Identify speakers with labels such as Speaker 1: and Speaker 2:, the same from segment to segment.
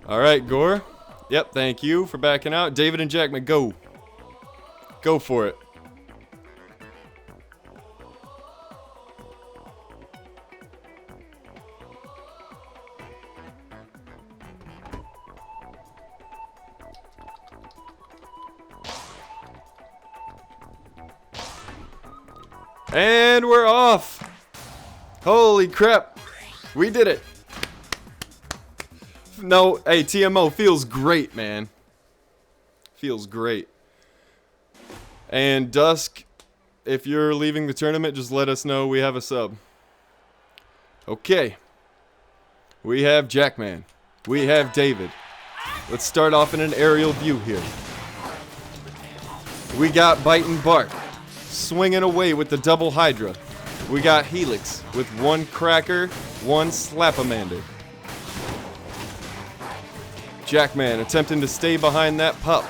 Speaker 1: All right, Gore. Yep, thank you for backing out. David and Jackman, go. Go for it. And we're off. Holy crap. We did it. No, hey, TMO, feels great, man. Feels great. And Dusk, if you're leaving the tournament, just let us know. We have a sub. Okay. We have Jackman. We have David. Let's start off in an aerial view here. We got Bite and Bark swinging away with the double Hydra. We got Helix with one Cracker, one Slapamander. Jackman attempting to stay behind that pup.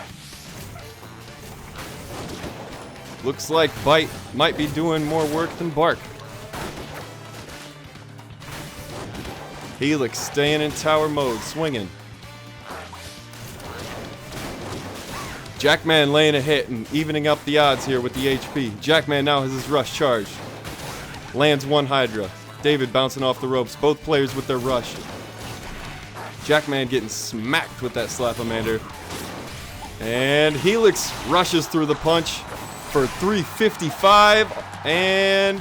Speaker 1: Looks like Bite might be doing more work than Bark. Helix staying in tower mode, swinging. Jackman laying a hit and evening up the odds here with the HP. Jackman now has his rush charged. Lands one Hydra. David bouncing off the ropes. Both players with their rush. Jackman getting smacked with that Slapamander. And Helix rushes through the punch for 355. And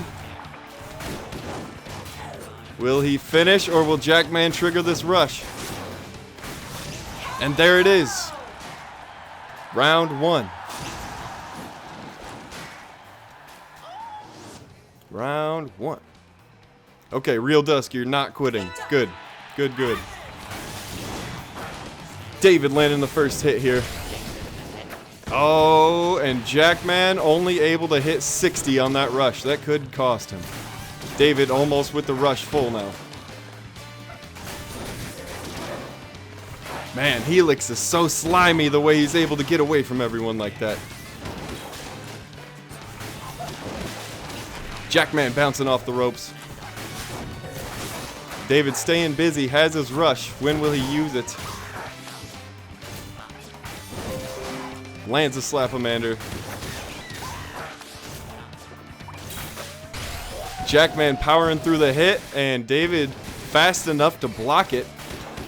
Speaker 1: will he finish or will Jackman trigger this rush? And there it is. Round one. Round one. Okay, Real Dusk, you're not quitting. Good. Good, good. David landing the first hit here. Oh, and Jackman only able to hit 60 on that rush. That could cost him. David almost with the rush full now. Man, Helix is so slimy the way he's able to get away from everyone like that. Jackman bouncing off the ropes. David staying busy, has his rush. When will he use it? Lands a Slapamander. Jackman powering through the hit, and David fast enough to block it.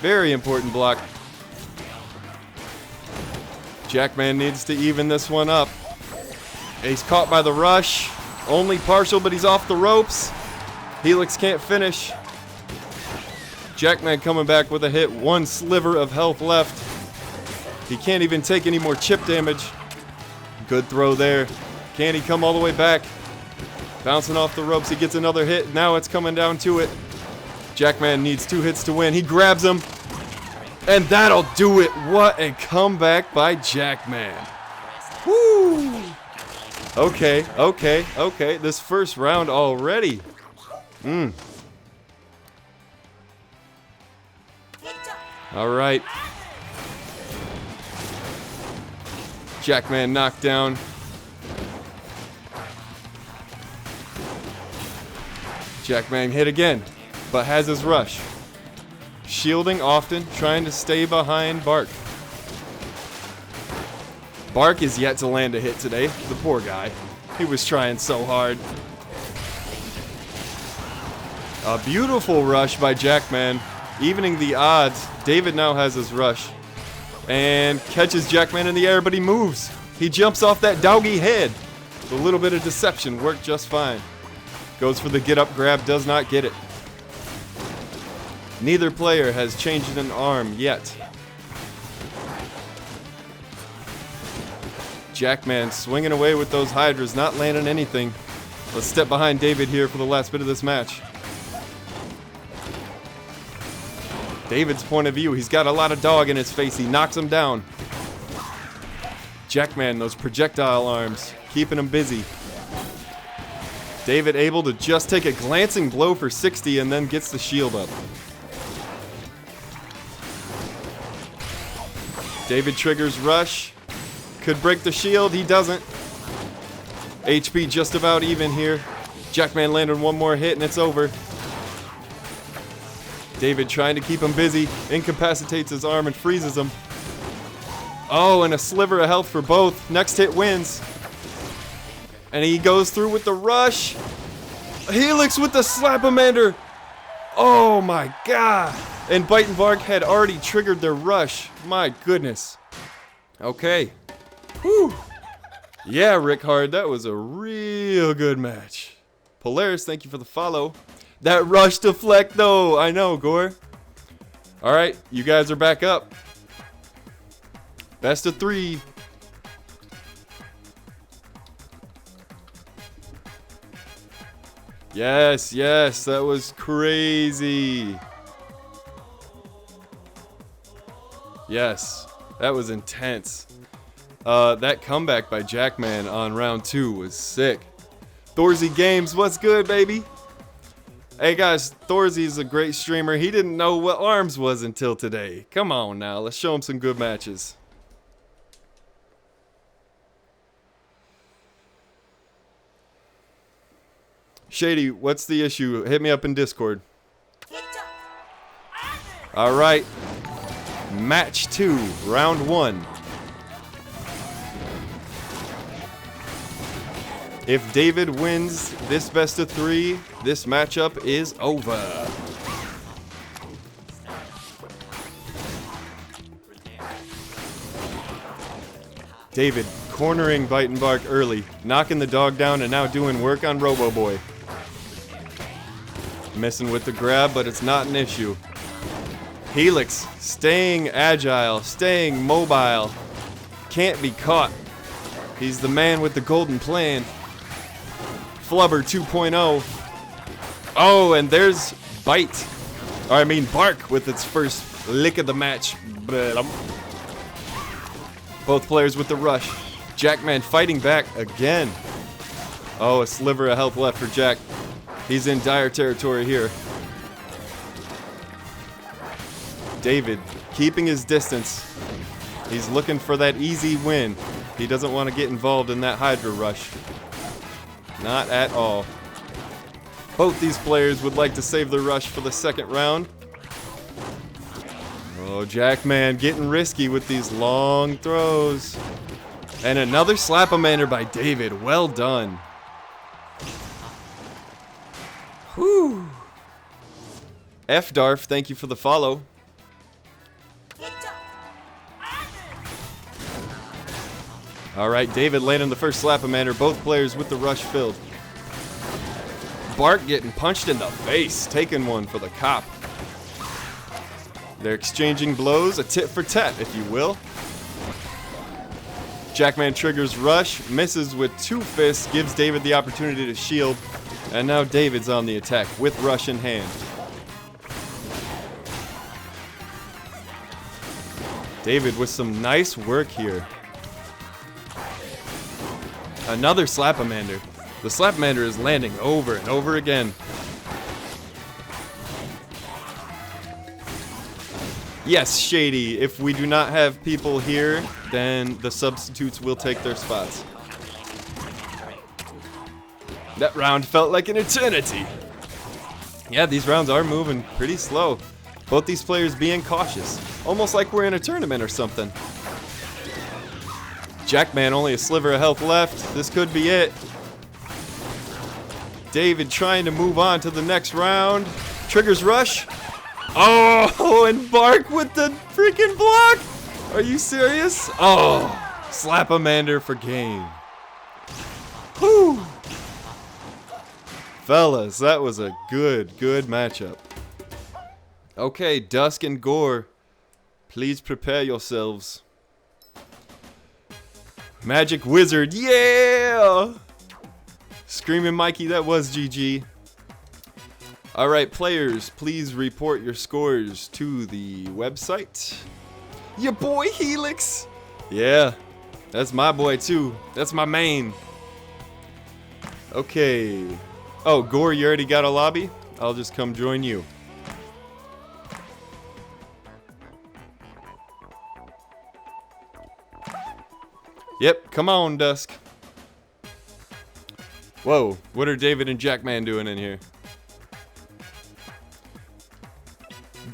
Speaker 1: Very important block. Jackman needs to even this one up. He's caught by the rush. Only partial, but he's off the ropes. Helix can't finish. Jackman coming back with a hit. One sliver of health left. He can't even take any more chip damage. Good throw there. Can he come all the way back? Bouncing off the ropes, he gets another hit. Now it's coming down to it. Jackman needs 2 hits to win. He grabs him. And that'll do it. What a comeback by Jackman. Woo! Okay, okay, okay. This first round already. All right. Jackman knocked down. Jackman hit again, but has his rush. Shielding often, trying to stay behind Bark. Bark is yet to land a hit today. The poor guy. He was trying so hard. A beautiful rush by Jackman, evening the odds. David now has his rush. And catches Jackman in the air, but he moves. He jumps off that doggy head. A little bit of deception worked just fine. Goes for the get up grab, does not get it. Neither player has changed an arm yet. Jackman swinging away with those Hydras, not landing anything. Let's step behind David here for the last bit of this match. David's point of view, he's got a lot of dog in his face. He knocks him down. Jackman, those projectile arms, keeping him busy. David able to just take a glancing blow for 60 and then gets the shield up. David triggers rush. Could break the shield, he doesn't. HP just about even here. Jackman landed one more hit and it's over. David trying to keep him busy, incapacitates his arm and freezes him. Oh, and a sliver of health for both. Next hit wins. And he goes through with the rush. Helix with the Slapamander. Oh my god. And Bite and Bark had already triggered their rush. My goodness. Okay. Whew. Yeah, Rick Hard, that was a real good match. Polaris, thank you for the follow. That rush deflect though. I know, Gore. Alright, you guys are back up. Best of 3. Yes, yes, that was crazy. Yes, that was intense. That comeback by Jackman on round 2 was sick. Thorzy Games, what's good, baby? Hey guys, Thorzy's a great streamer. He didn't know what ARMS was until today. Come on now, let's show him some good matches. Shady, what's the issue? Hit me up in Discord. Alright. Match 2, round 1. If David wins this best of 3, this matchup is over. David cornering Bite and Bark early, knocking the dog down and now doing work on Robo Boy. Missing with the grab, but it's not an issue. Helix staying agile, staying mobile. Can't be caught. He's the man with the golden plan. Flubber 2.0. Oh, and there's Bite. Or I mean Bark with its first lick of the match. Both players with the rush. Jackman fighting back again. Oh, a sliver of health left for Jack. He's in dire territory here. David keeping his distance. He's looking for that easy win. He doesn't want to get involved in that Hydra rush. Not at all. Both these players would like to save the rush for the second round. Oh, Jackman getting risky with these long throws. And another Slapamander by David. Well done. Whew. F-Darf, thank you for the follow. Alright, David landing the first Slapamander. Both players with the rush filled. Bark getting punched in the face. Taking one for the cop. They're exchanging blows. A tit for tat, if you will. Jackman triggers rush. Misses with 2 fists. Gives David the opportunity to shield. And now David's on the attack with rush in hand. David with some nice work here. Another Slapamander. The Slapamander is landing over and over again. Yes, Shady, if we do not have people here, then the substitutes will take their spots. That round felt like an eternity. Yeah, these rounds are moving pretty slow. Both these players being cautious. Almost like we're in a tournament or something. Jackman only a sliver of health left. This could be it. David trying to move on to the next round. Triggers rush. Oh, and Bark with the freaking block. Are you serious? Oh, Slapamander for game. Whew. Fellas, that was a good matchup. Okay, Dusk and Gore, please prepare yourselves. Magic Wizard, yeah! Screaming Mikey, that was GG. Alright, players, please report your scores to the website. Your boy Helix! Yeah, that's my boy too. That's my main. Okay. Oh, Gore, you already got a lobby? I'll just come join you. Yep, come on, Dusk. Whoa, what are David and Jackman doing in here?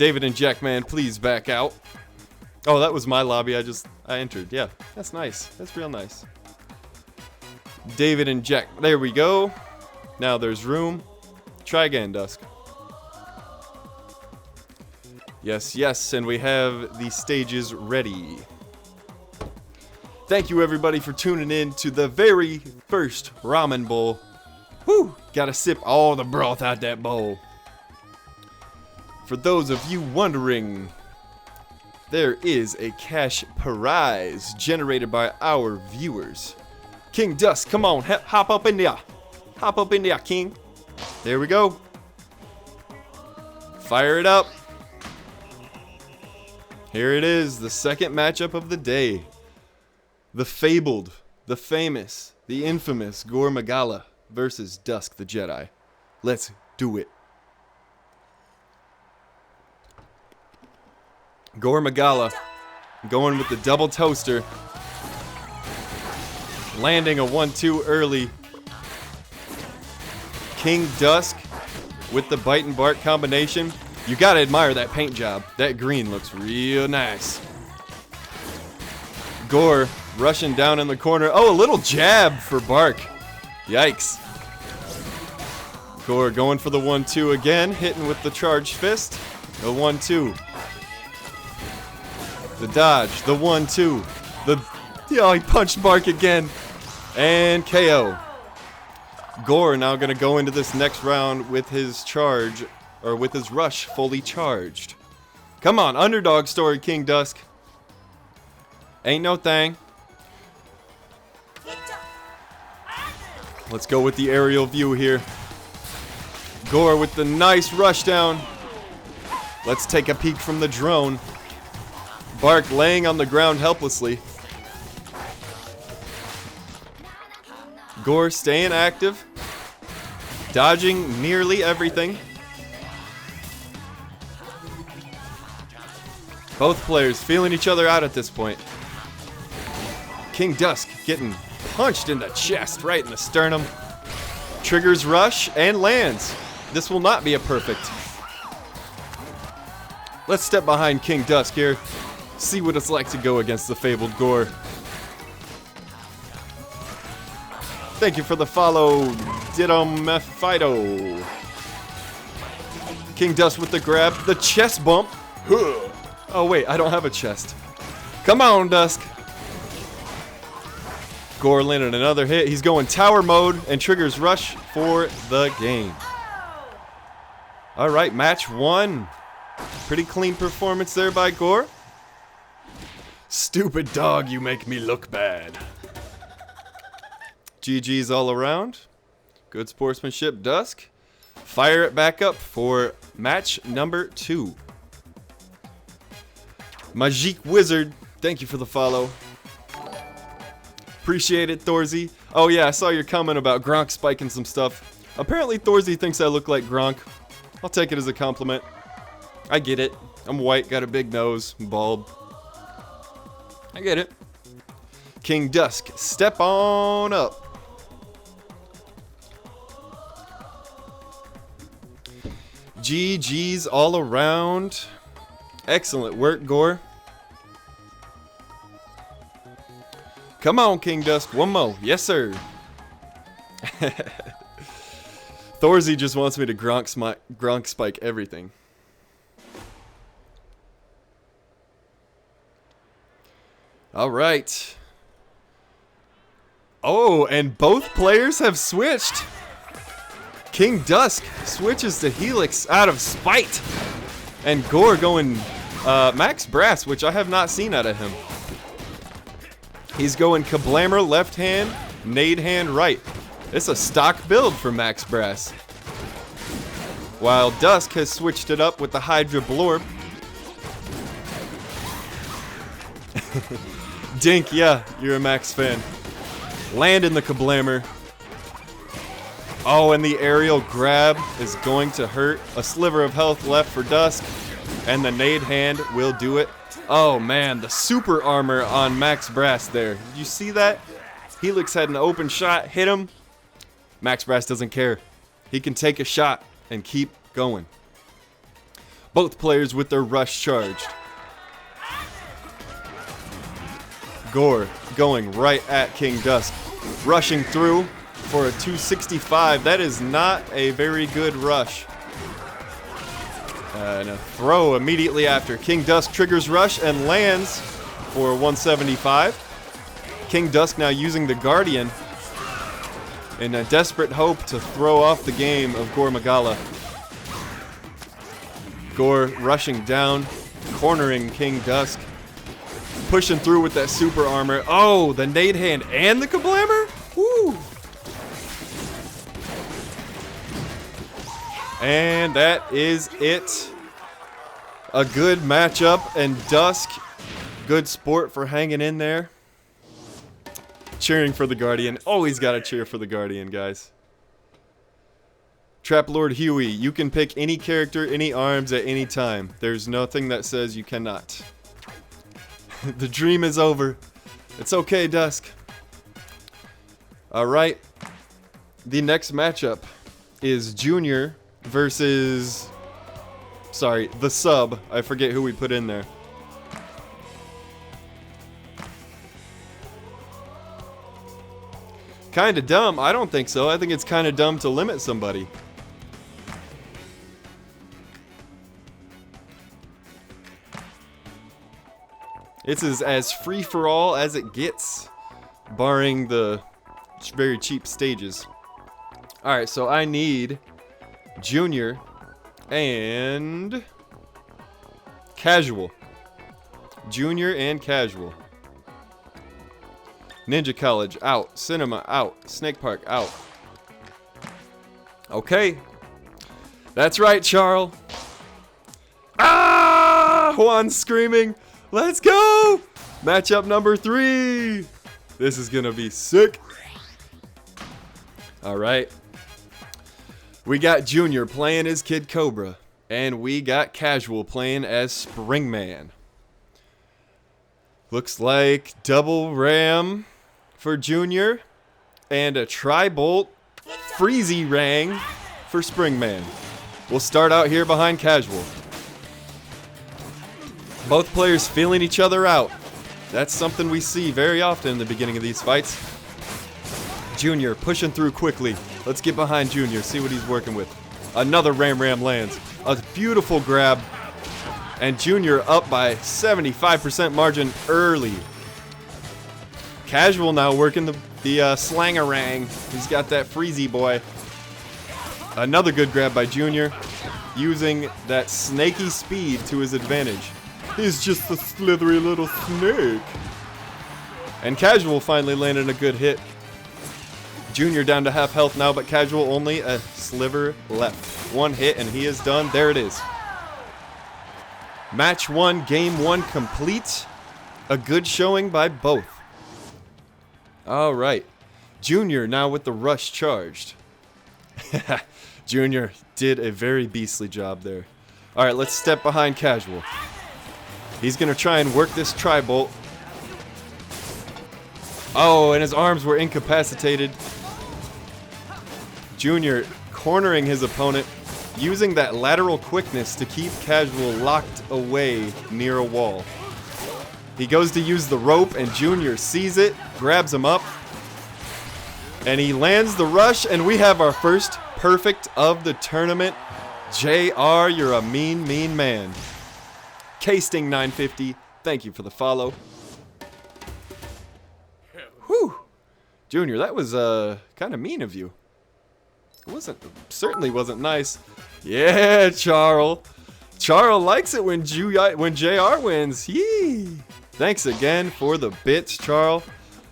Speaker 1: David and Jackman, please back out. Oh, that was my lobby. I entered. Yeah, that's nice. That's real nice. David and Jack. There we go. Now there's room. Try again, Dusk. Yes, yes, and we have the stages ready. Thank you, everybody, for tuning in to the very first ramen bowl. Whew! Gotta sip all the broth out that bowl. For those of you wondering, there is a cash prize generated by our viewers. King Dusk, come on, hop up in there. Hop up in there, King. There we go. Fire it up. Here it is, the second matchup of the day. The fabled, the famous, the infamous Gore Magala versus Dusk the Jedi. Let's do it. Gore Magala going with the double toaster. Landing a 1-2 early. King Dusk with the bite and bark combination. You gotta admire that paint job. That green looks real nice. Gore rushing down in the corner. Oh, a little jab for Bark. Yikes. Gore going for the 1-2 again, hitting with the charged fist. The 1-2. The dodge, the 1-2. Oh, he punched Bark again. And KO. Gore now gonna go into this next round with his charge, or with his rush fully charged. Come on, underdog story, King Dusk. Ain't no thing. Let's go with the aerial view here. Gore with the nice rush down. Let's take a peek from the drone. Bark laying on the ground helplessly. Gore staying active. Dodging nearly everything. Both players feeling each other out at this point. King Dusk getting punched in the chest, right in the sternum. Triggers rush and lands. This will not be a perfect. Let's step behind King Dusk here. See what it's like to go against the fabled Gore. Thank you for the follow, Didomephido. King Dusk with the grab, the chest bump. Oh wait, I don't have a chest. Come on, Dusk. Gore landed another hit. He's going tower mode and triggers rush for the game. All right, match one. Pretty clean performance there by Gore. Stupid dog, you make me look bad. GG's all around. Good sportsmanship, Dusk. Fire it back up for match number 2. Magique Wizard, thank you for the follow. Appreciate it, Thorzy. Oh yeah, I saw your comment about Gronk spiking some stuff. Apparently Thorzy thinks I look like Gronk. I'll take it as a compliment. I get it. I'm white, got a big nose, bald. I get it. King Dusk, step on up. GG's all around. Excellent work, Gore. Come on, King Dusk. One more. Yes, sir. Thorzy just wants me to Gronk spike everything. All right. Oh, and both players have switched. King Dusk switches to Helix out of spite. And Gore going Max Brass, which I have not seen out of him. He's going Kablammer left hand, Nade hand right. It's a stock build for Max Brass. While Dusk has switched it up with the Hydra Blorb. Dink, yeah, you're a Max fan. Land in the Kablammer. Oh, and the aerial grab is going to hurt. A sliver of health left for Dusk. And the nade hand will do it. Oh man, the super armor on Max Brass there. Did you see that? Helix had an open shot, hit him. Max Brass doesn't care. He can take a shot and keep going. Both players with their rush charged. Gore going right at King Dusk. Rushing through for a 265. That is not a very good rush. And a throw immediately after. King Dusk triggers rush and lands for a 175. King Dusk now using the Guardian in a desperate hope to throw off the game of Gore Magala. Gore rushing down, cornering King Dusk. Pushing through with that super armor. Oh, the nade hand and the kablammer? Woo! And that is it. A good matchup, and Dusk, good sport for hanging in there. Cheering for the Guardian. Always gotta cheer for the Guardian, guys. Trap Lord Huey, you can pick any character, any arms at any time. There's nothing that says you cannot. The dream is over. It's okay, Dusk. Alright. The next matchup is Junior versus... Sorry, the sub. I forget who we put in there. Kinda dumb? I don't think so. I think it's kinda dumb to limit somebody. It's as free-for-all as it gets, barring the very cheap stages. Alright, so I need Junior and Casual. Junior and Casual. Ninja College, out. Cinema, out. Snake Park, out. Okay. That's right, Charles. Ah! Juan screaming. Let's go! Matchup number 3. This is gonna be sick. Alright. We got Junior playing as Kid Cobra. And we got Casual playing as Springman. Looks like double ram for Junior. And a tri-bolt freezy rang for Springman. We'll start out here behind Casual. Both players feeling each other out. That's something we see very often in the beginning of these fights. Junior pushing through quickly. Let's get behind Junior, see what he's working with. Another Ram lands. A beautiful grab. And Junior up by 75% margin early. Casual now working the slangerang. He's got that freezy boy. Another good grab by Junior. Using that snaky speed to his advantage. He's just a slithery little snake. And Casual finally landed a good hit. Junior down to half health now, but Casual only a sliver left. One hit and he is done. There it is. Match 1, game 1 complete. A good showing by both. Alright. Junior now with the rush charged. Junior did a very beastly job there. Alright, let's step behind Casual. He's going to try and work this tri-bolt. Oh, and his arms were incapacitated. Junior cornering his opponent, using that lateral quickness to keep Casual locked away near a wall. He goes to use the rope, and Junior sees it, grabs him up, and he lands the rush, and we have our first perfect of the tournament. JR, you're a mean, mean man. K-Sting 950, thank you for the follow. Whew. Junior, that was kind of mean of you. It certainly wasn't nice. Yeah, Charles. Charles likes it when JR wins. Yee. Thanks again for the bits, Charles.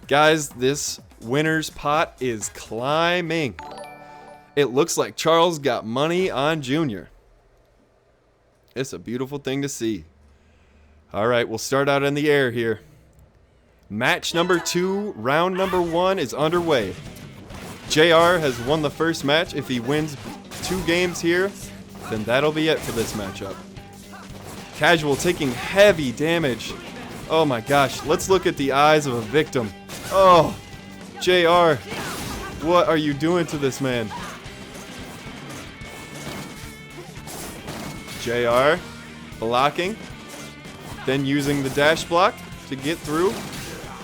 Speaker 1: Guys, this winner's pot is climbing. It looks like Charles got money on Junior. It's a beautiful thing to see. Alright, we'll start out in the air here. Match number 2, round number 1 is underway. JR has won the first match. If he wins 2 games here, then that'll be it for this matchup. Casual taking heavy damage. Oh my gosh, let's look at the eyes of a victim. Oh, JR, what are you doing to this man? JR blocking, then using the dash block to get through.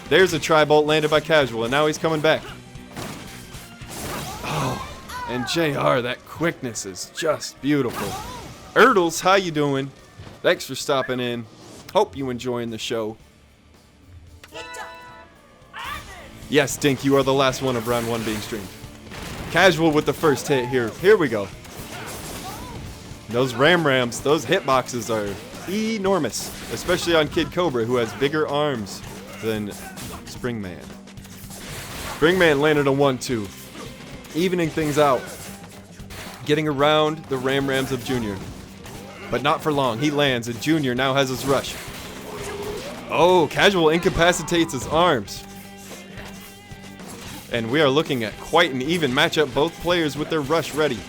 Speaker 1: There's a tri-bolt landed by Casual, and now he's coming back. Oh, and JR, that quickness is just beautiful. Erdles, how you doing? Thanks for stopping in. Hope you enjoying the show. Yes, Dink, you are the last one of round 1 being streamed. Casual with the first hit here. Here we go. Those Rams, those hitboxes are enormous, especially on Kid Cobra, who has bigger arms than Springman. Springman landed a 1-2, evening things out, getting around the Rams of Junior. But not for long. He lands, and Junior now has his rush. Oh, Casual incapacitates his arms. And we are looking at quite an even matchup, both players with their rush ready.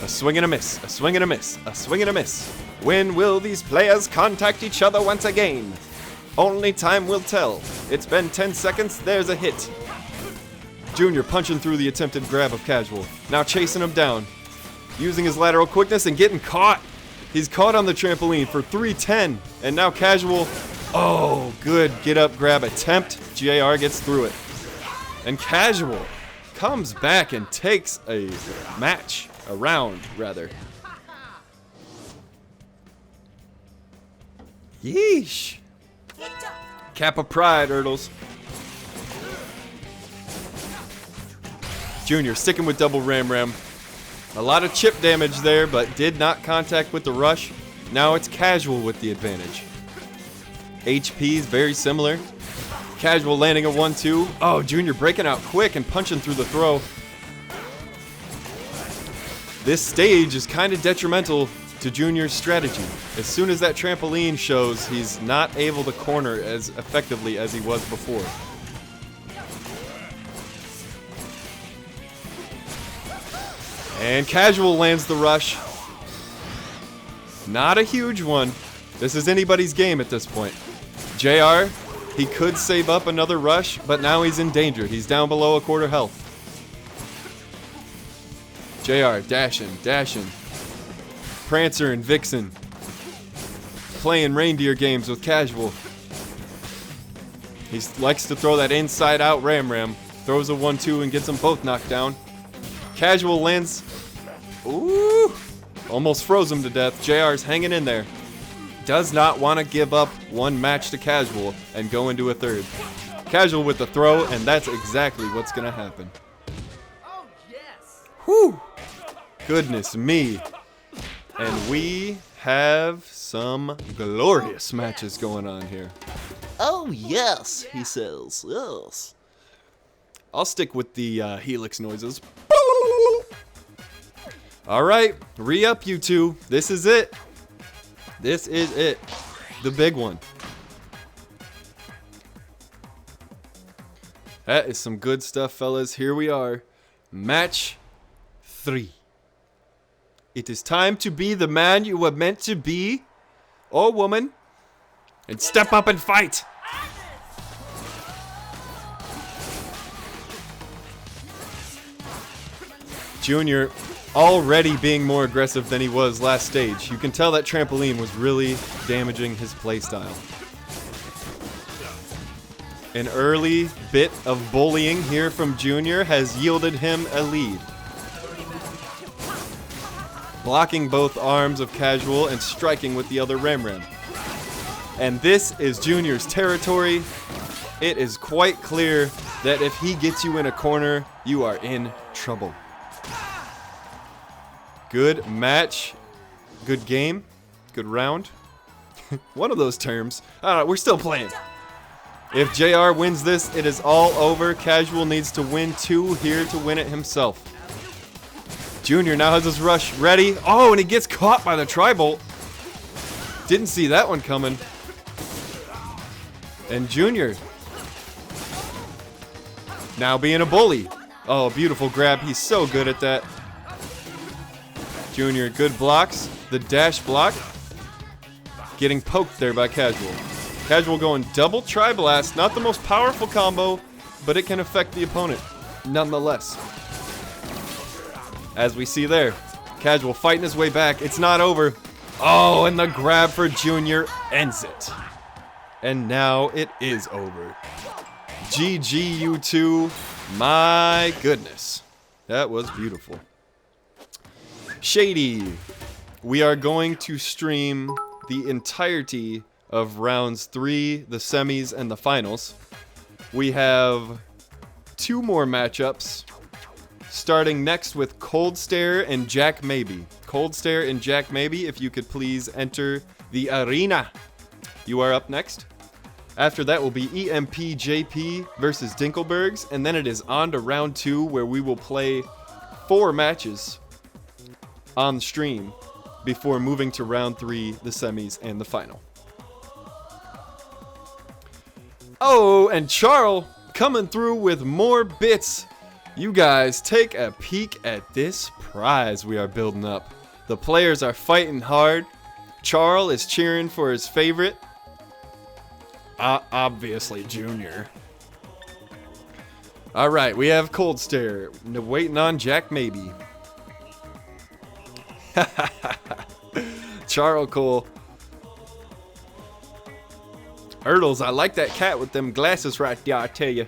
Speaker 1: A swing and a miss, a swing and a miss, a swing and a miss. When will these players contact each other once again? Only time will tell. It's been 10 seconds, there's a hit. Junior punching through the attempted grab of Casual. Now chasing him down. Using his lateral quickness and getting caught. He's caught on the trampoline for 310. And now Casual. Oh, good get up grab attempt. JR gets through it. And Casual comes back and takes a match. A round, rather. Yeesh. Cap of pride, Erdles. Junior sticking with double Ram. A lot of chip damage there, but did not contact with the rush. Now it's Casual with the advantage. HP is very similar. Casual landing a 1-2. Oh, Junior breaking out quick and punching through the throw. This stage is kind of detrimental to Junior's strategy. As soon as that trampoline shows, he's not able to corner as effectively as he was before. And Casual lands the rush. Not a huge one. This is anybody's game at this point. JR, he could save up another rush, but now he's in danger. He's down below a quarter health. JR dashing. Prancer and Vixen playing reindeer games with Casual. He likes to throw that inside out Ram. Throws a 1-2 and gets them both knocked down. Casual lands. Ooh! Almost froze him to death. JR's hanging in there. Does not want to give up one match to Casual and go into a third. Casual with the throw, and that's exactly what's going to happen.
Speaker 2: Oh, yes.
Speaker 1: Whew! Goodness me. And we have some glorious matches going on here.
Speaker 3: Oh, yes, he says, yes.
Speaker 1: I'll stick with the Helix noises. All right, re-up, you two. This is it. This is it. The big one. That is some good stuff, fellas. Here we are. Match 3. It is time to be the man you were meant to be, or woman, and step up and fight. Junior already being more aggressive than he was last stage. You can tell that trampoline was really damaging his playstyle. An early bit of bullying here from Junior has yielded him a lead. Blocking both arms of Casual and striking with the other Ram. And this is Junior's territory. It is quite clear that if he gets you in a corner, you are in trouble. Good match. Good game. Good round. One of those terms. I don't know, we're still playing. If JR wins this, it is all over. Casual needs to win 2 here to win it himself. Junior now has his rush ready. Oh, and he gets caught by the tri-bolt. Didn't see that one coming. And Junior now being a bully. Oh, beautiful grab. He's so good at that. Junior, good blocks. The dash block. Getting poked there by Casual. Casual going double tri-blast. Not the most powerful combo, but it can affect the opponent nonetheless. As we see there, Casual fighting his way back. It's not over. Oh, and the grab for Junior ends it. And now it is over. GG, you two. My goodness. That was beautiful. Shady. We are going to stream the entirety of rounds 3, the semis, and the finals. We have 2 more matchups, starting next with Cold Stare and Jack Maybe. Cold Stare and Jack Maybe, if you could please enter the arena. You are up next. After that will be EMPJP versus Dinkelbergs, and then it is on to round 2, where we will play 4 matches on stream before moving to round 3, the semis, and the final. Oh, and Charles coming through with more bits. You guys take a peek at this prize we are building up. The players are fighting hard. Charles is cheering for his favorite. Obviously, Junior. Alright, we have Cold Stare waiting on Jack Maybe. Charles Cole. Ertles, I like that cat with them glasses right there, I tell you.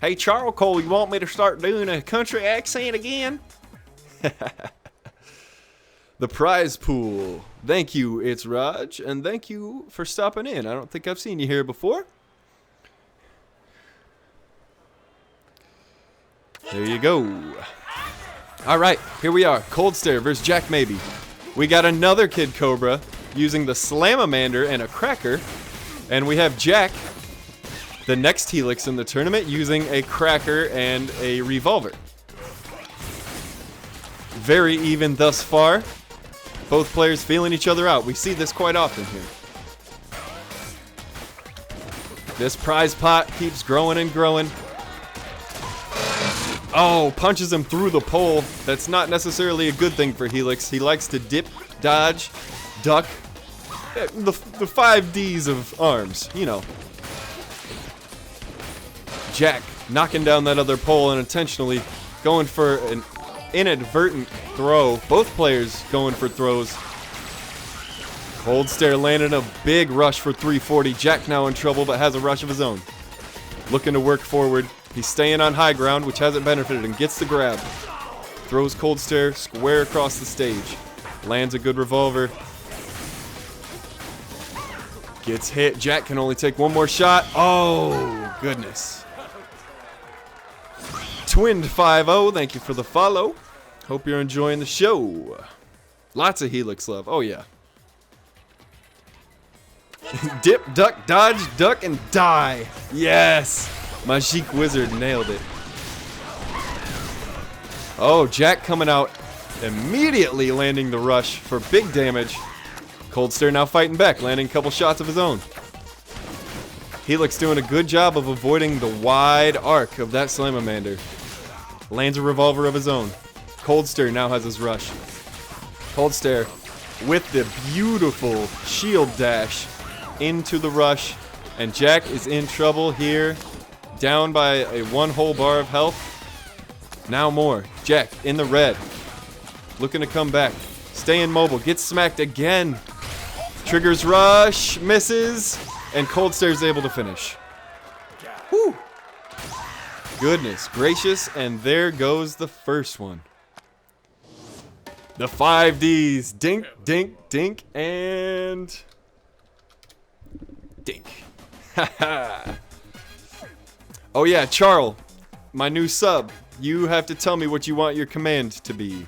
Speaker 1: Hey, Charles Cole, you want me to start doing a country accent again? The prize pool. Thank you, it's Raj, and thank you for stopping in. I don't think I've seen you here before. There you go. Alright, here we are. Cold Stare versus Jack Maybe. We got another Kid Cobra using the Slamamander and a Cracker. And we have Jack, the next Helix in the tournament, using a Cracker and a Revolver. Very even thus far. Both players feeling each other out. We see this quite often here. This prize pot keeps growing and growing. Oh, punches him through the pole. That's not necessarily a good thing for Helix. He likes to dip, dodge, duck. The 5 Ds of arms, you know. Jack knocking down that other pole and intentionally going for an inadvertent throw. Both players going for throws. Cold Stare landing a big rush for 340. Jack now in trouble, but has a rush of his own. Looking to work forward. He's staying on high ground, which hasn't benefited, and gets the grab. Throws Cold Stare square across the stage. Lands a good revolver. Gets hit. Jack can only take one more shot. Oh, goodness. Twinned 5-0, thank you for the follow. Hope you're enjoying the show. Lots of Helix love. Oh, yeah. Dip, duck, dodge, duck, and die. Yes. Magic Wizard nailed it. Oh, Jack coming out immediately, landing the rush for big damage. Cold Stare now fighting back, landing a couple shots of his own. Helix doing a good job of avoiding the wide arc of that Slamamander. Lands a revolver of his own. Cold Stare now has his rush. Cold Stare with the beautiful shield dash into the rush. And Jack is in trouble here. Down by a 1 whole bar of health. Now more. Jack in the red. Looking to come back. Staying mobile. Gets smacked again. Triggers rush. Misses. And Cold Stare is able to finish. Whew. Goodness gracious. And there goes the first one. The 5 Ds. Dink, dink, dink, and... dink. Haha. Oh yeah, Charles, my new sub. You have to tell me what you want your command to be.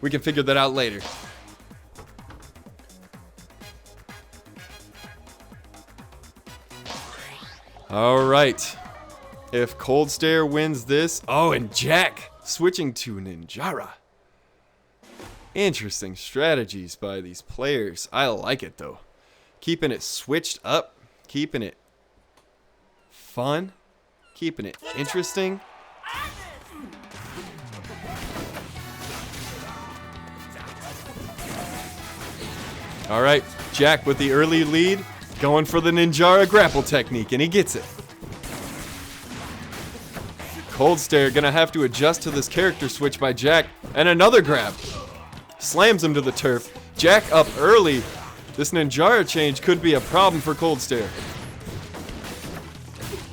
Speaker 1: We can figure that out later. Alright. If Cold Stare wins this... Oh, and Jack switching to Ninjara. Interesting strategies by these players. I like it though. Keeping it switched up. Keeping it fun. Keeping it interesting. Alright, Jack with the early lead, going for the Ninjara grapple technique, and he gets it. Cold Stare gonna have to adjust to this character switch by Jack. And another grab. Slams him to the turf. Jack up early. This Ninjara change could be a problem for Cold Stare.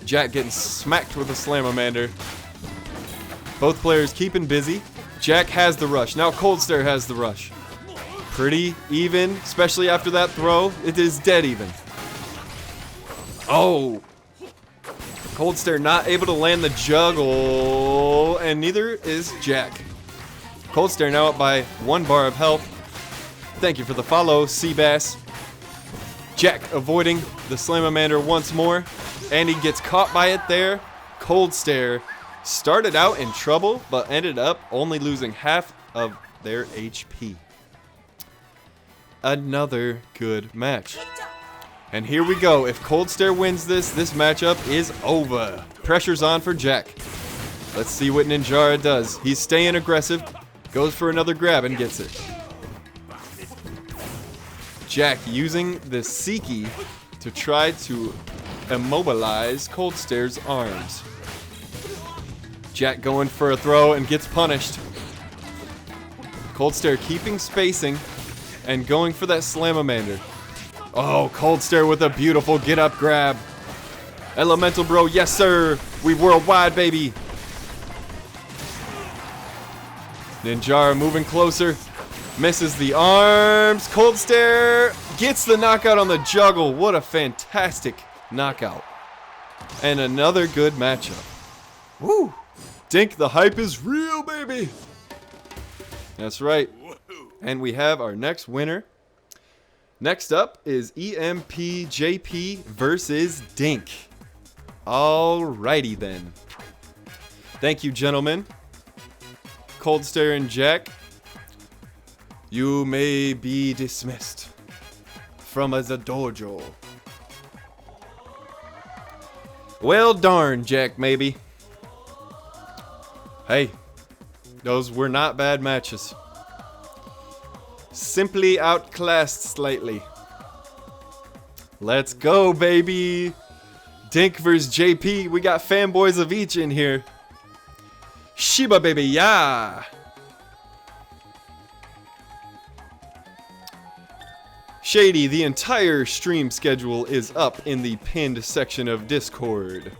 Speaker 1: Jack getting smacked with a Slamamander. Both players keeping busy. Jack has the rush. Now Cold Stare has the rush. Pretty even, especially after that throw. It is dead even. Oh. Cold Stare not able to land the juggle, and neither is Jack. Cold Stare now up by 1 bar of health. Thank you for the follow, Seabass. Jack avoiding the Slamamander once more, and he gets caught by it there. Cold Stare started out in trouble, but ended up only losing half of their HP. Another good match. And here we go. If Cold Stare wins this matchup is over. Pressure's on for Jack. Let's see what Ninjara does. He's staying aggressive, goes for another grab and gets it. Jack using the Seiki to try to immobilize Cold Stare's arms. Jack going for a throw and gets punished. Cold Stare keeping spacing and going for that Slamamander. Oh, Cold Stare with a beautiful get-up grab. Elemental Bro, yes sir. We worldwide, baby. Ninjara moving closer. Misses the arms. Cold Stare gets the knockout on the juggle. What a fantastic knockout. And another good matchup. Woo! Dink, the hype is real, baby. That's right. And we have our next winner. Next up is EMPJP versus Dink. Alrighty then. Thank you, gentlemen. Cold Stare and Jack, you may be dismissed from the dojo. Well darn, Jack, maybe. Hey, those were not bad matches. Simply outclassed slightly. Let's go, baby. Dink versus JP. We got fanboys of each in here. Shiba, baby, yeah. Shady, the entire stream schedule is up in the pinned section of Discord.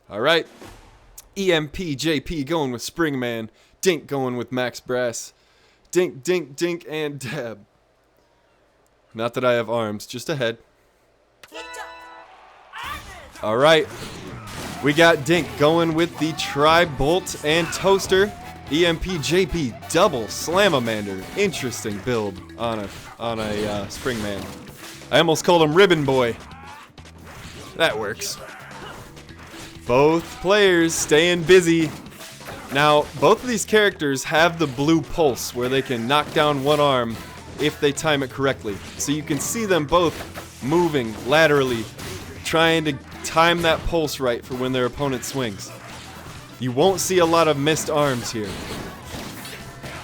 Speaker 1: Alright, EMPJP going with Springman, Dink going with Max Brass, Dink, Dink, Dink, and Dab. Not that I have arms, just a head. Alright, we got Dink going with the Tri-Bolt and Toaster, EMPJP double Slamamander. Interesting build on a Springman. I almost called him Ribbon Boy. That works. Both players staying busy. Now, both of these characters have the blue pulse where they can knock down one arm if they time it correctly. So you can see them both moving laterally, trying to time that pulse right for when their opponent swings. You won't see a lot of missed arms here.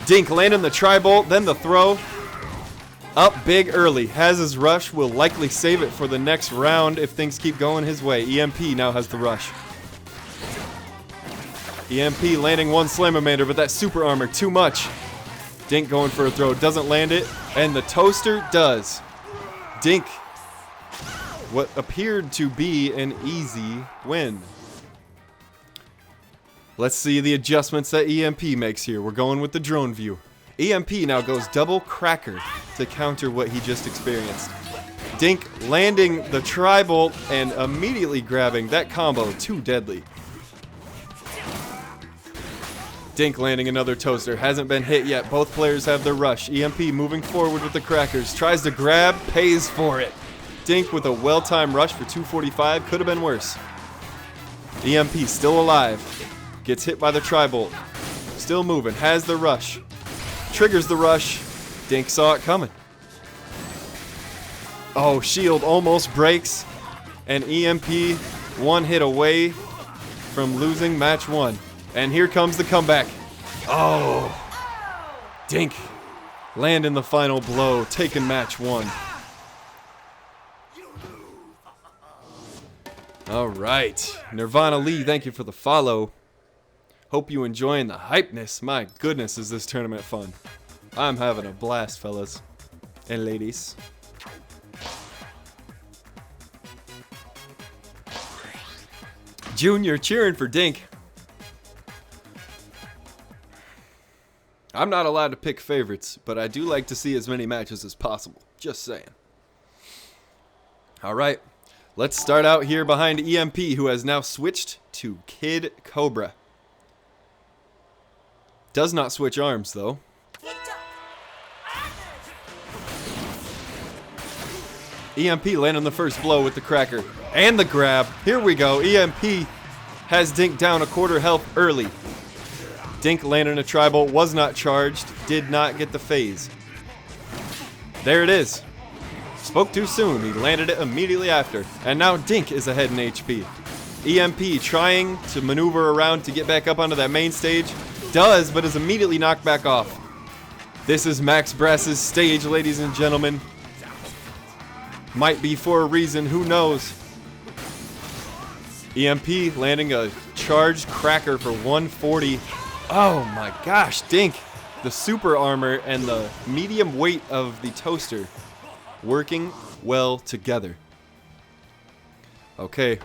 Speaker 1: Dink landing the Tri-Bolt, then the throw. Up big early, has his rush, will likely save it for the next round if things keep going his way. EMP now has the rush. EMP landing one Slamamander, but that super armor, too much. Dink going for a throw, doesn't land it, and the Toaster does. Dink, what appeared to be an easy win. Let's see the adjustments that EMP makes here. We're going with the drone view. EMP now goes double cracker to counter what he just experienced. Dink landing the Tri-Bolt and immediately grabbing that combo, too deadly. Dink landing another Toaster, hasn't been hit yet. Both players have their rush. EMP moving forward with the crackers, tries to grab, pays for it. Dink with a well-timed rush for 245, could have been worse. EMP still alive, gets hit by the Tri-Bolt. Still moving, has the rush. Triggers the rush. Dink saw it coming. Oh, shield almost breaks. And EMP one hit away from losing match one. And here comes the comeback. Oh. Dink landing the final blow, taking match 1. All right. Nirvana Lee, thank you for the follow. Hope you enjoying the hypeness. My goodness, is this tournament fun. I'm having a blast, fellas and ladies. Junior cheering for Dink. I'm not allowed to pick favorites, but I do like to see as many matches as possible. Just saying. All right. Let's start out here behind EMP, who has now switched to Kid Cobra. Does not switch arms, though. EMP landing the first blow with the cracker. And the grab. Here we go. EMP has Dink down a quarter health early. Dink landing a tribal, was not charged, did not get the phase. There it is. Spoke too soon, he landed it immediately after. And now Dink is ahead in HP. EMP trying to maneuver around to get back up onto that main stage. Does, but is immediately knocked back off. This is Max Brass's stage, ladies and gentlemen. Might be for a reason, who knows. EMP landing a charged cracker for 140. Oh my gosh, Dink. The super armor and the medium weight of the toaster working well together. Okay,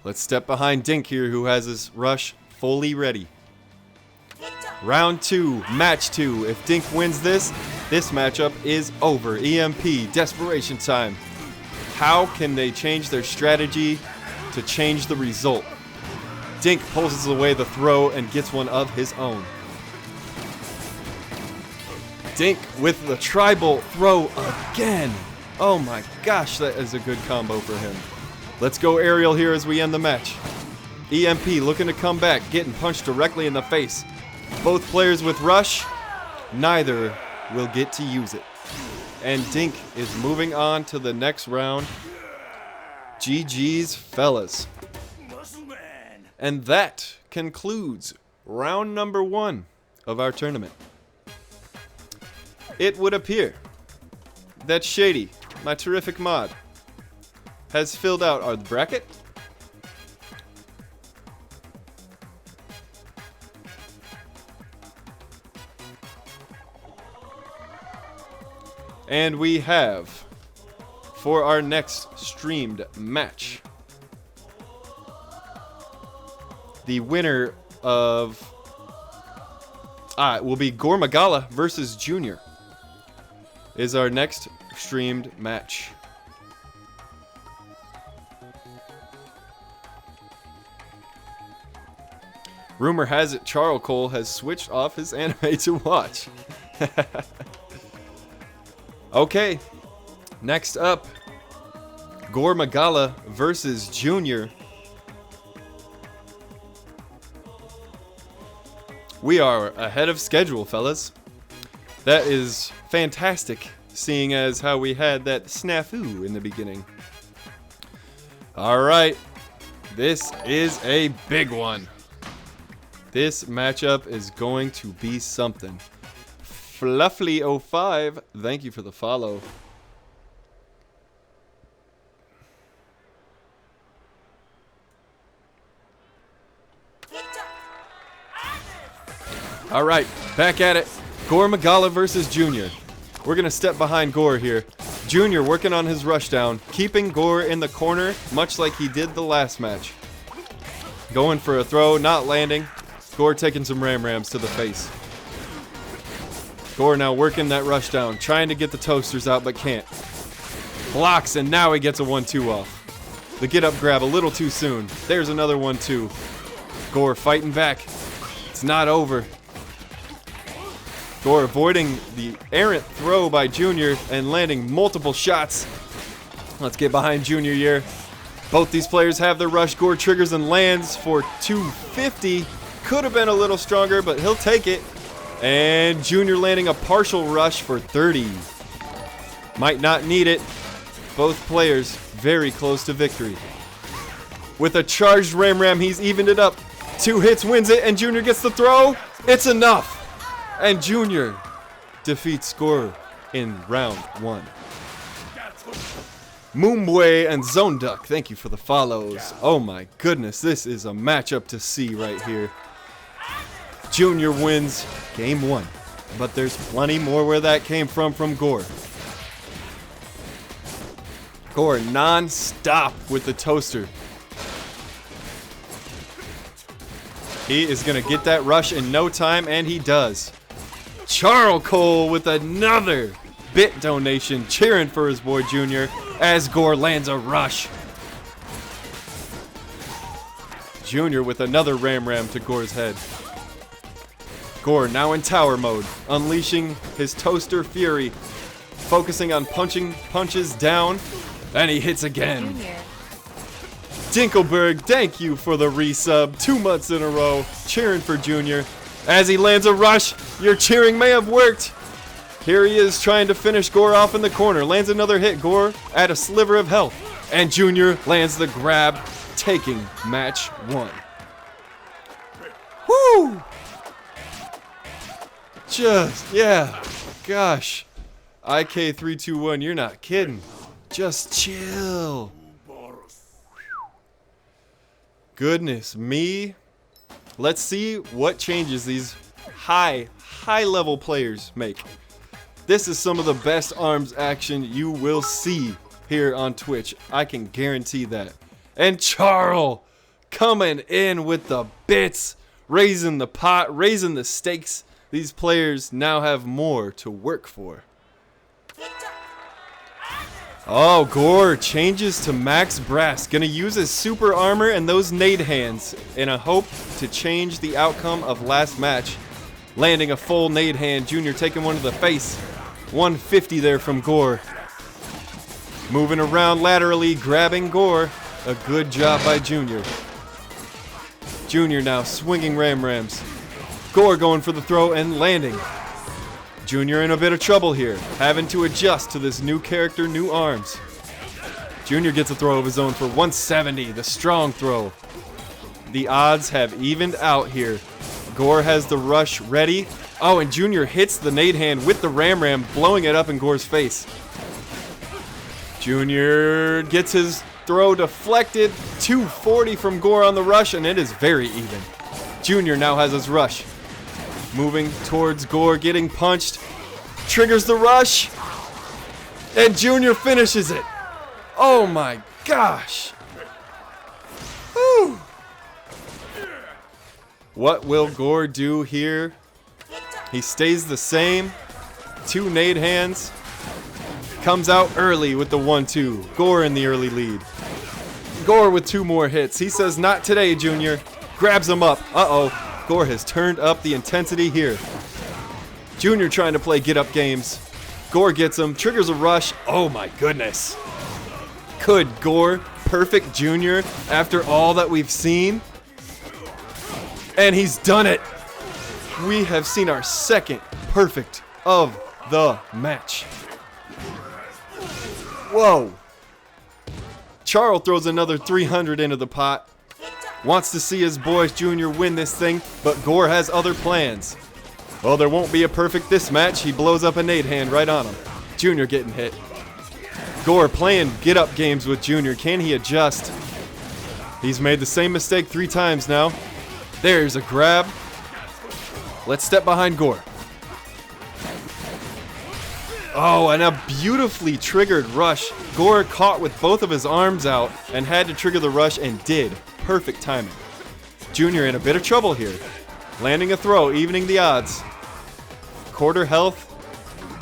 Speaker 1: let's step behind Dink here, who has his rush fully ready. Round 2, match 2. If Dink wins this matchup is over. EMP, desperation time. How can they change their strategy to change the result? Dink pulls away the throw and gets one of his own. Dink with the tribal throw again. Oh my gosh, that is a good combo for him. Let's go aerial here as we end the match. EMP looking to come back, getting punched directly in the face. Both players with rush, neither will get to use it. And Dink is moving on to the next round. GG's, fellas. And that concludes round number 1 of our tournament. It would appear that Shady, my terrific mod, has filled out our bracket. And we have, for our next streamed match, the winner of will be Gormagala versus Junior is our next streamed match. Rumor has it Charles Cole has switched off his anime to watch. Okay, next up, Gormagala versus Junior. We are ahead of schedule, fellas. That is fantastic, seeing as how we had that snafu in the beginning. Alright, this is a big one. This matchup is going to be something. Fluffly05, thank you for the follow. All right, back at it. Gormagala versus Junior. We're going to step behind Gore here. Junior working on his rushdown, keeping Gore in the corner, much like he did the last match. Going for a throw, not landing. Gore taking some ram-rams to the face. Gore now working that rushdown, trying to get the toasters out, but can't. Blocks, and now he gets a 1-2 off. The get-up grab a little too soon. There's another 1-2. Gore fighting back. It's not over. Gore avoiding the errant throw by Junior and landing multiple shots. Let's get behind Junior here. Both these players have their rush. Gore triggers and lands for 250. Could have been a little stronger, but he'll take it. And Junior landing a partial rush for 30. Might not need it. Both players very close to victory. With a charged ram, he's evened it up. 2 hits wins it, and Junior gets the throw. It's enough. And Junior defeats Gore in round 1. Moombway and Zone Duck, thank you for the follows. Oh my goodness, this is a matchup to see right here. Junior wins game 1, but there's plenty more where that came from Gore. Gore non-stop with the toaster. He is going to get that rush in no time, and he does. Charcoal with another bit donation, cheering for his boy Junior as Gore lands a rush. Junior with another ram to Gore's head. Gore now in tower mode, unleashing his toaster fury, focusing on punching punches down, and he hits again.
Speaker 4: Junior.
Speaker 1: Dinkelberg, thank you for the resub. 2 months in a row, cheering for Junior. As he lands a rush, your cheering may have worked. Here he is trying to finish Gore off in the corner. Lands another hit, Gore at a sliver of health. And Junior lands the grab, taking match 1. Woo! Yeah. Gosh. IK321, you're not kidding. Just chill. Goodness me. Let's see what changes these high level players make. This is some of the best arms action you will see here on Twitch. I can guarantee that. And Charles coming in with the bits, raising the pot, raising the stakes. These players now have more to work for. Oh, Gore changes to max brass. Gonna use his super armor and those nade hands in a hope to change the outcome of last match. Landing a full nade hand, Junior taking one to the face. 150 there from Gore. Moving around laterally, grabbing Gore. A good job by Junior. Junior now swinging rams. Gore going for the throw and landing. Junior in a bit of trouble here, having to adjust to this new character, new arms. Junior gets a throw of his own for 170, the strong throw. The odds have evened out here. Gore has the rush ready. Oh, and Junior hits the nade hand with the ram, blowing it up in Gore's face. Junior gets his throw deflected. 240 from Gore on the rush, and it is very even. Junior now has his rush. Moving towards Gore, getting punched. Triggers the rush. And Junior finishes it. Oh my gosh. Whew. What will Gore do here? He stays the same. 2 nade hands. Comes out early with the 1-2. Gore in the early lead. Gore with 2 more hits. He says, not today, Junior. Grabs him up. Uh-oh. Gore has turned up the intensity here. Junior trying to play get-up games. Gore gets him, triggers a rush. Oh my goodness. Could Gore perfect Junior after all that we've seen? And he's done it. We have seen our second perfect of the match. Whoa. Charles throws another 300 into the pot. Wants to see his boys Junior win this thing, but Gore has other plans. Well, there won't be a perfect this match. He blows up a nade hand right on him. Junior getting hit. Gore playing get-up games with Junior. Can he adjust? He's made the same mistake 3 times now. There's a grab. Let's step behind Gore. Oh, and a beautifully triggered rush. Gore caught with both of his arms out and had to trigger the rush and did. Perfect timing. Junior in a bit of trouble here. Landing a throw, evening the odds. Quarter health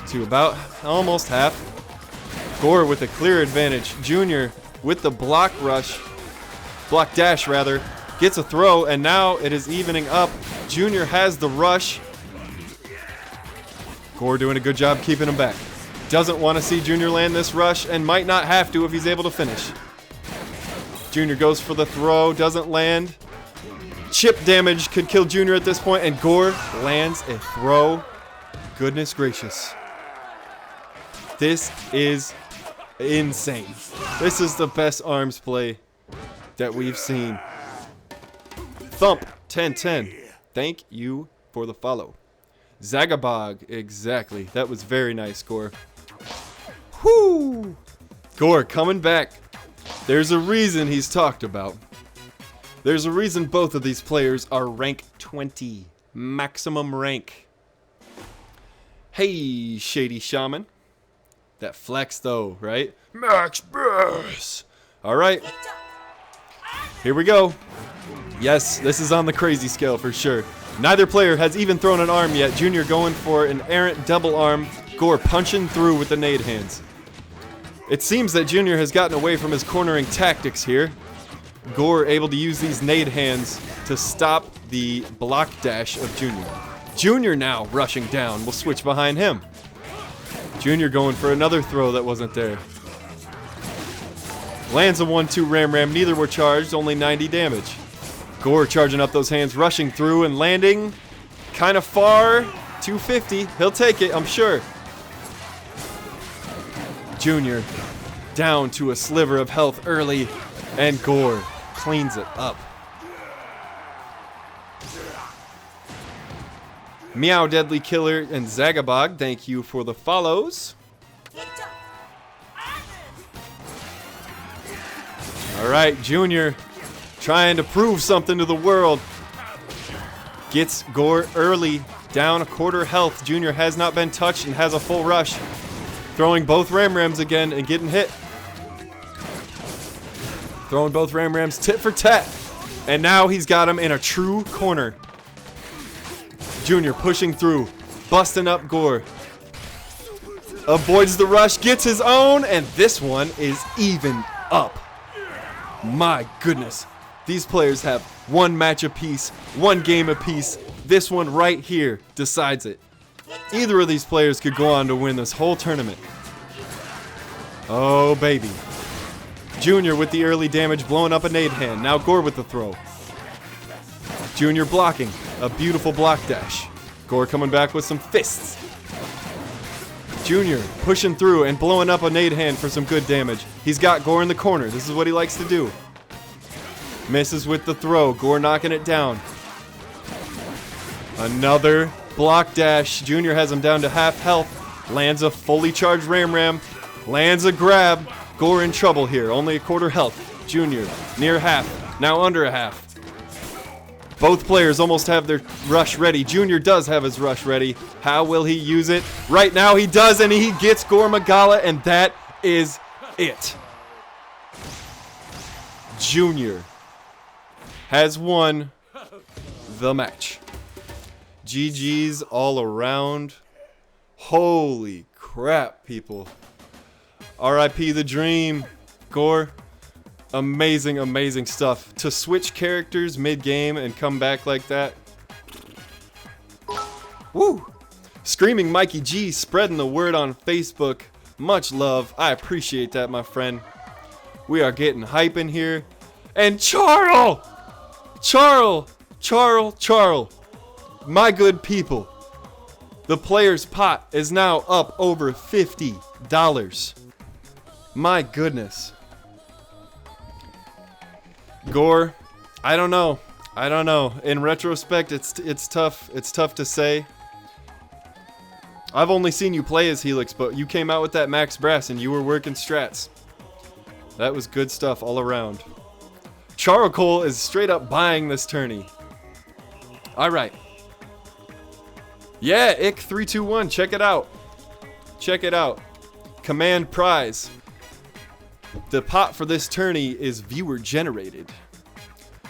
Speaker 1: to about almost half. Gore with a clear advantage. Junior with the block dash rather, gets a throw, and now it is evening up. Junior has the rush. Gore doing a good job keeping him back. Doesn't want to see Junior land this rush and might not have to if he's able to finish. Junior goes for the throw, doesn't land. Chip damage could kill Junior at this point, and Gore lands a throw. Goodness gracious. This is insane. This is the best arms play that we've seen. Thump 1010, thank you for the follow. Zagabog. Exactly. That was very nice, Gore. Whoo! Gore coming back. There's a reason he's talked about. There's a reason both of these players are rank 20. Maximum rank. Hey, Shady Shaman. That flex though, right? Max Brass. Alright. Here we go. Yes, this is on the crazy scale for sure. Neither player has even thrown an arm yet. Junior going for an errant double arm. Gore punching through with the nade hands. It seems that Junior has gotten away from his cornering tactics here. Gore able to use these nade hands to stop the block dash of Junior. Junior now rushing down. We'll switch behind him. Junior going for another throw that wasn't there. Lands a 1-2 ram. Neither were charged, only 90 damage. Gore charging up those hands, rushing through and landing kind of far. 250. He'll take it, I'm sure. Junior down to a sliver of health early, and Gore cleans it up. Meow Deadly Killer and Zagabog, thank you for the follows. Alright, Junior trying to prove something to the world. Gets Gore early, down a quarter health. Junior has not been touched and has a full rush. Throwing both Rams again and getting hit. Throwing both Rams tit for tat. And now he's got him in a true corner. Junior pushing through, busting up Gore. Avoids the rush, gets his own, and this one is even up. My goodness. These players have one match apiece, one game apiece. This one right here decides it. Either of these players could go on to win this whole tournament. Oh, baby. Junior with the early damage, blowing up a nade hand. Now Gore with the throw. Junior blocking. A beautiful block dash. Gore coming back with some fists. Junior pushing through and blowing up a nade hand for some good damage. He's got Gore in the corner. This is what he likes to do. Misses with the throw. Gore knocking it down. Another block dash. Junior has him down to half health. Lands a fully charged Ram. Lands a grab. Gore in trouble here. Only a quarter health. Junior near half. Now under a half. Both players almost have their rush ready. Junior does have his rush ready. How will he use it? Right now he does, and he gets Gore Magala, and that is it. Junior has won the match. GG's all around. Holy crap, people. RIP the dream. Gore. Amazing, amazing stuff. To switch characters mid-game and come back like that. Woo! Screaming Mikey G spreading the word on Facebook. Much love. I appreciate that, my friend. We are getting hype in here. And Charles! Charles! My good people. The player's pot is now up over $50. My goodness. Gore, I don't know. In retrospect, it's tough. It's tough to say. I've only seen you play as Helix, but you came out with that Max Brass and you were working strats. That was good stuff all around. Charcoal is straight up buying this tourney. All right. Yeah, Ick321. Check it out. Check it out. Command prize. The pot for this tourney is viewer generated.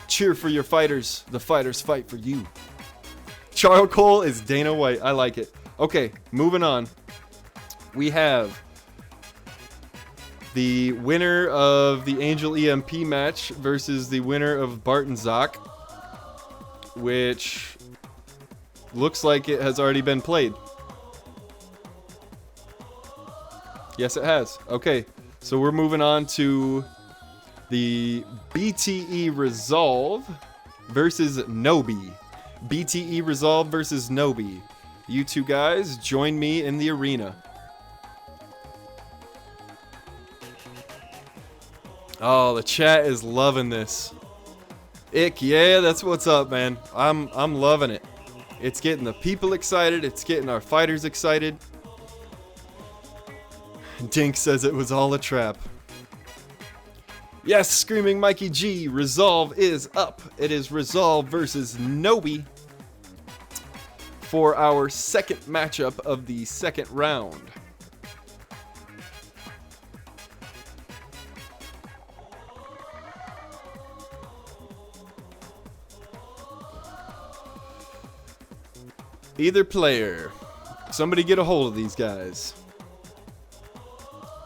Speaker 1: Cheer for your fighters. The fighters fight for you. Charcoal is Dana White. I like it. Okay, moving on. We have the winner of the Angel EMP match versus the winner of Barton Zoc, which looks like it has already been played. Yes, it has. Okay. So we're moving on to the BTE Resolve versus Nobi. BTE Resolve versus Nobi. You two guys join me in the arena. Oh, the chat is loving this. Ick, yeah, that's what's up, man. I'm loving it. It's getting the people excited. It's getting our fighters excited. Dink says it was all a trap. Yes, Screaming Mikey G. Resolve is up. It is Resolve versus Nobi for our second matchup of the second round. Either player. Somebody get a hold of these guys.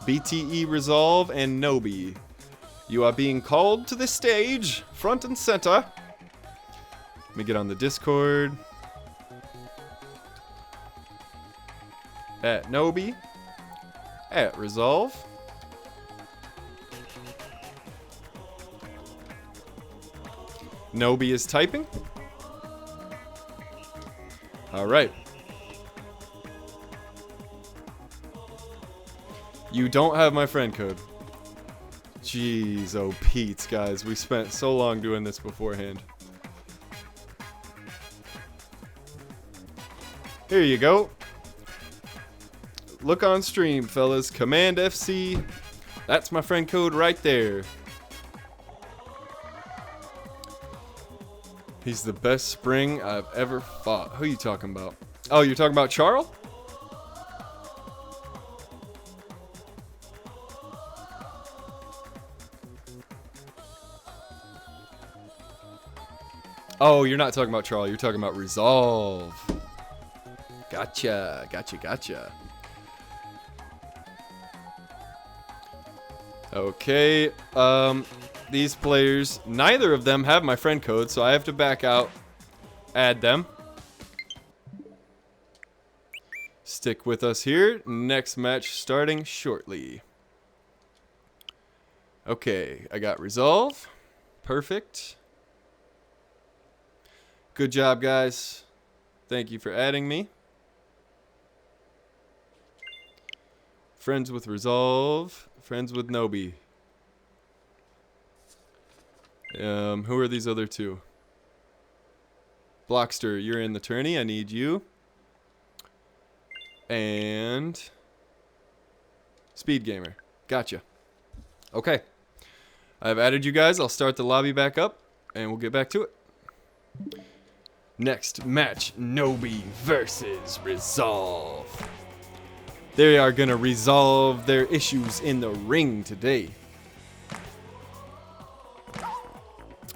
Speaker 1: BTE Resolve and Nobi. You are being called to the stage, front and center. Let me get on the Discord. At Nobi. At Resolve. Nobi is typing. All right. You don't have my friend code. Jeez, oh Pete, guys. We spent so long doing this beforehand. Here you go. Look on stream, fellas. Command FC. That's my friend code right there. He's the best spring I've ever fought. Who are you talking about? Oh, you're talking about Charles? Oh, you're not talking about Charles. You're talking about Resolve. Gotcha. Okay. These players, neither of them have my friend code, so I have to back out, add them. Stick with us here. Next match starting shortly. Okay, I got Resolve. Perfect. Good job, guys. Thank you for adding me. Friends with Resolve. Friends with Nobi. Who are these other two? Blockster, you're in the tourney. I need you. And Speed Gamer. Gotcha. Okay. I've added you guys. I'll start the lobby back up, and we'll get back to it. Next match, Nobi versus Resolve. They are going to resolve their issues in the ring today.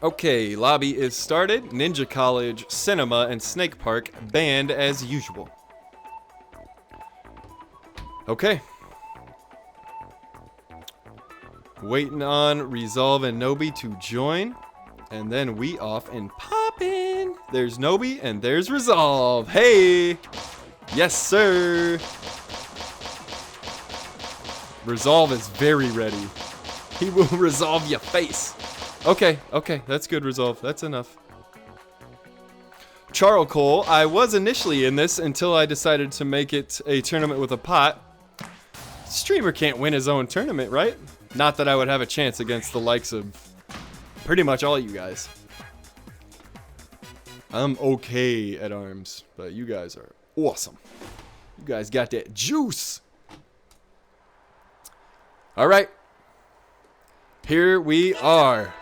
Speaker 1: Okay, lobby is started. Ninja College, Cinema, and Snake Park banned as usual. Okay. Waiting on Resolve and Nobi to join. And then we off and poppin'. There's Nobi and there's Resolve. Hey! Yes, sir! Resolve is very ready. He will resolve your face. Okay, that's good, Resolve. That's enough. Charcoal, I was initially in this until I decided to make it a tournament with a pot. Streamer can't win his own tournament, right? Not that I would have a chance against the likes of pretty much all you guys. I'm okay at arms, but you guys are awesome. You guys got that juice. Alright. Here we are.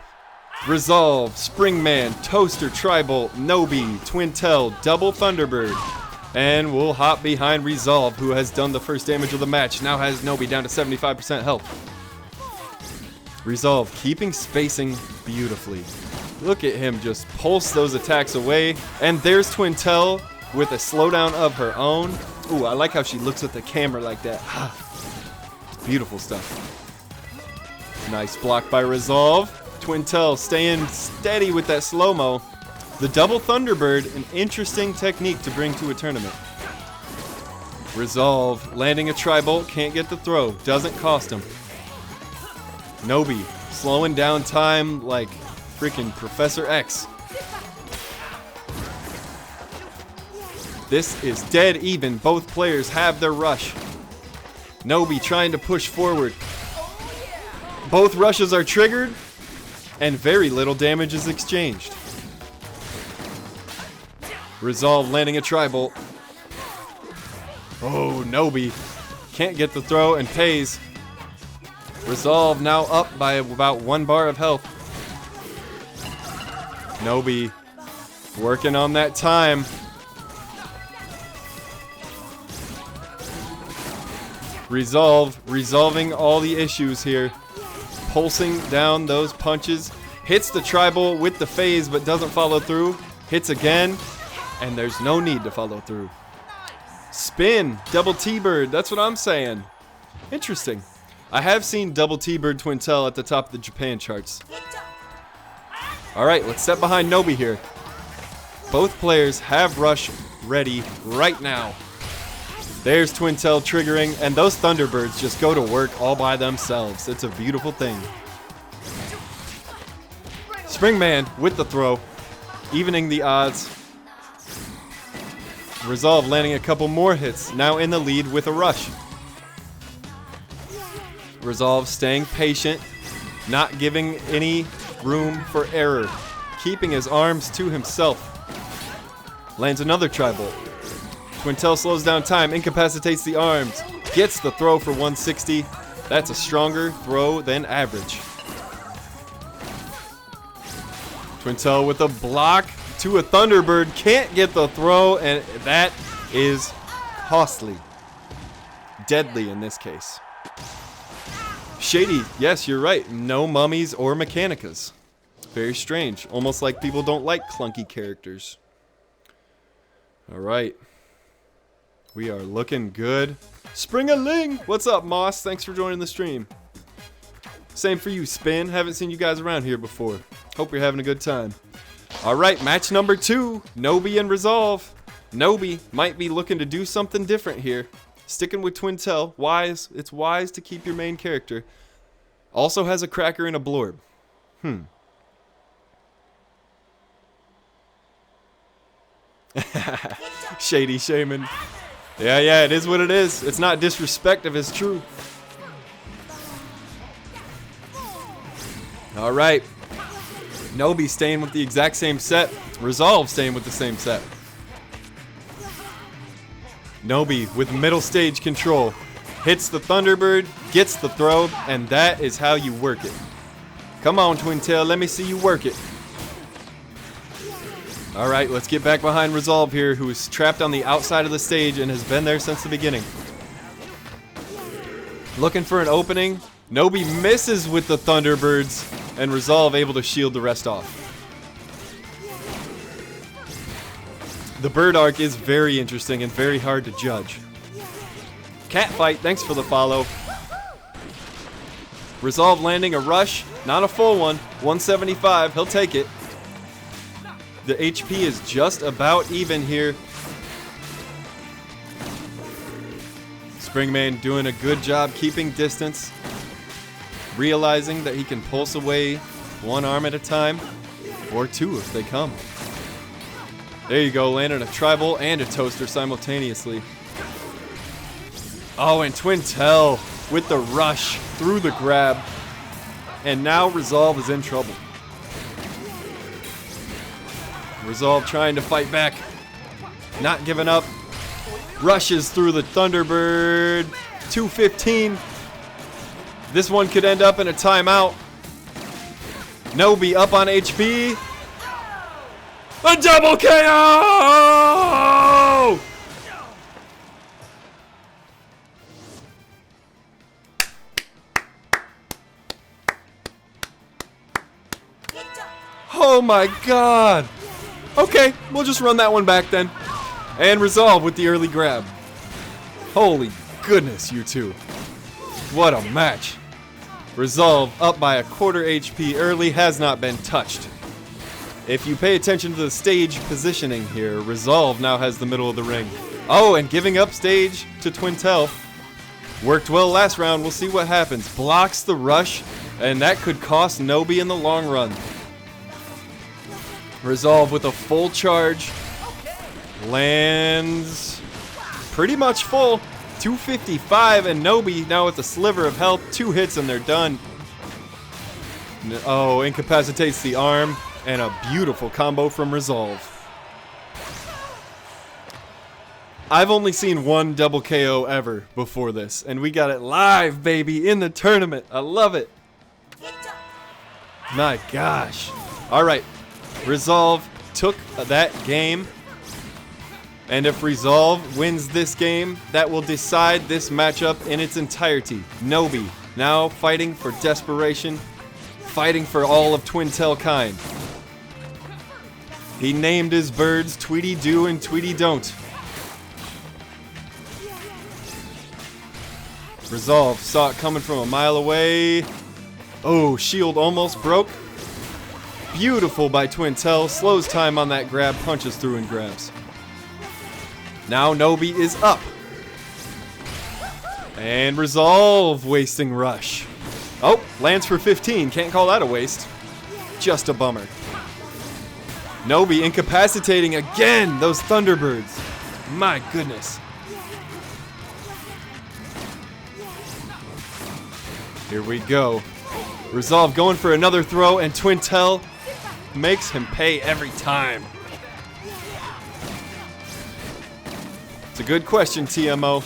Speaker 1: Resolve, Springman, Toaster, Tribal, Nobi, Twintel, Double Thunderbird. And we'll hop behind Resolve, who has done the first damage of the match. Now has Nobi down to 75% health. Resolve, keeping spacing beautifully. Look at him just pulse those attacks away. And there's Twintel with a slowdown of her own. Ooh, I like how she looks at the camera like that. Beautiful stuff. Nice block by Resolve. Twintel staying steady with that slow-mo. The Double Thunderbird, an interesting technique to bring to a tournament. Resolve, landing a Tri-Bolt, can't get the throw. Doesn't cost him. Nobi, slowing down time like freaking Professor X. This is dead even. Both players have their rush. Nobi trying to push forward. Both rushes are triggered, and very little damage is exchanged. Resolve landing a tri-bolt. Oh, Nobi can't get the throw and pays. Resolve now up by about 1 bar of health. Nobi working on that time. Resolving all the issues here. Pulsing down those punches. Hits the tri-bolt with the phase but doesn't follow through. Hits again, and there's no need to follow through. Spin, double T-bird, that's what I'm saying. Interesting. I have seen double T-bird Twintel at the top of the Japan charts. Alright, let's step behind Nobi here. Both players have rush ready right now. There's Twintel triggering, and those Thunderbirds just go to work all by themselves. It's a beautiful thing. Springman with the throw, evening the odds. Resolve landing a couple more hits, now in the lead with a rush. Resolve staying patient, not giving any room for error, keeping his arms to himself. Lands another tri-bolt. Twintel slows down time, incapacitates the arms, gets the throw for 160. That's a stronger throw than average. Twintel with a block to a Thunderbird, can't get the throw, and that is costly. Deadly in this case. Shady, yes, you're right. No mummies or mechanicas. Very strange. Almost like people don't like clunky characters. Alright. We are looking good. Spring-a-ling! What's up, Moss? Thanks for joining the stream. Same for you, Spin. Haven't seen you guys around here before. Hope you're having a good time. Alright, match number 2. Nobi and Resolve. Nobi might be looking to do something different here. Sticking with Twintel. Wise. It's wise to keep your main character. Also has a cracker and a blorb. Shady Shaman. Yeah, it is what it is. It's not disrespect if it's true. Alright. Nobi staying with the exact same set. Resolve staying with the same set. Nobi with middle stage control. Hits the Thunderbird, gets the throw, and that is how you work it. Come on, Twintel, let me see you work it. Alright, let's get back behind Resolve here, who is trapped on the outside of the stage and has been there since the beginning. Looking for an opening. Nobi misses with the Thunderbirds, and Resolve able to shield the rest off. The bird arc is very interesting and very hard to judge. Catfight, thanks for the follow. Resolve landing a rush, not a full one, 175, he'll take it. The HP is just about even here. Springman doing a good job keeping distance. Realizing that he can pulse away one arm at a time, or two if they come. There you go, landing a tri-bolt and a toaster simultaneously. Oh, and Twintel with the rush through the grab. And now Resolve is in trouble. Resolve trying to fight back. Not giving up. Rushes through the Thunderbird. 215. This one could end up in a timeout. Nobi up on HP. A double KO! Oh my god. Okay, we'll just run that one back then. And Resolve with the early grab. Holy goodness, you two. What a match. Resolve up by a quarter HP early, has not been touched. If you pay attention to the stage positioning here, Resolve now has the middle of the ring. Oh, and giving up stage to Twintel. Worked well last round, we'll see what happens. Blocks the rush, and that could cost Nobi in the long run. Resolve with a full charge. Lands pretty much full. 255, and Nobi now with a sliver of health. 2 hits and they're done. Oh, incapacitates the arm. And a beautiful combo from Resolve. I've only seen one double KO ever before this, and we got it live, baby, in the tournament. I love it. My gosh. All right. Resolve took that game. And if Resolve wins this game, that will decide this matchup in its entirety. Nobi now fighting for desperation, fighting for all of Twintel kind. He named his birds Tweety Do and Tweety Don't. Resolve saw it coming from a mile away. Oh, shield almost broke. Beautiful by Twintel. Slows time on that grab, punches through and grabs. Now Nobi is up. And Resolve wasting rush. Oh, lands for 15. Can't call that a waste. Just a bummer. Nobi incapacitating again those Thunderbirds. My goodness. Here we go. Resolve going for another throw, and Twintel makes him pay every time. It's a good question, TMO.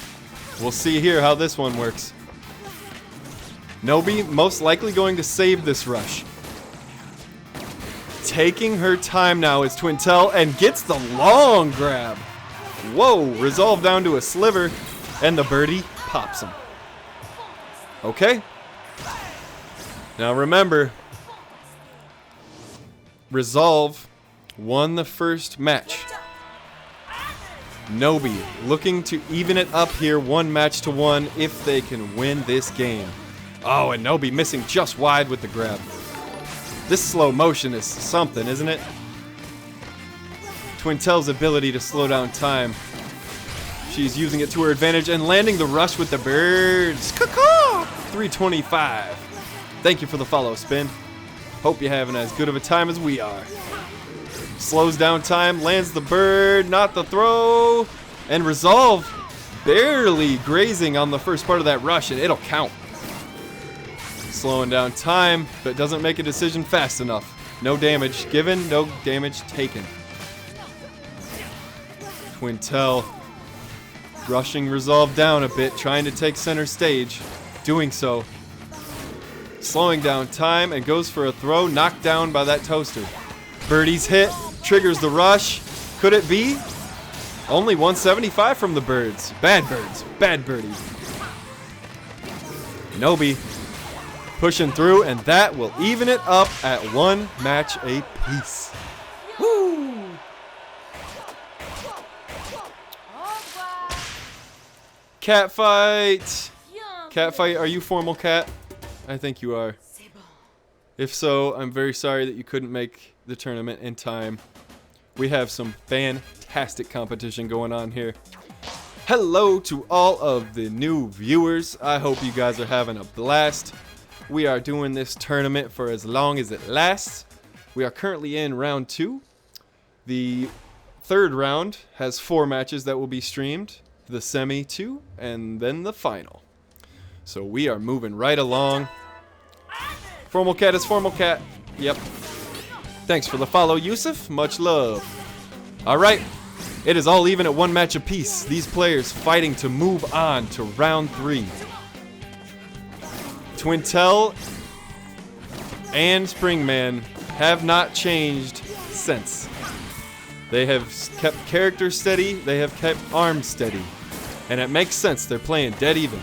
Speaker 1: We'll see here how this one works. Nobi most likely going to save this rush. Taking her time now is Twintel and gets the long grab. Whoa, Resolve down to a sliver, and the birdie pops him. Okay. Now remember, Resolve won the first match. Nobi looking to even it up here 1-1 if they can win this game. Oh, and Nobi missing just wide with the grab. This slow motion is something, isn't it? Twintel's ability to slow down time. She's using it to her advantage and landing the rush with the birds. Caw-caw! 325. Thank you for the follow, Spin. Hope you're having as good of a time as we are. Slows down time, lands the bird, not the throw. And Resolve barely grazing on the first part of that rush, and it'll count. Slowing down time, but doesn't make a decision fast enough. No damage given, no damage taken. Twintel rushing Resolve down a bit, trying to take center stage. Doing so. Slowing down time and goes for a throw, knocked down by that toaster. Birdie's hit, triggers the rush. Could it be? Only 175 from the birds. Bad birds, bad birdie. Nobi pushing through, and that will even it up at 1 match apiece. Woo! Cat fight. Cat fight, are you formal cat? I think you are. If so, I'm very sorry that you couldn't make the tournament in time. We have some fantastic competition going on here. Hello to all of the new viewers. I hope you guys are having a blast. We are doing this tournament for as long as it lasts. We are currently in round 2. The third round has 4 matches that will be streamed. The semi 2, and then the final. So we are moving right along. Formal cat is formal cat. Yep. Thanks for the follow, Yusuf. Much love. Alright. It is all even at 1 match apiece. These players fighting to move on to round 3. Twintel and Springman have not changed since. They have kept character steady. They have kept arms steady. And it makes sense. They're playing dead even.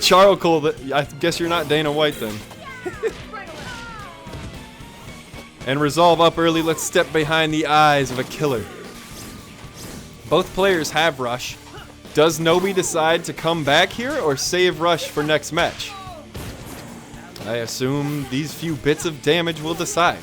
Speaker 1: Charcoal, I guess you're not Dana White then. And Resolve up early. Let's step behind the eyes of a killer. Both players have rush. Does Nobi decide to come back here or save rush for next match? I assume these few bits of damage will decide.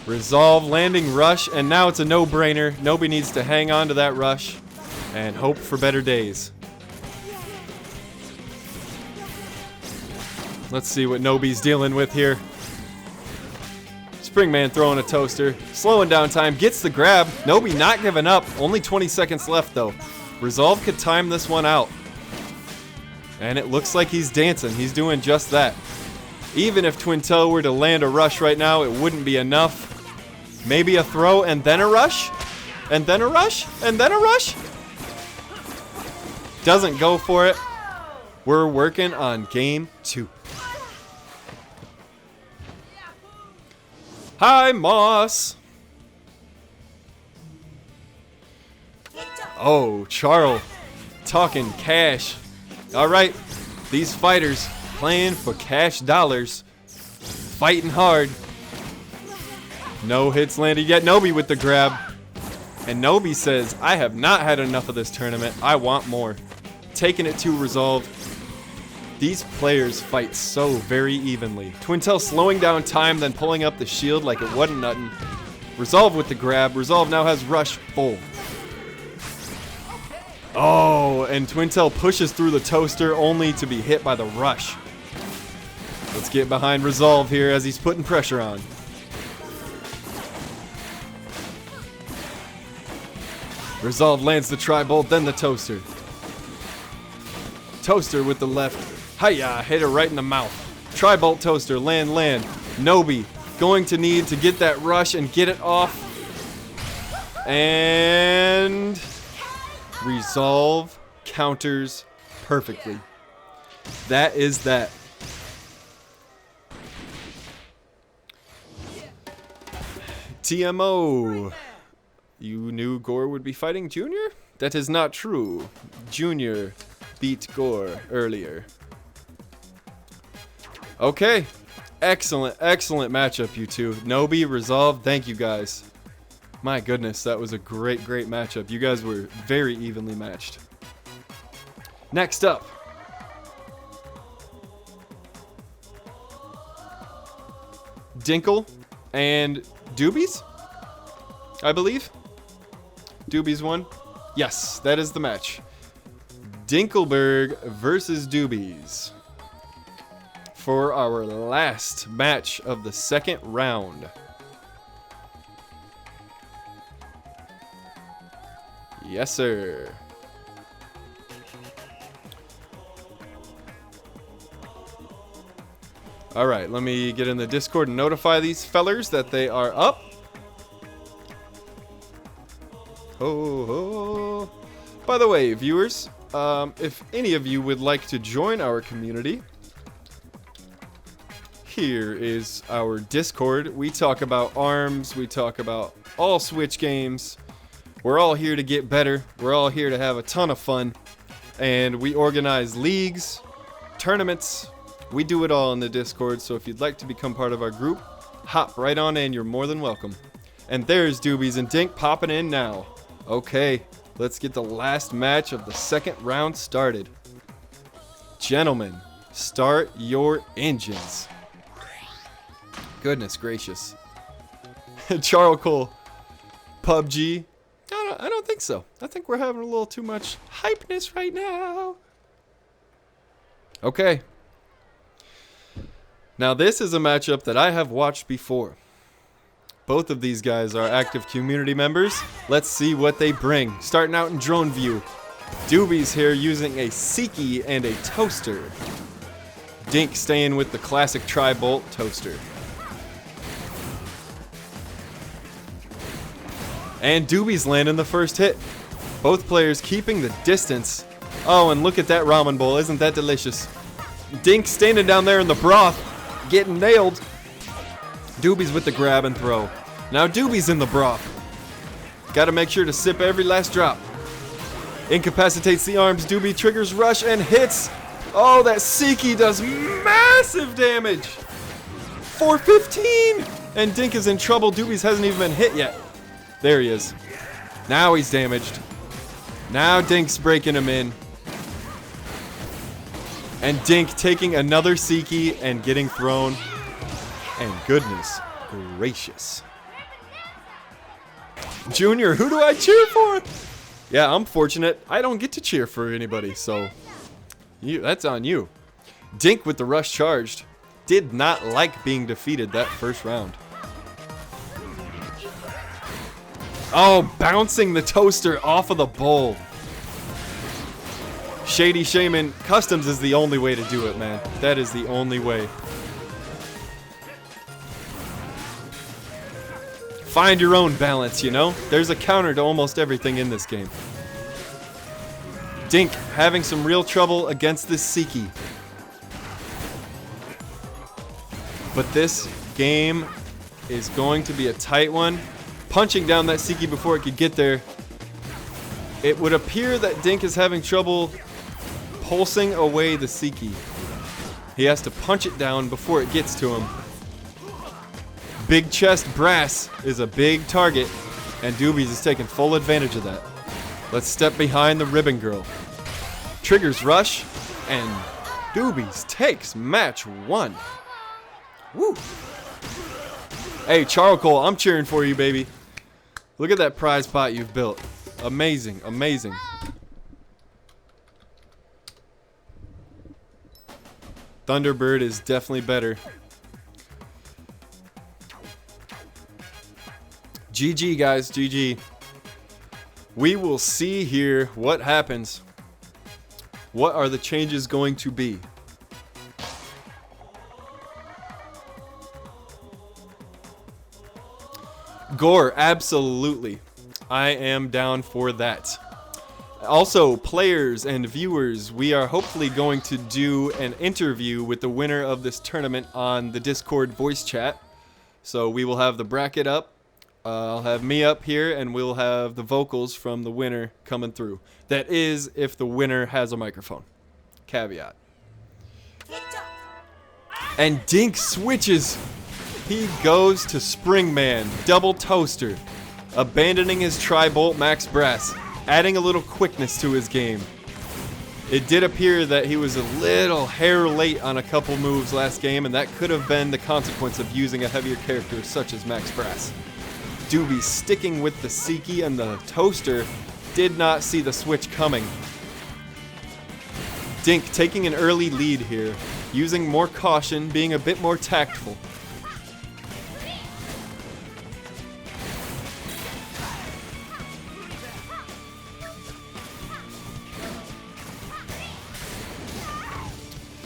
Speaker 1: Resolve landing rush, and now it's a no-brainer. Nobi needs to hang on to that rush and hope for better days. Let's see what Nobi's dealing with here. Springman throwing a toaster, slowing down time, gets the grab. Nobi not giving up. Only 20 seconds left though. Resolve could time this one out. And it looks like he's dancing. He's doing just that. Even if Twintel were to land a rush right now, it wouldn't be enough. Maybe a throw and then a rush? And then a rush? And then a rush? Doesn't go for it. We're working on game 2. Hi, Moss. Oh, Charles. Talking cash. All right. These fighters playing for cash dollars. Fighting hard. No hits landed yet. Nobi with the grab. And Nobi says, I have not had enough of this tournament. I want more. Taking it to Resolve. These players fight so very evenly. Twintel slowing down time, then pulling up the shield like it wasn't nothing. Resolve with the grab. Resolve now has rush full. Oh, and Twintel pushes through the toaster only to be hit by the rush. Let's get behind Resolve here as he's putting pressure on. Resolve lands the tri-bolt, then the toaster. Toaster with the left. Hiya, hit her right in the mouth. Tri-bolt toaster, land. Nobi going to need to get that rush and get it off. And Resolve counters perfectly. That is that. TMO. You knew Gore would be fighting Junior? That is not true. Junior beat Gore earlier. Okay. Excellent matchup, you two. Nobi, Resolve, thank you guys. My goodness, that was a great matchup. You guys were very evenly matched. Next up. Dinkle and Doobies, I believe. Doobies won. Yes, that is the match. Dinkelberg versus Doobies for our last match of the second round. Yes, sir. All right, let me get in the Discord and notify these fellers that they are up. Oh. By the way, viewers, if any of you would like to join our community, here is our Discord. We talk about ARMS, we talk about all Switch games. We're all here to get better. We're all here to have a ton of fun. And we organize leagues, tournaments. We do it all in the Discord, so if you'd like to become part of our group, hop right on in. You're more than welcome. And there's Doobies and Dink popping in now. Okay, let's get the last match of the second round started. Gentlemen, start your engines. Goodness gracious. Charcoal, PUBG. I don't think so. I think we're having a little too much hypeness right now. Okay. Now this is a matchup that I have watched before. Both of these guys are active community members. Let's see what they bring. Starting out in drone view. Doobies here using a Seiki and a toaster. Dink staying with the classic tri-bolt toaster. And Doobies landing the first hit. Both players keeping the distance. Oh, and look at that ramen bowl. Isn't that delicious? Dink standing down there in the broth, getting nailed. Doobies with the grab and throw. Now Doobies in the broth. Gotta make sure to sip every last drop. Incapacitates the arms. Doobie triggers rush and hits. Oh, that Seiki does massive damage. 415. And Dink is in trouble. Doobies hasn't even been hit yet. There he is. Now he's damaged. Now Dink's breaking him in. And Dink taking another Seiki and getting thrown. And goodness gracious. Junior, who do I cheer for? Yeah, I'm fortunate. I don't get to cheer for anybody, so that's on you. Dink with the rush charged. Did not like being defeated that first round. Oh, bouncing the toaster off of the bowl. Shady Shaman Customs is the only way to do it, man. That is the only way. Find your own balance, you know? There's a counter to almost everything in this game. Dink having some real trouble against this Seiki. But this game is going to be a tight one. Punching down that Seiki before it could get there. It would appear that Dink is having trouble pulsing away the Seiki. He has to punch it down before it gets to him. Big chest brass is a big target, and Doobies is taking full advantage of that. Let's step behind the Ribbon Girl. Triggers rush, and Doobies takes match 1. Woo! Hey, Charcoal, I'm cheering for you, baby. Look at that prize pot you've built. Amazing, amazing. Thunderbird is definitely better. GG, guys, GG. We will see here what happens. What are the changes going to be? Gore, absolutely. I am down for that. Also, players and viewers, we are hopefully going to do an interview with the winner of this tournament on the Discord voice chat. So we will have the bracket up. I'll have me up here, and we'll have the vocals from the winner coming through. That is, if the winner has a microphone. Caveat. And Dink switches. He goes to Springman, double toaster, abandoning his Tri-Bolt Max Brass, adding a little quickness to his game. It did appear that he was a little hair late on a couple moves last game, and that could have been the consequence of using a heavier character such as Max Brass. Doobie sticking with the Seiki and the toaster, did not see the switch coming. Dink taking an early lead here, using more caution, being a bit more tactful.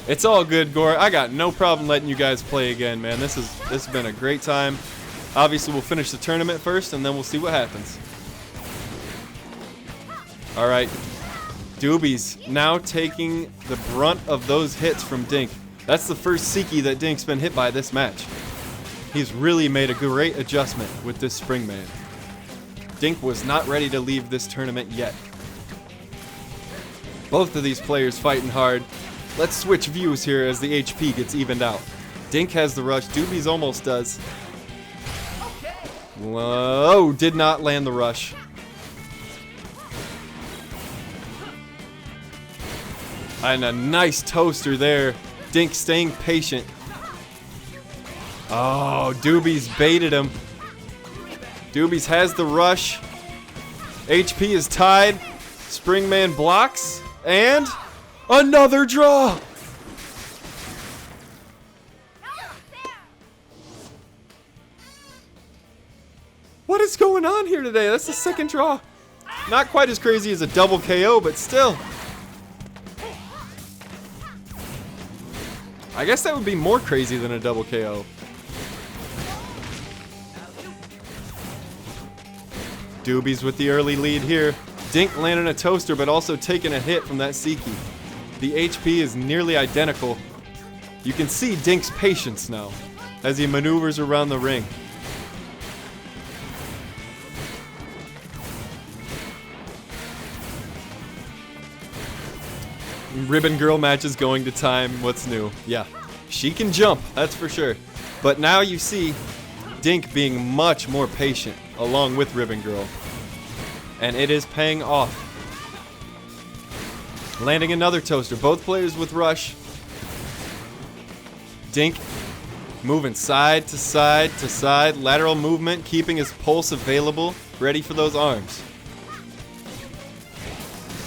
Speaker 1: It's all good, Gore. I got no problem letting you guys play again, man. This has been a great time. Obviously, we'll finish the tournament first, and then we'll see what happens. All right. Doobies now taking the brunt of those hits from Dink. That's the first Seiki that Dink's been hit by this match. He's really made a great adjustment with this Springman. Dink was not ready to leave this tournament yet. Both of these players fighting hard. Let's switch views here as the HP gets evened out. Dink has the rush. Doobies almost does. Whoa, did not land the rush. And a nice toaster there. Dink staying patient. Oh, Doobies baited him. Doobies has the rush. HP is tied. Springman blocks. And another draw. What is going on here today? That's the second draw. Not quite as crazy as a double KO, but still. I guess that would be more crazy than a double KO. Doobies with the early lead here. Dink landing a toaster, but also taking a hit from that Seiki. The HP is nearly identical. You can see Dink's patience now as he maneuvers around the ring. Ribbon Girl match is going to time. What's new? Yeah, she can jump, that's for sure. But now you see Dink being much more patient along with Ribbon Girl. And it is paying off. Landing another toaster. Both players with rush. Dink moving side to side to side. Lateral movement, keeping his pulse available, ready for those arms.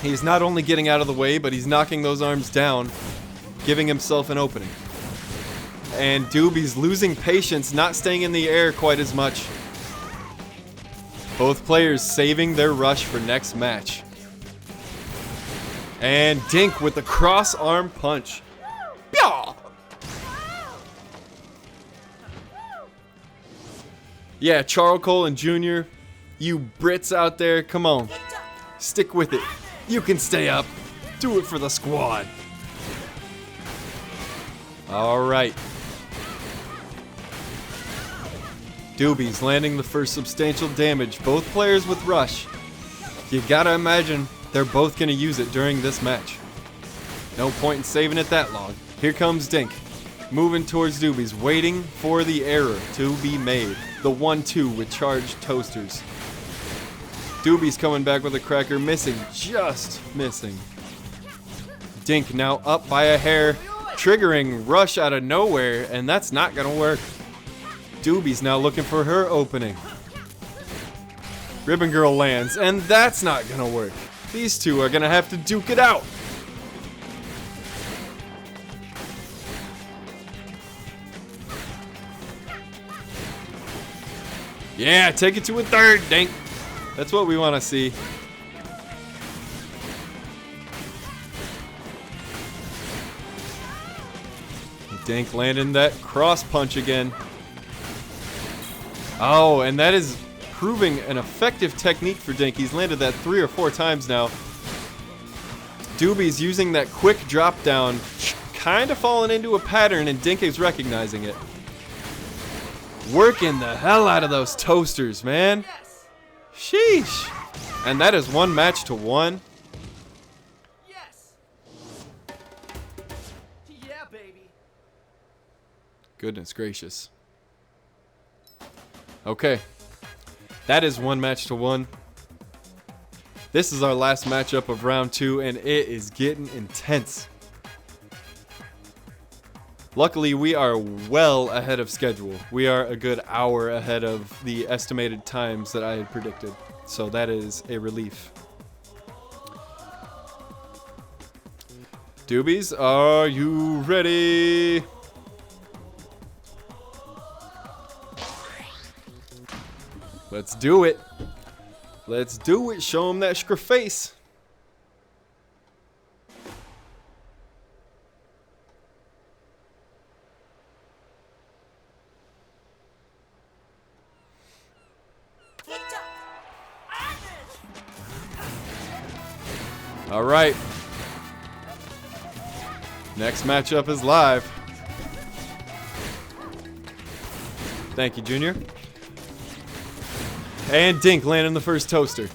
Speaker 1: He's not only getting out of the way, but he's knocking those arms down, giving himself an opening. And Doobie's losing patience, not staying in the air quite as much. Both players saving their rush for next match. And Dink with the cross arm punch. Pyaw! Yeah, Charcoal and Junior, you Brits out there, come on. Stick with it. You can stay up. Do it for the squad. All right. Doobies landing the first substantial damage. Both players with rush. You gotta imagine they're both gonna use it during this match. No point in saving it that long. Here comes Dink. Moving towards Doobies, waiting for the error to be made. The 1-2 with charged toasters. Doobies coming back with a cracker, missing, just missing. Dink now up by a hair, triggering rush out of nowhere, and that's not gonna work. Doobies now looking for her opening. Ribbon Girl lands, and that's not gonna work. These two are gonna have to duke it out. Yeah, take it to a third, Dink. That's what we want to see. Dink landing that cross punch again. Oh, and that is proving an effective technique for Dink. He's landed that 3 or 4 times now. Doobie's using that quick drop down, kind of falling into a pattern, and Dink is recognizing it. Working the hell out of those toasters, man. Sheesh. And that is 1 match to 1.
Speaker 2: Yes. Yeah, baby.
Speaker 1: Goodness gracious. Okay. That is 1 match to 1. This is our last matchup of round 2, and it is getting intense. Luckily, we are well ahead of schedule. We are a good hour ahead of the estimated times that I had predicted. So that is a relief. Doobies, are you ready? Let's do it. Let's do it. Show him that face. All right. Next matchup is live. Thank you, Junior. And Dink landing the first toaster.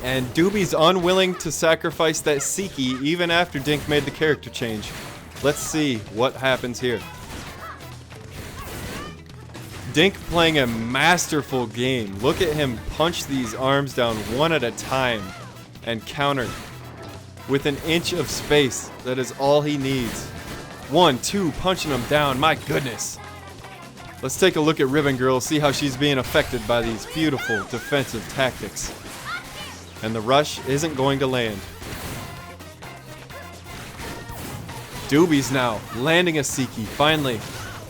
Speaker 1: And Doobie's unwilling to sacrifice that Seiki even after Dink made the character change. Let's see what happens here. Dink playing a masterful game. Look at him punch these arms down one at a time and counter with an inch of space. That is all he needs. 1, 2, punching him down. My goodness. Let's take a look at Ribbon Girl, see how she's being affected by these beautiful defensive tactics. And the rush isn't going to land. Doobie's now landing a Seiki, finally.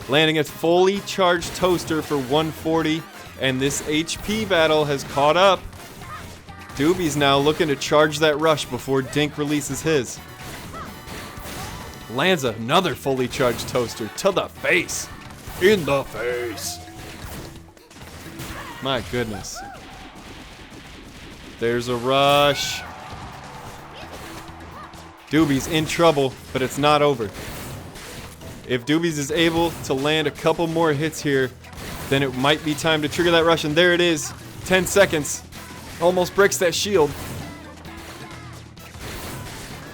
Speaker 1: Landing a fully charged toaster for 140, and this HP battle has caught up. Doobie's now looking to charge that rush before Dink releases his. Lands another fully charged toaster to the face. In the face. My goodness. There's a rush. Doobie's in trouble, but it's not over. If Doobies is able to land a couple more hits here, then it might be time to trigger that rush, and there it is. 10 seconds. Almost breaks that shield.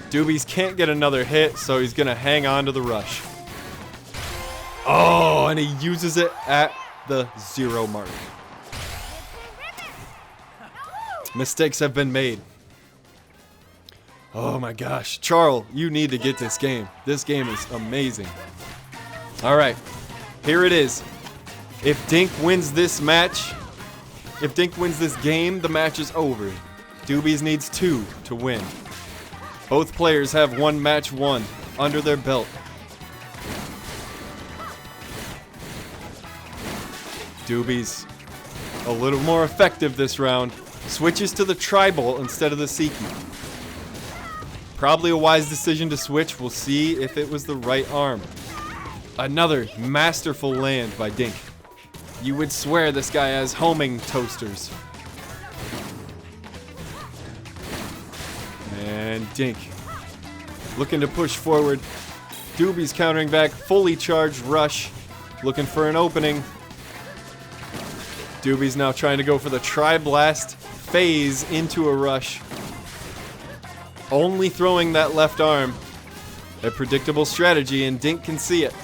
Speaker 1: Doobies can't get another hit, so he's gonna hang on to the rush. Oh, and he uses it at the 0 mark. Mistakes have been made. Oh my gosh. Charles, you need to get this game. This game is amazing. All right, here it is. If Dink wins this match, if Dink wins this game, the match is over. Doobies needs 2 to win. Both players have 1 match won under their belt. Doobies a little more effective this round. Switches to the tribal instead of the Seiki. Probably a wise decision to switch. We'll see if it was the right arm. Another masterful land by Dink. You would swear this guy has homing toasters. And Dink looking to push forward. Doobie's countering back. Fully charged rush. Looking for an opening. Doobie's now trying to go for the Tri-Blast phase into a rush. Only throwing that left arm. A predictable strategy, and Dink can see it.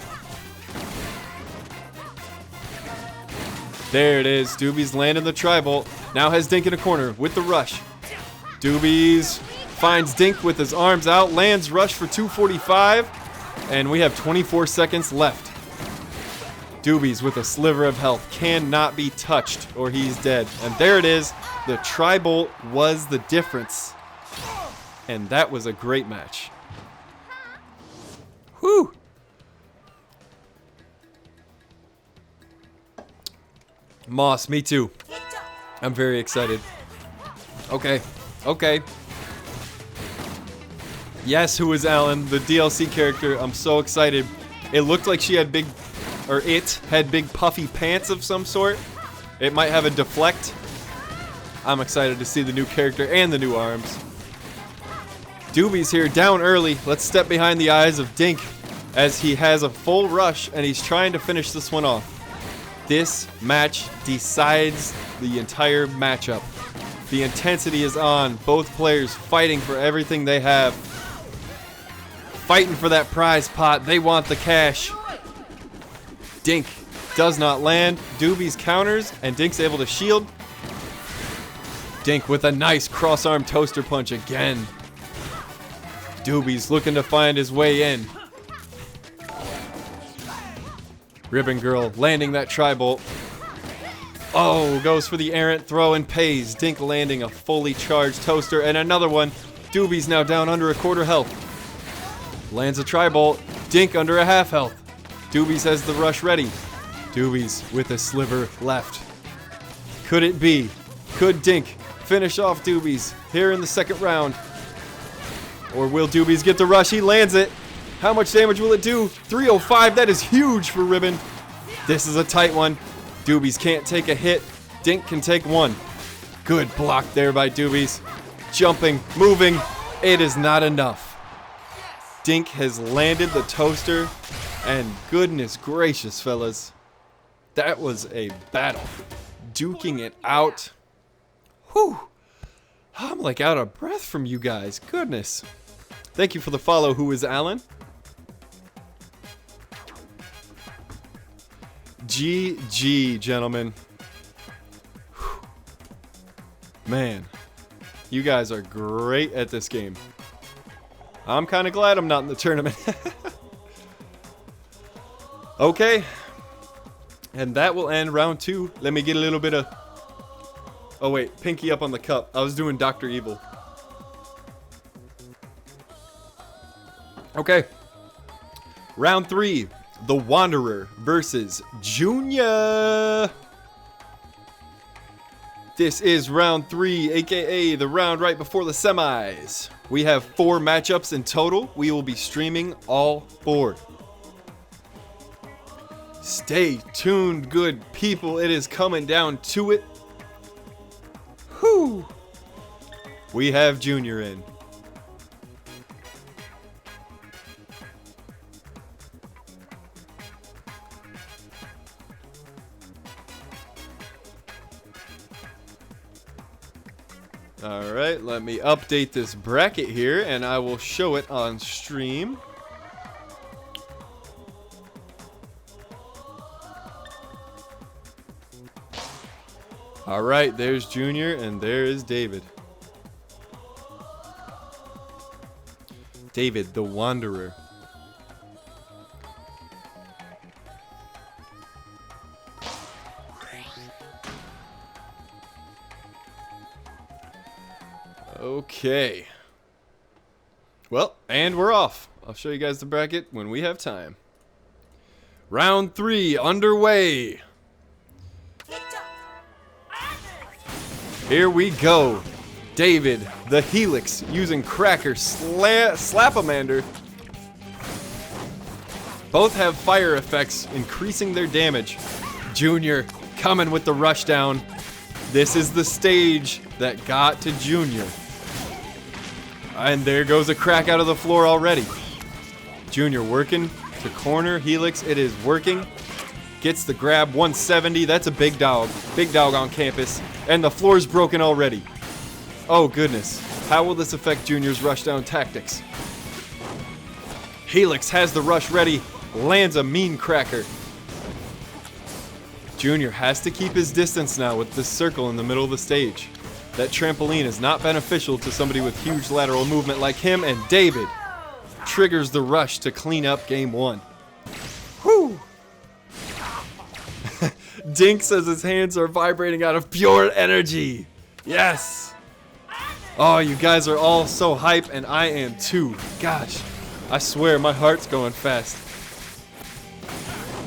Speaker 1: There it is. Doobie's landing the Tri-Bolt. Now has Dink in a corner with the rush. Doobie's finds Dink with his arms out. Lands rush for 245. And we have 24 seconds left. Doobie's with a sliver of health. Cannot be touched or he's dead. And there it is. The Tri-Bolt was the difference. And that was a great match. Whew. Moss, me too. I'm very excited. Okay. Okay. Yes, who is Alan? The DLC character. I'm so excited. It looked like she had big, or it had big puffy pants of some sort. It might have a deflect. I'm excited to see the new character and the new arms. Doobie's here, down early. Let's step behind the eyes of Dink as he has a full rush and he's trying to finish this one off. This match decides the entire matchup. The intensity is on. Both players fighting for everything they have. Fighting for that prize pot. They want the cash. Dink does not land. Doobie's counters and Dink's able to shield. Dink with a nice cross-arm toaster punch again. Doobie's looking to find his way in. Ribbon Girl landing that Tri-Bolt. Oh, goes for the errant throw and pays. Dink landing a fully charged toaster and another one. Doobie's now down under a quarter health. Lands a Tri-Bolt. Dink under a half health. Doobie's has the rush ready. Doobie's with a sliver left. Could it be? Could Dink finish off Doobie's here in the second round? Or will Doobie's get the rush? He lands it. How much damage will it do? 305. That is huge for Ribbon. This is a tight one. Doobie's can't take a hit. Dink can take one. Good block there by Doobie's. Jumping, moving. It is not enough. Dink has landed the toaster. And goodness gracious, fellas. That was a battle. Duking it out. Whew. I'm like out of breath from you guys. Goodness. Thank you for the follow. Who is Alan? GG, gentlemen. Whew. Man, you guys are great at this game. I'm kind of glad I'm not in the tournament. Okay. And that will end round 2. Let me get a little bit of... Oh wait, pinky up on the cup. I was doing Dr. Evil. Okay. Round 3. The Wanderer versus Junior. This is round 3, aka the round right before the semis. We have 4 matchups in total. We will be streaming all 4. Stay tuned, good people. It is coming down to it. Whew. We have Junior in. Alright, let me update this bracket here and I will show it on stream. Alright, there's Junior and there is David. David, the Wanderer. Okay. Well, and we're off. I'll show you guys the bracket when we have time. Round 3 underway. Here we go. David, the Helix, using Cracker Slapamander. Both have fire effects, increasing their damage. Junior coming with the rush down. This is the stage that got to Junior. And there goes a crack out of the floor already. Junior working to corner Helix. It is working. Gets the grab, 170. That's a big dog. Big dog on campus. And the floor's broken already. Oh, goodness. How will this affect Junior's rushdown tactics? Helix has the rush ready. Lands a mean cracker. Junior has to keep his distance now with this circle in the middle of the stage. That trampoline is not beneficial to somebody with huge lateral movement like him, and David triggers the rush to clean up game one. Whew! Dink says his hands are vibrating out of pure energy. Yes! Oh, you guys are all so hype, and I am too. Gosh, I swear my heart's going fast.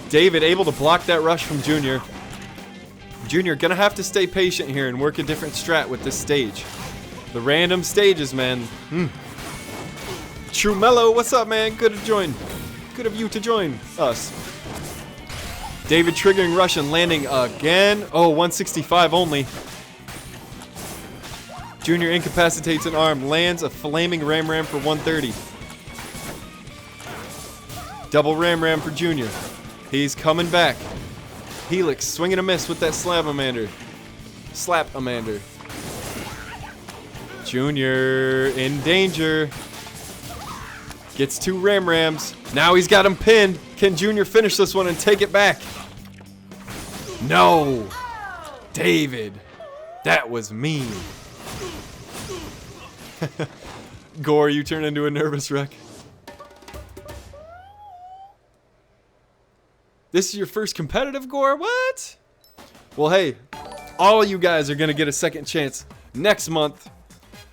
Speaker 1: David able to block that rush from Junior. Junior gonna have to stay patient here and work a different strat with this stage. The random stages, man. True Mellow, what's up, man? Good to join. Good of you to join us. David triggering rush and landing again. Oh, 165 only. Junior incapacitates an arm, lands a flaming Ram for 130. Double Ram for Junior. He's coming back. Helix swinging a miss with that Slapamander. Junior in danger. Gets two Rams. Now he's got him pinned. Can Junior finish this one and take it back? No. David. That was mean. Gore, you turn into a nervous wreck. This is your first competitive, Gore? What? Well, hey, all you guys are going to get a second chance next month.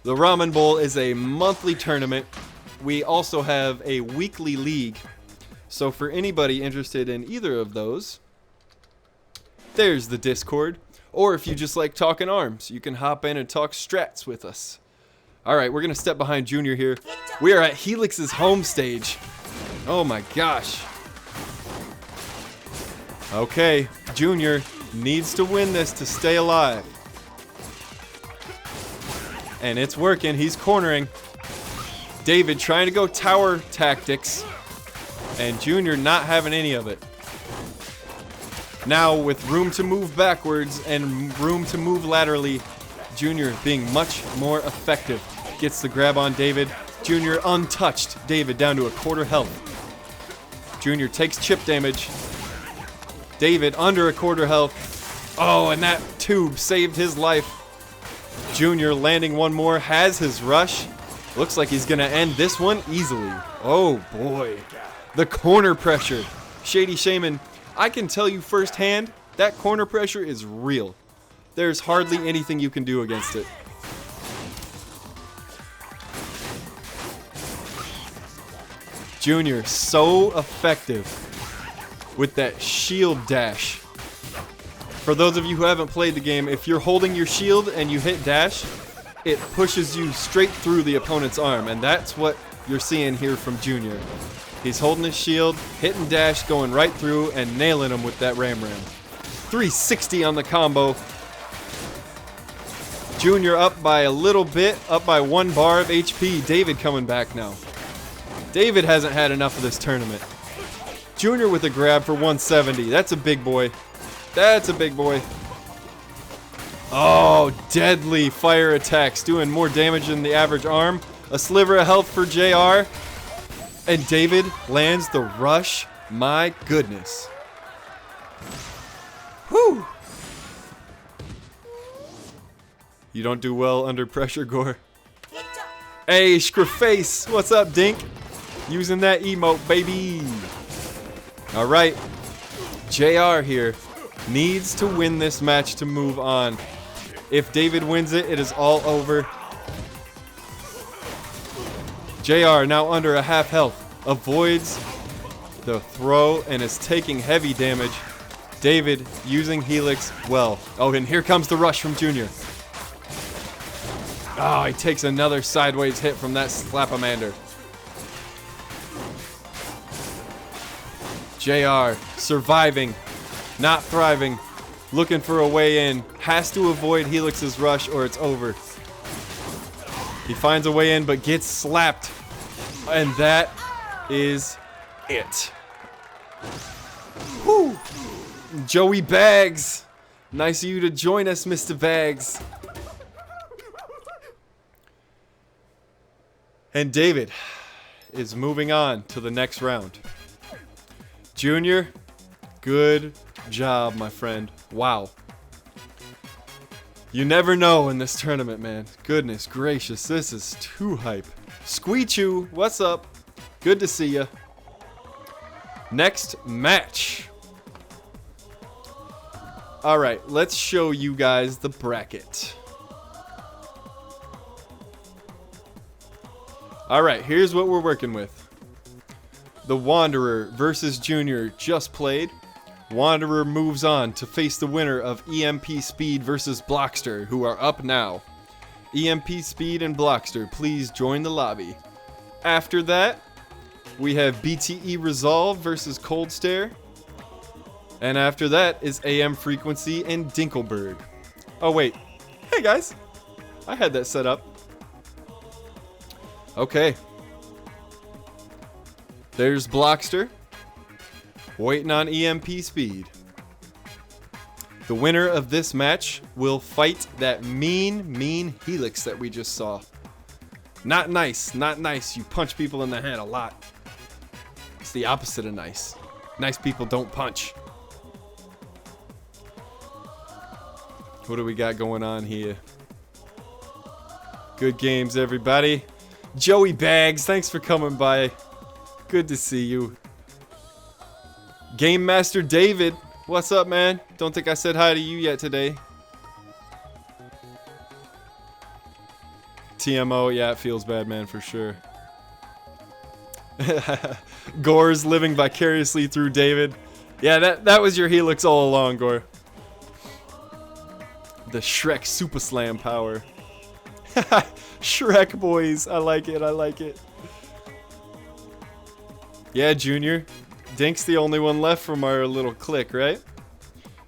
Speaker 1: The Ramen Bowl is a monthly tournament. We also have a weekly league. So for anybody interested in either of those, there's the Discord. Or if you just like talking arms, you can hop in and talk strats with us. All right, we're going to step behind Junior here. We are at Helix's home stage. Oh my gosh. Okay, Junior needs to win this to stay alive. And it's working. He's cornering. David trying to go tower tactics. And Junior not having any of it. Now with room to move backwards and room to move laterally, Junior being much more effective. Gets the grab on David. Junior untouched. David down to a quarter health. Junior takes chip damage. David under a quarter health. Oh, and that tube saved his life. Junior landing one more, has his rush. Looks like he's going to end this one easily. Oh, boy. The corner pressure. Shady Shaman, I can tell you firsthand, that corner pressure is real. There's hardly anything you can do against it. Junior, so effective with that shield dash. For those of you who haven't played the game, if you're holding your shield and you hit dash, it pushes you straight through the opponent's arm, and that's what you're seeing here from Junior. He's holding his shield, hitting dash, going right through, and nailing him with that Ram. 360 on the combo. Junior up by a little bit, up by 1 bar of HP. David coming back now. David hasn't had enough of this tournament. Junior with a grab for 170. That's a big boy. That's a big boy. Oh, deadly fire attacks, doing more damage than the average arm. A sliver of health for JR. And David lands the rush. My goodness. Whew. You don't do well under pressure, Gore. Hey, Scraface. What's up, Dink? Using that emote, baby. All right. JR here needs to win this match to move on. If David wins it, it is all over. JR now under a half health. Avoids the throw and is taking heavy damage. David using Helix well. Oh, and here comes the rush from Junior. Oh, he takes another sideways hit from that Slapamander. JR surviving, not thriving, looking for a way in. Has to avoid Helix's rush or it's over. He finds a way in but gets slapped. And that is it. Whew. Joey Bags. Nice of you to join us, Mr. Bags. And David is moving on to the next round. Junior, good job, my friend. Wow. You never know in this tournament, man. Goodness gracious, this is too hype. Squeechu, what's up? Good to see ya. Next match. Alright, let's show you guys the bracket. Alright, here's what we're working with. The Wanderer versus Junior just played. Wanderer moves on to face the winner of EMP Speed versus Blockster, who are up now. EMP Speed and Blockster, please join the lobby. After that, we have BTE Resolve versus Cold Stare. And after that is AM Frequency and Dinkelberg. Oh wait, hey guys, I had that set up. Okay. There's Blockster, waiting on EMP Speed. The winner of this match will fight that mean Helix that we just saw. Not nice, not nice. You punch people in the head a lot. It's the opposite of nice. Nice people don't punch. What do we got going on here? Good games, everybody. Joey Bags, thanks for coming by. Good to see you. Game Master David, what's up, man? Don't think I said hi to you yet today. TMO, yeah, it feels bad, man, for sure. Gore's living vicariously through David. Yeah, that was your Helix all along, Gore. The Shrek Super Slam power. Shrek boys, I like it, I like it. Yeah, Junior. Dink's the only one left from our little clique, right?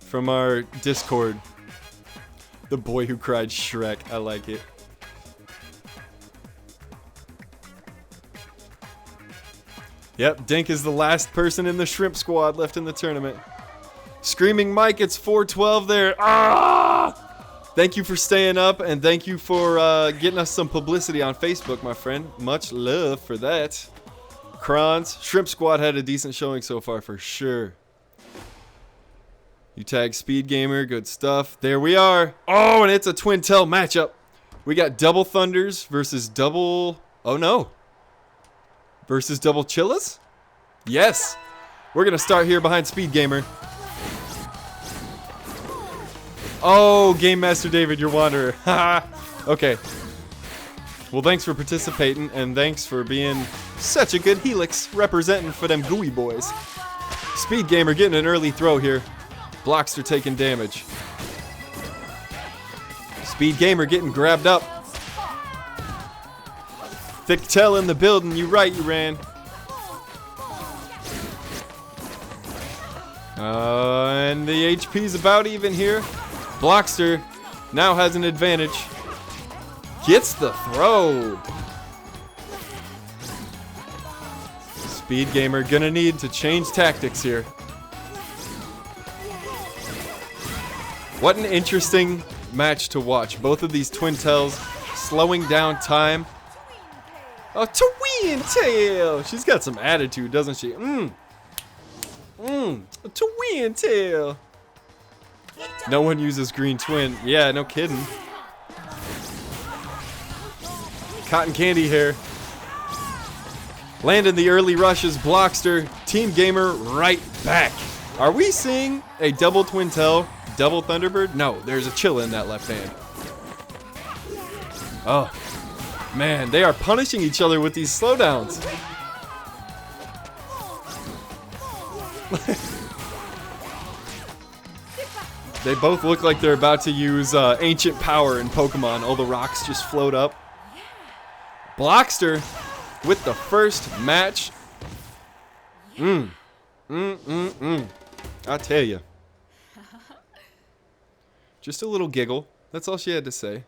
Speaker 1: From our Discord. The boy who cried Shrek, I like it. Yep, Dink is the last person in the Shrimp Squad left in the tournament. Screaming Mike, it's 412 there. Ah! Thank you for staying up, and thank you for getting us some publicity on Facebook, my friend. Much love for that. Kronz, Shrimp Squad had a decent showing so far for sure. You tag Speed Gamer, good stuff. There we are. Oh, and it's a Twin Tail matchup. We got Double Thunders versus Double... Oh, no. Versus Double Chillas? Yes. We're going to start here behind Speed Gamer. Oh, Game Master David, you're Wanderer. Okay. Well, thanks for participating, and thanks for being such a good Helix representing for them gooey boys. Speed Gamer getting an early throw here. Blockster taking damage. Speed Gamer getting grabbed up. Thick Tail in the building. You right, you ran. And the HP's about even here. Blockster now has an advantage. Gets the throw. Speed Gamer gonna need to change tactics here. What an interesting match to watch. Both of these Twin Tails slowing down time. Oh, Twin Tail! She's got some attitude, doesn't she? Twin Tail. No one uses Green Twin. Yeah, no kidding. Cotton candy hair. Landing the early rushes, Blockster. Team Gamer right back. Are we seeing a double Twin Tail, double Thunderbird? No, there's a chill in that left hand. Oh, man, they are punishing each other with these slowdowns. They both look like they're about to use ancient power in Pokemon. All the rocks just float up. Blockster with the first match. I tell you. Just a little giggle. That's all she had to say.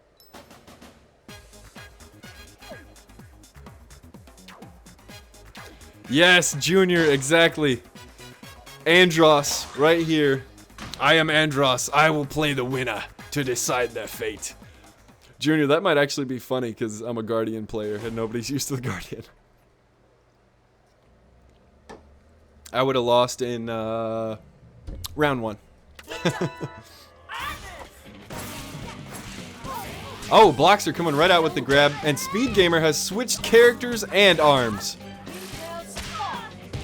Speaker 1: Yes, Junior, exactly. Andros, right here. I am Andros. I will play the winner to decide their fate. Junior, that might actually be funny because I'm a Guardian player and nobody's used to the Guardian. I would have lost in round 1. Oh, blocks are coming right out with the grab, and Speed Gamer has switched characters and arms.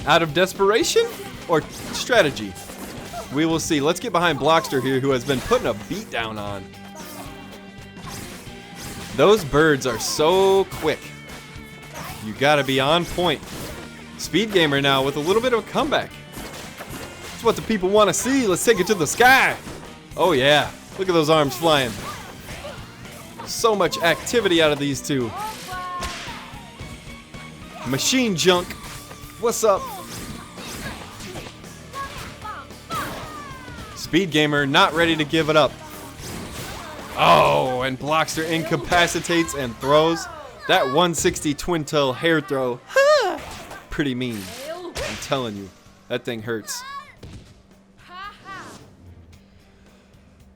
Speaker 1: Out of desperation or strategy? We will see. Let's get behind Blockster here, who has been putting a beat down on. Those birds are so quick. You gotta be on point. Speed Gamer now with a little bit of a comeback. It's what the people want to see. Let's take it to the sky. Oh yeah, look at those arms flying. So much activity out of these two. Machine Junk, what's up? Speed Gamer not ready to give it up. Oh, and Blockster incapacitates and throws. That 160 twin tail hair throw. Pretty mean. I'm telling you. That thing hurts.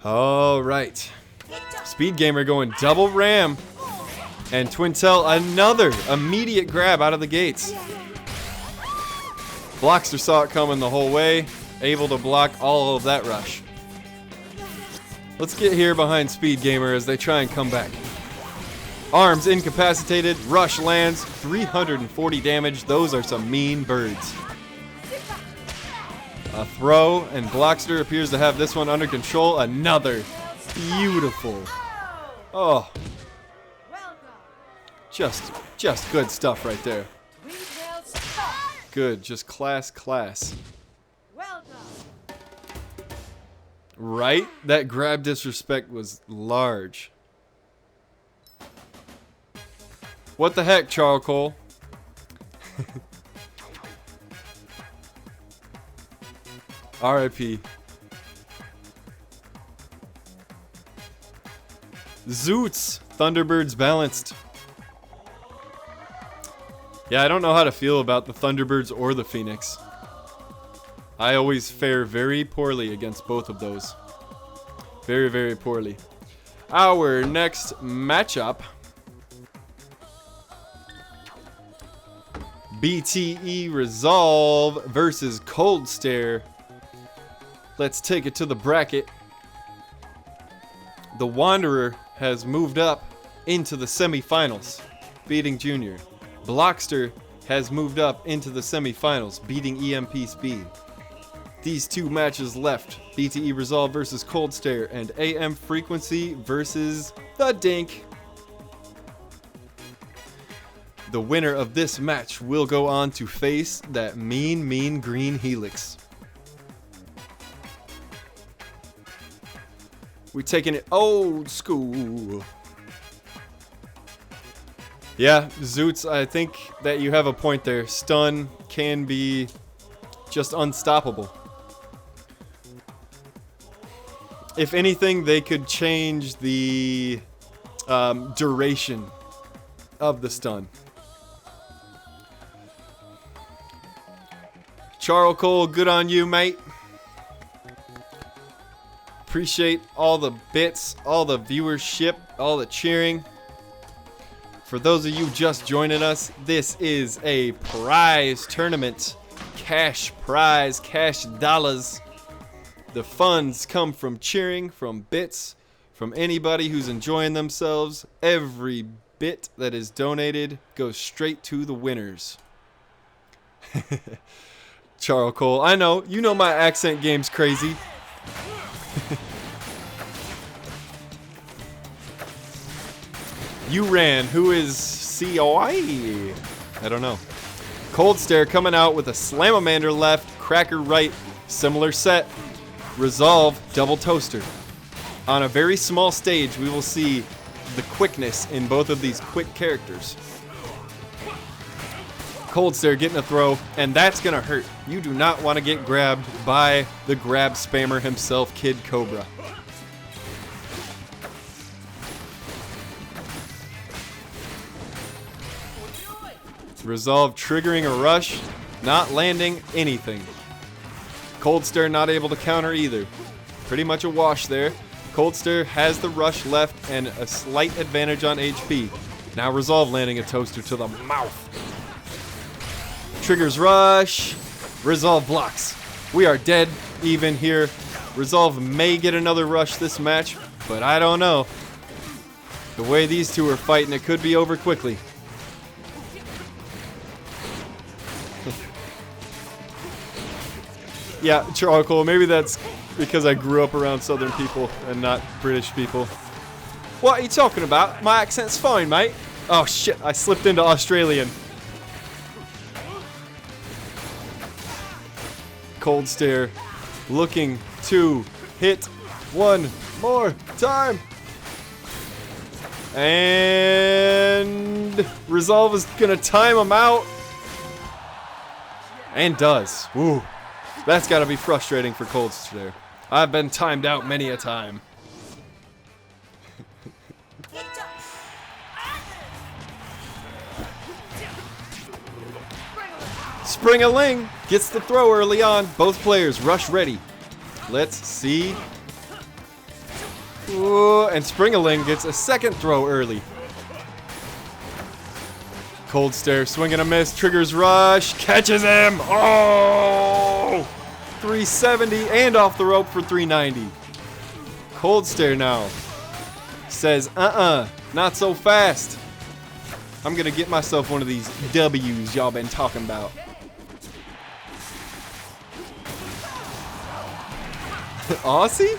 Speaker 1: Alright. Speed Gamer going double ram. And twin tail another immediate grab out of the gates. Blockster saw it coming the whole way. Able to block all of that rush. Let's get here behind Speed Gamer as they try and come back. Arms incapacitated, rush lands, 340 damage. Those are some mean birds. A throw, and Blockster appears to have this one under control. Another. Beautiful. Oh. Just good stuff right there. Good, just class. Right? That grab disrespect was large. What the heck, Charcoal? RIP. Zoots! Thunderbird's balanced. Yeah, I don't know how to feel about the Thunderbirds or the Phoenix. I always fare very poorly against both of those. Very, very poorly. Our next matchup. BTE Resolve versus Cold Stare. Let's take it to the bracket. The Wanderer has moved up into the semifinals, beating Junior. Blockster has moved up into the semifinals, beating EMP Speed. These two matches left, BTE Resolve versus Cold Stare and AM Frequency versus The Dink. The winner of this match will go on to face that mean green Helix. We're taking it old school. Yeah, Zoots, I think that you have a point there. Stun can be just unstoppable. If anything, they could change the duration of the stun. Charcoal, good on you, mate. Appreciate all the bits, all the viewership, all the cheering. For those of you just joining us, this is a prize tournament. Cash prize, cash dollars. The funds come from cheering, from bits, from anybody who's enjoying themselves. Every bit that is donated goes straight to the winners. Charcoal, I know, you know my accent game's crazy. You ran, who is COI? I don't know. Cold Stare coming out with a Slamamander left, Cracker right, similar set. Resolve, double toaster. On a very small stage, we will see the quickness in both of these quick characters. Cold Stare getting a throw, and that's gonna hurt. You do not want to get grabbed by the grab spammer himself, Kid Cobra. Resolve triggering a rush, not landing anything. Cold Stare not able to counter either. Pretty much a wash there. Cold Stare has the rush left and a slight advantage on HP. Now Resolve landing a toaster to the mouth. Triggers rush. Resolve blocks. We are dead even here. Resolve may get another rush this match, but I don't know. The way these two are fighting, it could be over quickly. Yeah, Charcoal, maybe that's because I grew up around Southern people and not British people. What are you talking about? My accent's fine, mate. Oh shit, I slipped into Australian. Cold Stare looking to hit one more time. And Resolve is gonna time him out. And does. Woo. That's gotta be frustrating for Cold Stare. I've been timed out many a time. Spring-a-ling gets the throw early on. Both players rush ready. Let's see. Ooh, and Spring-a-ling gets a second throw early. Cold Stare, swing and a miss, triggers rush, catches him. Oh! 370 and off the rope for 390. Cold Stare now says, not so fast. I'm gonna get myself one of these W's y'all been talking about. Aussie?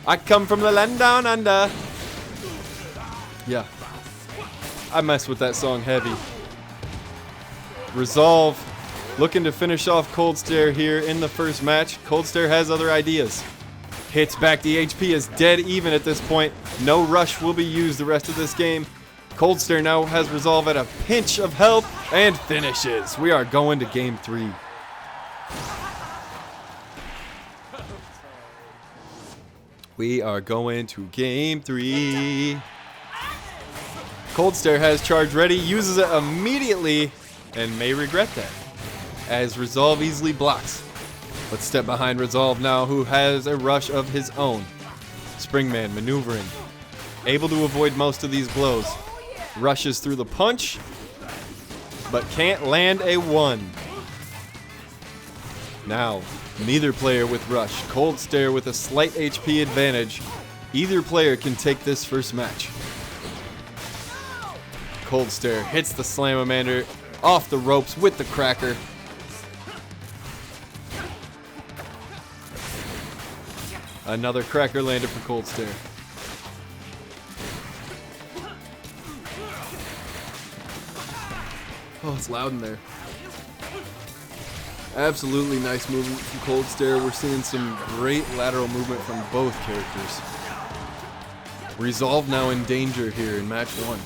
Speaker 1: I come from the land down under. Yeah. I mess with that song heavy. Resolve looking to finish off Cold Stare here in the first match. Cold Stare has other ideas. Hits back. The HP is dead even at this point. No rush will be used the rest of this game. Cold Stare now has Resolve at a pinch of health and finishes. We are going to game 3. We are going to game 3. Cold Stare has charge ready, uses it immediately, and may regret that, as Resolve easily blocks. Let's step behind Resolve now, who has a rush of his own. Springman maneuvering, able to avoid most of these blows. Rushes through the punch, but can't land a 1. Now, neither player with rush. Cold Stare with a slight HP advantage. Either player can take this first match. Cold Stare hits the Slamamander off the ropes with the cracker. Another cracker landed for Cold Stare. Oh, it's loud in there. Absolutely nice movement from Cold Stare. We're seeing some great lateral movement from both characters. Resolve now in danger here in match 1.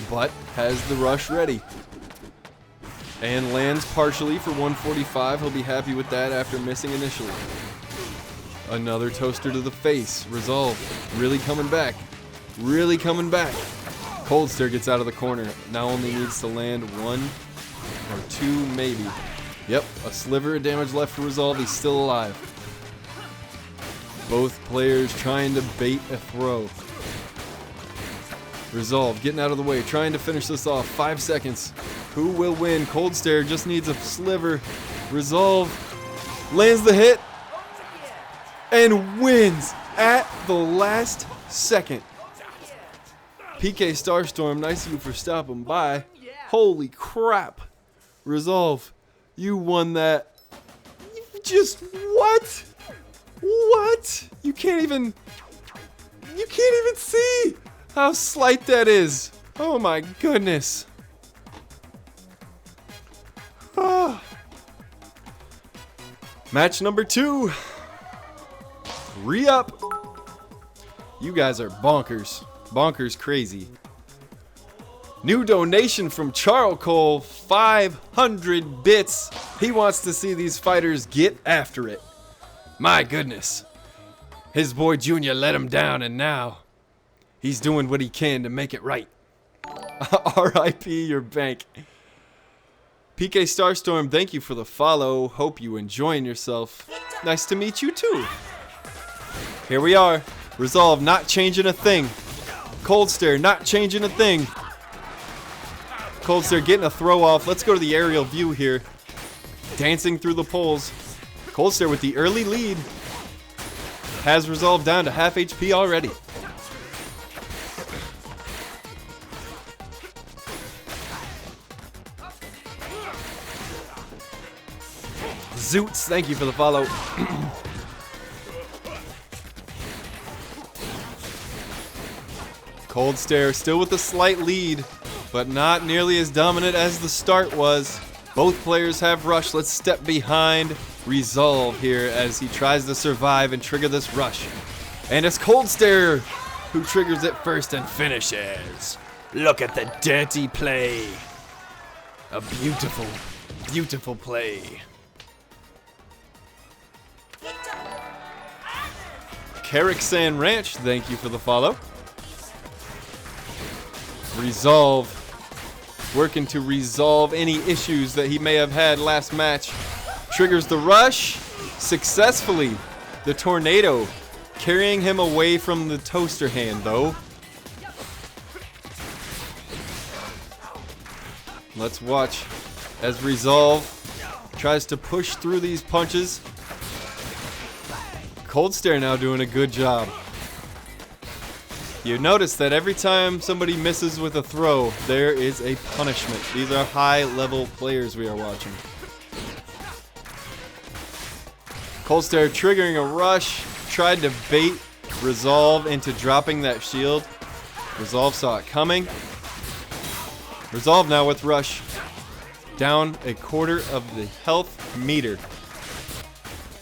Speaker 1: But has the rush ready. And lands partially for 145. He'll be happy with that after missing initially. Another toaster to the face. Resolve really coming back. Really coming back. Cold Stare gets out of the corner. Now only needs to land 1 or 2 maybe. Yep, a sliver of damage left for Resolve. He's still alive. Both players trying to bait a throw. Resolve getting out of the way, trying to finish this off. 5 seconds. Who will win? Cold Stare just needs a sliver. Resolve lands the hit and wins at the last second. PK Starstorm, nice of you for stopping by. Holy crap. Resolve, you won that. Just what? What? You can't even see how slight that is. Oh my goodness. Oh. Match number 2. Re-up. You guys are bonkers. Bonkers crazy. New donation from Charcoal, 500 bits. He wants to see these fighters get after it. My goodness. His boy Junior let him down, and now he's doing what he can to make it right. R.I.P. your bank. PK Starstorm, thank you for the follow. Hope you enjoying yourself. Nice to meet you too. Here we are. Resolve not changing a thing. Cold Stare not changing a thing. Cold Stare getting a throw off. Let's go to the aerial view here. Dancing through the poles. Cold Stare with the early lead. Has Resolve down to half HP already. Zoots, thank you for the follow. Cold Stare still with a slight lead, but not nearly as dominant as the start was. Both players have rush. Let's step behind Resolve here as he tries to survive and trigger this rush. And it's Cold Stare who triggers it first and finishes. Look at the dirty play. A beautiful, beautiful play. Carricksan Ranch, thank you for the follow. Resolve, working to resolve any issues that he may have had last match. Triggers the rush successfully. The tornado carrying him away from the toaster hand though. Let's watch as Resolve tries to push through these punches. Cold Stare now doing a good job. You notice that every time somebody misses with a throw, there is a punishment. These are high-level players we are watching. Cold Stare triggering a rush, tried to bait Resolve into dropping that shield. Resolve saw it coming. Resolve now with rush, down a quarter of the health meter.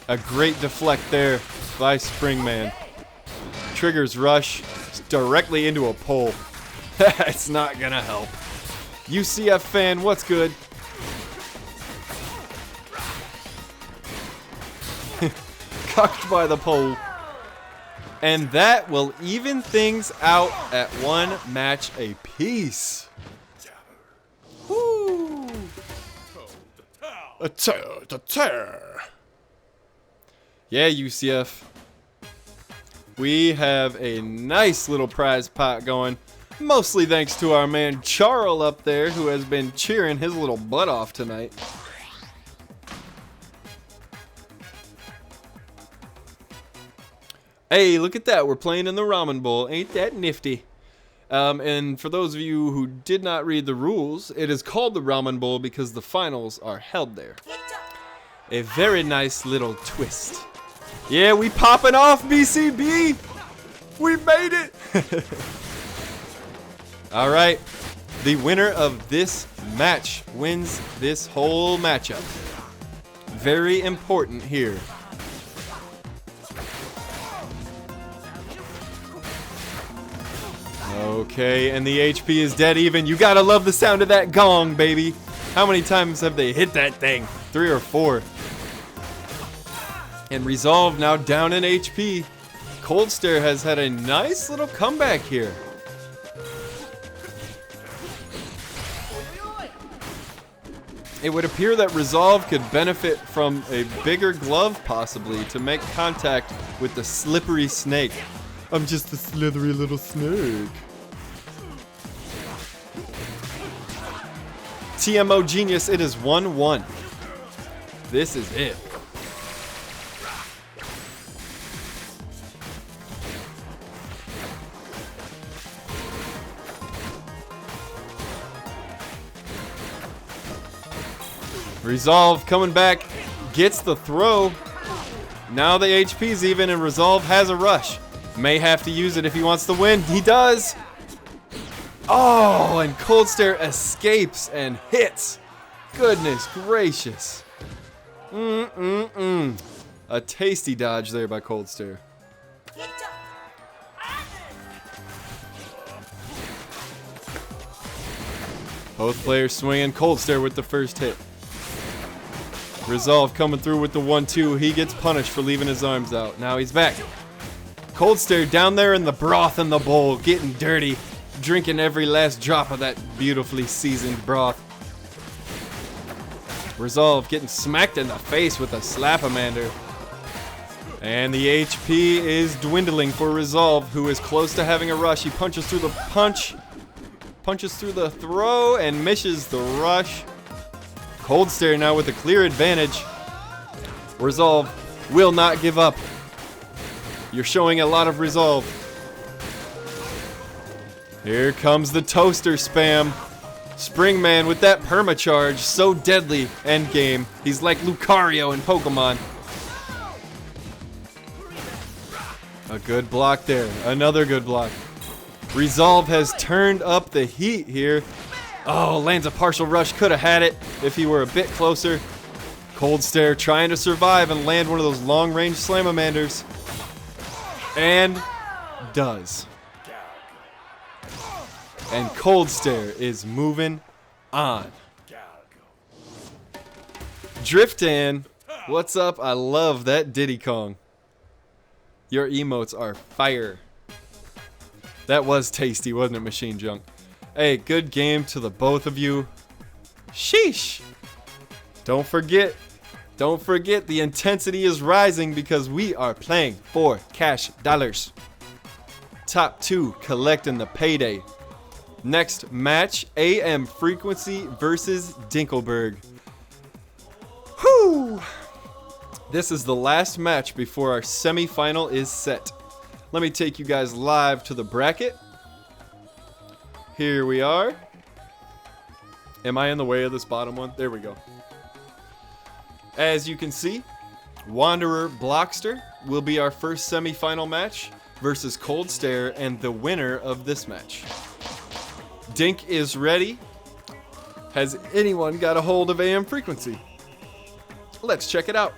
Speaker 1: A great deflect there by Springman. Triggers rush directly into a pole. It's not gonna help. UCF fan, what's good? Cucked by the pole. And that will even things out at 1 match apiece. Woo! A tear. Yeah, UCF. We have a nice little prize pot going. Mostly thanks to our man Charles up there who has been cheering his little butt off tonight. Hey, look at that. We're playing in the Ramen Bowl. Ain't that nifty? And for those of you who did not read the rules, it is called the Ramen Bowl because the finals are held there. A very nice little twist. Yeah, we popping off, BCB. We made it. All right. The winner of this match wins this whole matchup. Very important here. Okay, and the HP is dead even. You gotta love the sound of that gong, baby. How many times have they hit that thing? 3 or 4. And Resolve now down in HP. Cold Stare has had a nice little comeback here. It would appear that Resolve could benefit from a bigger glove possibly to make contact with the slippery snake. I'm just a slithery little snake. TMO Genius, it is 1-1. This is it. Resolve coming back, gets the throw. Now the HP's even and Resolve has a rush. May have to use it if he wants to win. He does. Oh, and Cold Stare escapes and hits. Goodness gracious. A tasty dodge there by Cold Stare. Both players swinging. Cold Stare with the first hit. Resolve coming through with the 1-2. He gets punished for leaving his arms out. Now he's back. Cold Stare down there in the broth in the bowl, getting dirty, drinking every last drop of that beautifully seasoned broth. Resolve getting smacked in the face with a Slap-O-Mander. And the HP is dwindling for Resolve, who is close to having a rush. He punches through the punch, punches through the throw, and misses the rush. Cold Stare now with a clear advantage. Resolve will not give up. You're showing a lot of resolve. Here comes the toaster spam. Springman with that permacharge, so deadly. Endgame. He's like Lucario in Pokemon. A good block there. Another good block. Resolve has turned up the heat here. Oh, lands a partial rush. Could have had it if he were a bit closer. Cold Stare trying to survive and land one of those long-range Slamomanders. And does. And Cold Stare is moving on. Driftan, what's up? I love that Diddy Kong. Your emotes are fire. That was tasty, wasn't it, Machine Junk? Hey, good game to the both of you. Sheesh. Don't forget, the intensity is rising because we are playing for cash dollars. Top 2 collecting the payday. Next match, AM Frequency versus Dinkelberg. Whew! This is the last match before our semi-final is set. Let me take you guys live to the bracket. Here we are. Am I in the way of this bottom one? There we go. As you can see, Wanderer Blockster will be our first semi-final match versus Cold Stare and the winner of this match. Dink is ready. Has anyone got a hold of AM Frequency? Let's check it out.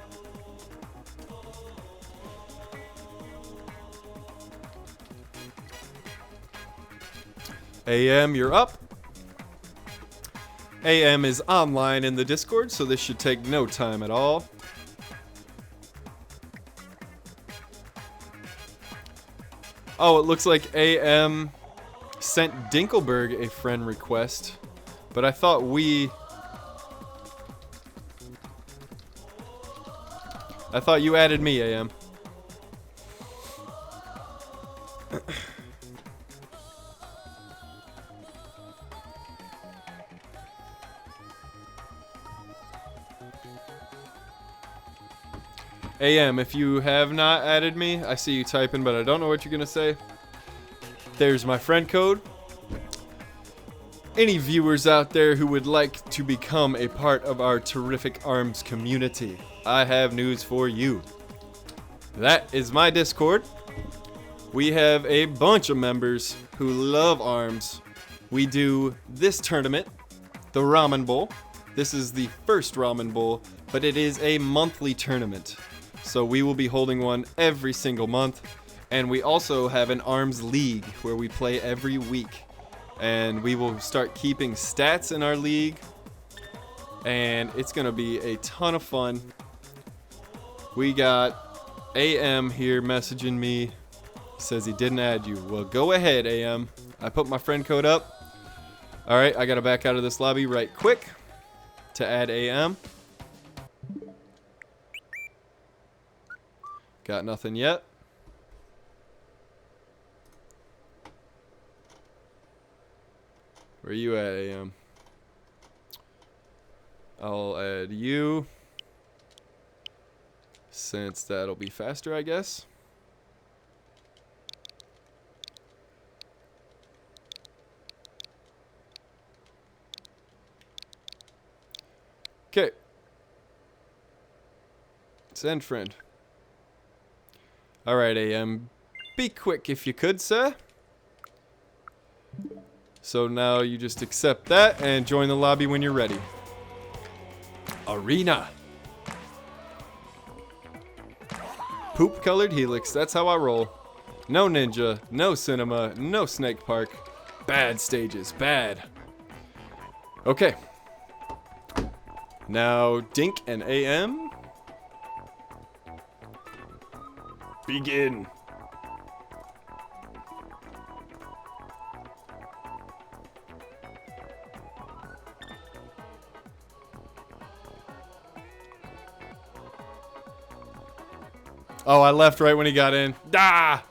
Speaker 1: AM, you're up. AM is online in the Discord, so this should take no time at all. Oh, it looks like AM sent Dinkelberg a friend request, but I thought you added me, AM. AM, if you have not added me, I see you typing, but I don't know what you're gonna say. There's my friend code. Any viewers out there who would like to become a part of our terrific ARMS community, I have news for you. That is my Discord. We have a bunch of members who love ARMS. We do this tournament, the Ramen Bowl. This is the first Ramen Bowl, but it is a monthly tournament. So we will be holding one every single month. And we also have an ARMS League where we play every week. And we will start keeping stats in our league. And it's going to be a ton of fun. We got AM here messaging me. He says he didn't add you. Well, go ahead, AM. I put my friend code up. Alright, I got to back out of this lobby right quick to add AM. Got nothing yet. Where you at, AM? I'll add you, since that'll be faster, I guess. Okay. Send friend. Alright, AM. Be quick if you could, sir. So now you just accept that and join the lobby when you're ready. Arena. Poop colored helix, that's how I roll. No ninja, no cinema, no snake park. Bad stages, bad. Okay. Now Dink and AM. Begin. Oh, I left right when he got in. Ah!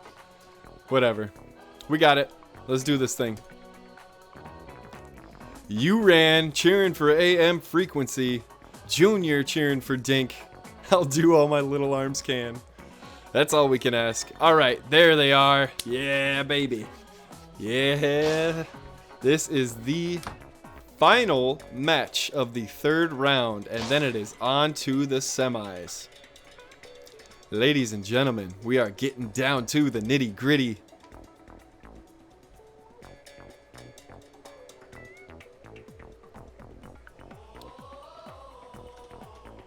Speaker 1: Whatever. We got it. Let's do this thing. You ran cheering for AM frequency. Junior cheering for Dink. I'll do all my little arms can. That's all we can ask. All right, there they are. Yeah, baby. Yeah. This is the final match of the third round, and then it is on to the semis. Ladies and gentlemen, we are getting down to the nitty gritty.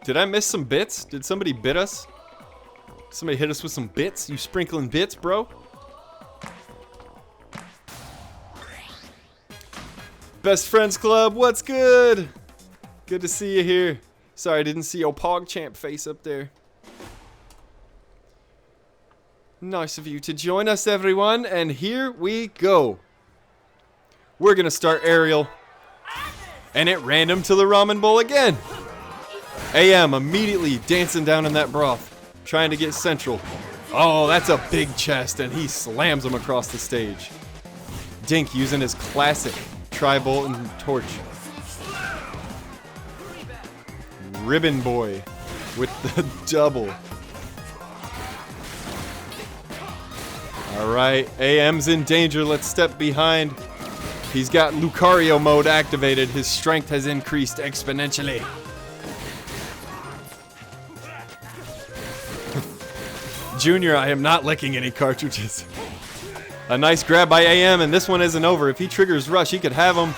Speaker 1: Did I miss some bits? Did somebody bit us? Somebody hit us with some bits? You sprinkling bits, bro? Best Friends Club, what's good? Good to see you here. Sorry, I didn't see your PogChamp face up there. Nice of you to join us, everyone, and here we go. We're gonna start aerial, and it random to the ramen bowl again. AM immediately dancing down in that broth, trying to get central. Oh, that's a big chest, and he slams him across the stage. Dink using his classic tri-bolt and torch. Ribbon Boy with the double. Alright, AM's in danger. Let's step behind. He's got Lucario mode activated. His strength has increased exponentially. Junior, I am not licking any cartridges. A nice grab by AM, and this one isn't over. If he triggers Rush, he could have him.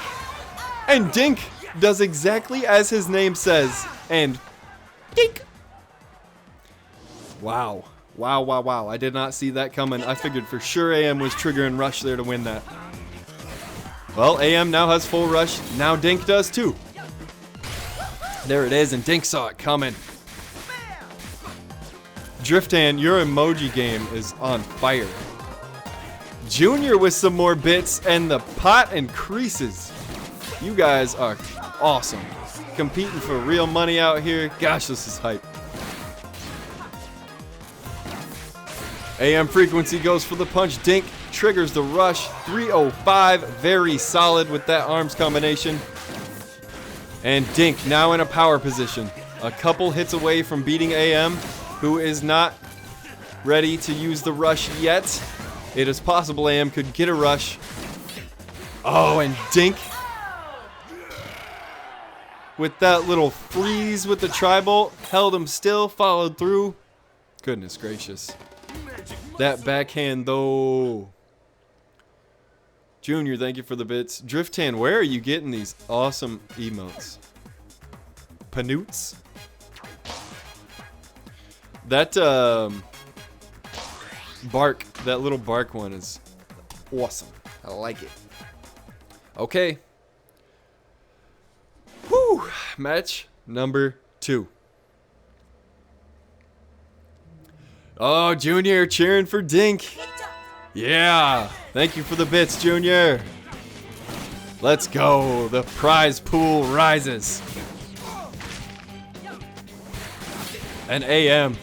Speaker 1: And Dink does exactly as his name says. And Dink. Wow. Wow, wow, wow. I did not see that coming. I figured for sure AM was triggering Rush there to win that. Well, AM now has full Rush. Now Dink does too. There it is, and Dink saw it coming. Driftan, your emoji game is on fire. Junior with some more bits, and the pot increases. You guys are awesome. Competing for real money out here. Gosh, this is hype. AM frequency goes for the punch. Dink triggers the rush. 305, very solid with that arms combination. And Dink now in a power position. A couple hits away from beating AM, who is not ready to use the rush yet. It is possible AM could get a rush. Oh, and Dink with that little freeze with the tri-bolt held him still, followed through. Goodness gracious. That backhand, though. Junior, thank you for the bits. Driftan, where are you getting these awesome emotes? Panoots? That, bark, that little bark one is awesome. I like it. Okay. Whew. Match number 2. Oh, Junior cheering for Dink. Yeah. Thank you for the bits, Junior. Let's go. The prize pool rises. And AM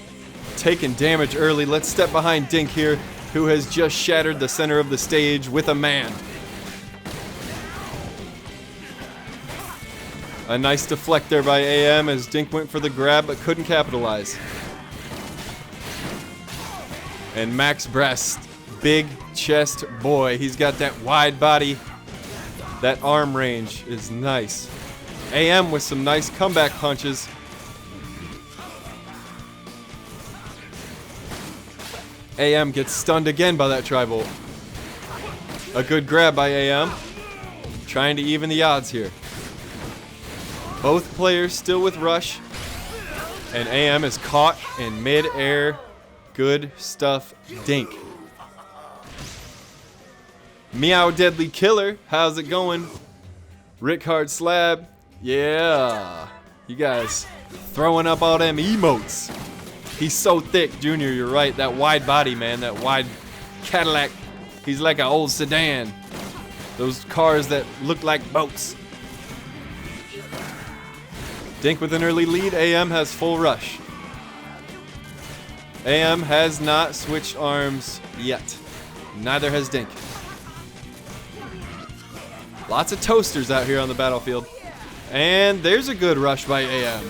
Speaker 1: taking damage early. Let's step behind Dink here, who has just shattered the center of the stage with a man. A nice deflect there by AM as Dink went for the grab but couldn't capitalize. And Max Breast, big chest boy. He's got that wide body. That arm range is nice. AM with some nice comeback punches. AM gets stunned again by that tri-bolt. A good grab by AM. Trying to even the odds here. Both players still with rush. And AM is caught in mid-air Good stuff, Dink. Meow Deadly Killer, how's it going? Rick Hard Slab, yeah. You guys throwing up all them emotes. He's so thick, Junior, you're right. That wide body, man, that wide Cadillac. He's like an old sedan. Those cars that look like boats. Dink with an early lead. AM has full rush. AM has not switched arms yet. Neither has Dink. Lots of toasters out here on the battlefield. And there's a good rush by AM.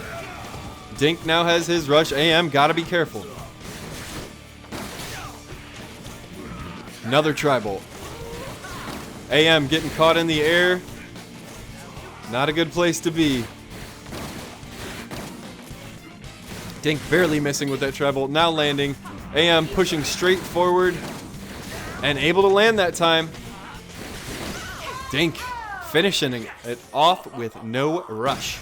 Speaker 1: Dink now has his rush. AM gotta be careful. Another tri-bolt. AM getting caught in the air. Not a good place to be. Dink barely missing with that tri-bolt. Now landing. AM pushing straight forward. And able to land that time. Dink finishing it off with no rush.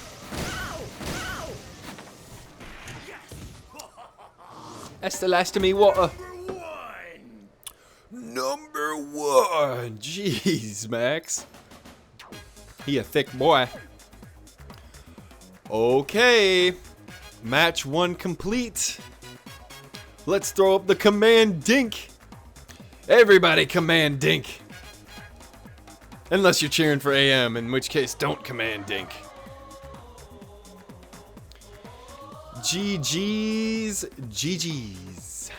Speaker 1: That's the last of me water. Number one. Jeez, Max. He a thick boy. Okay. Match 1 complete. Let's throw up the command Dink. Everybody command Dink. Unless you're cheering for AM, in which case don't command Dink. GG's. GG's.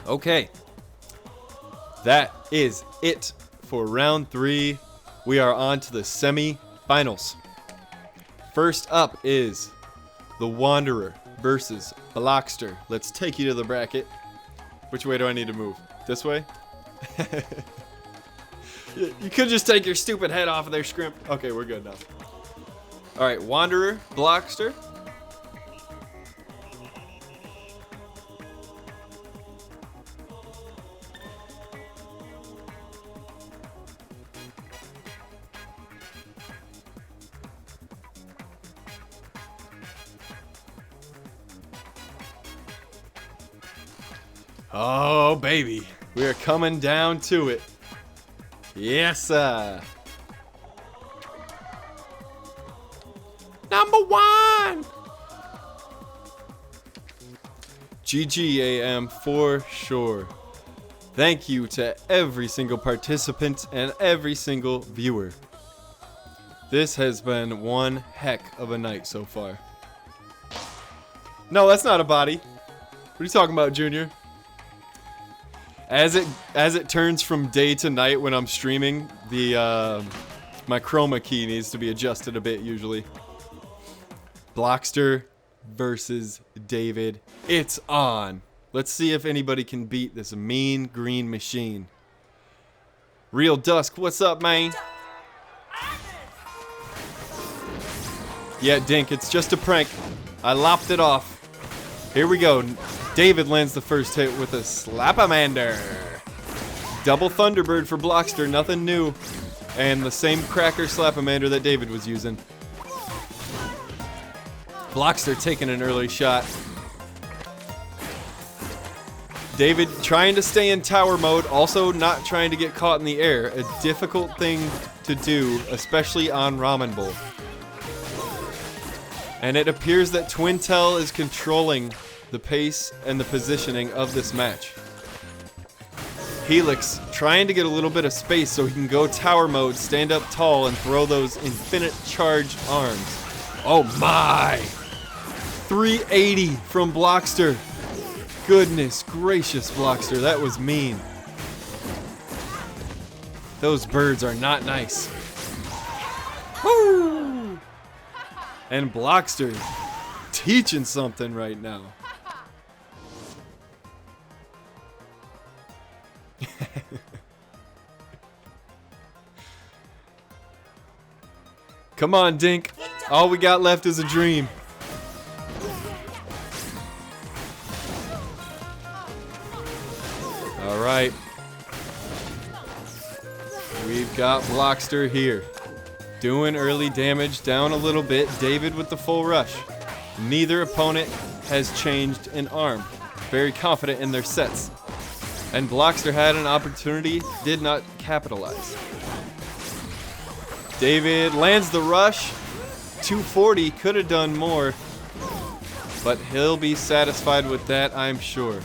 Speaker 1: Okay. That is it for round 3. We are on to the semi-finals. First up is the Wanderer versus Blockster. Let's take you to the bracket. Which way do I need to move? This way? You could just take your stupid head off of their scrimp. Okay, we're good now. Alright, Wanderer, Blockster. Oh, baby. We are coming down to it. Yes, sir. Number 1. GG AM for sure. Thank you to every single participant and every single viewer. This has been one heck of a night so far. No, that's not a body. What are you talking about, Junior? As it turns from day to night when I'm streaming, the my chroma key needs to be adjusted a bit usually. Blockster versus David. It's on. Let's see if anybody can beat this mean green machine. Real Dusk, what's up, man? Yeah, Dink, it's just a prank. I lopped it off. Here we go. David lands the first hit with a Slapamander. Double Thunderbird for Blockster, nothing new. And the same cracker Slapamander that David was using. Blockster taking an early shot. David trying to stay in tower mode, also not trying to get caught in the air. A difficult thing to do, especially on Ramen Bowl. And it appears that Twintel is controlling the pace and the positioning of this match. Helix trying to get a little bit of space so he can go tower mode, stand up tall, and throw those infinite charged arms. Oh my! 380 from Blockster. Goodness gracious, Blockster, that was mean. Those birds are not nice. Woo! And Blockster teaching something right now. Come on, Dink. All we got left is a dream. All right. We've got Blockster here. Doing early damage, down a little bit. David with the full rush. Neither opponent has changed an arm. Very confident in their sets. And Blockster had an opportunity, did not capitalize. David lands the rush. 240, could have done more. But he'll be satisfied with that, I'm sure.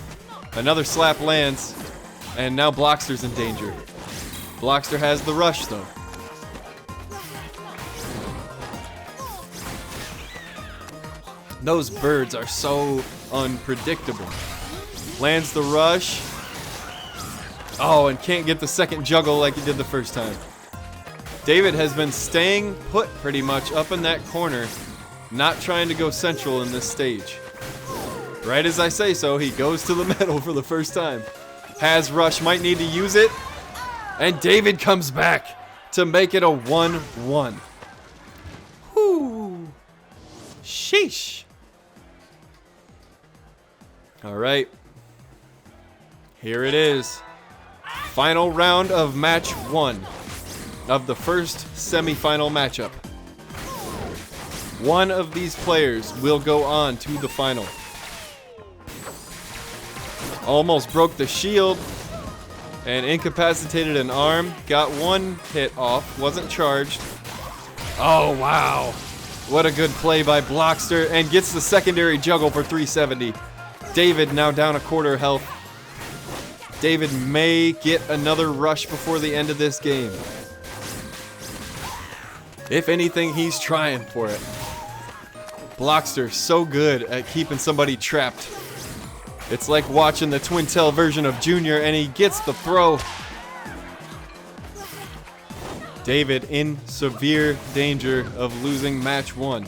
Speaker 1: Another slap lands. And now Blockster's in danger. Blockster has the rush, though. Those birds are so unpredictable. Lands the rush. Oh, and can't get the second juggle like he did the first time. David has been staying put pretty much up in that corner, not trying to go central in this stage. Right as I say so, he goes to the middle for the first time. Has rush, might need to use it. And David comes back to make it a 1-1. Whoo. Sheesh. All right. Here it is. Final round of match 1 of the first semifinal matchup. One of these players will go on to the final. Almost broke the shield and incapacitated an arm. Got one hit off, wasn't charged. Oh, wow. What a good play by Blockster, and gets the secondary juggle for 370. David now down a quarter health. David may get another rush before the end of this game. If anything, he's trying for it. Blockster so good at keeping somebody trapped. It's like watching the twin tail version of Junior, and he gets the throw. David in severe danger of losing match 1.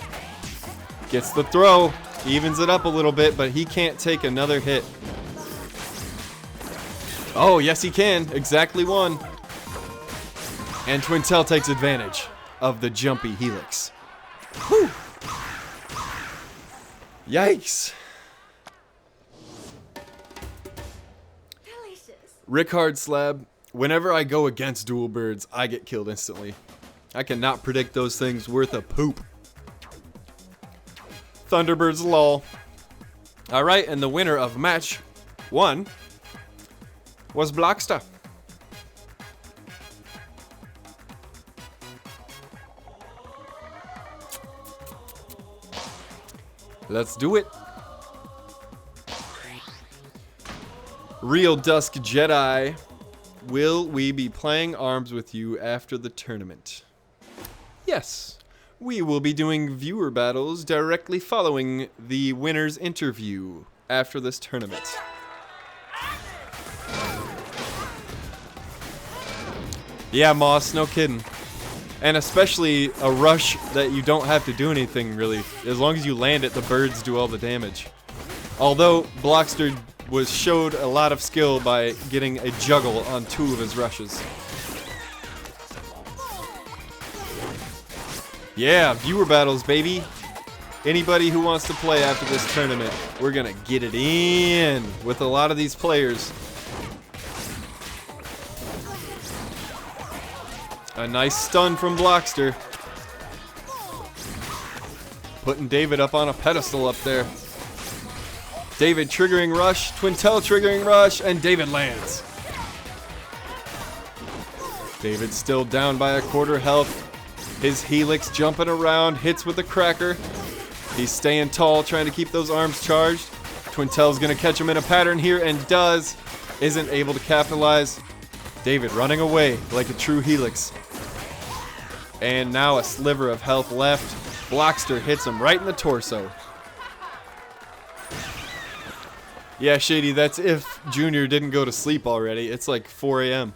Speaker 1: Gets the throw, evens it up a little bit, but he can't take another hit. Oh, yes he can. Exactly one. And Twintel takes advantage of the jumpy helix. Whew. Yikes. Rickard Slab, whenever I go against dual birds, I get killed instantly. I cannot predict those things worth a poop. Thunderbirds lol. Alright, and the winner of match 1 was Blockster. Let's do it. Real Dusk Jedi, will we be playing arms with you after the tournament? Yes, we will be doing viewer battles directly following the winner's interview after this tournament. Yeah, Moss, no kidding. And especially a rush that you don't have to do anything, really. As long as you land it, the birds do all the damage. Although, Blockster showed a lot of skill by getting a juggle on 2 of his rushes. Yeah, viewer battles, baby. Anybody who wants to play after this tournament, we're gonna get it in with a lot of these players. A nice stun from Blockster. Putting David up on a pedestal up there. David triggering rush, Twintel triggering rush, and David lands. David's still down by a quarter health. His helix jumping around, hits with the cracker. He's staying tall, trying to keep those arms charged. Twintel's gonna catch him in a pattern here, and does. Isn't able to capitalize. David running away like a true helix. And now a sliver of health left. Blockster hits him right in the torso. Yeah, Shady, that's if Junior didn't go to sleep already. It's like 4 a.m.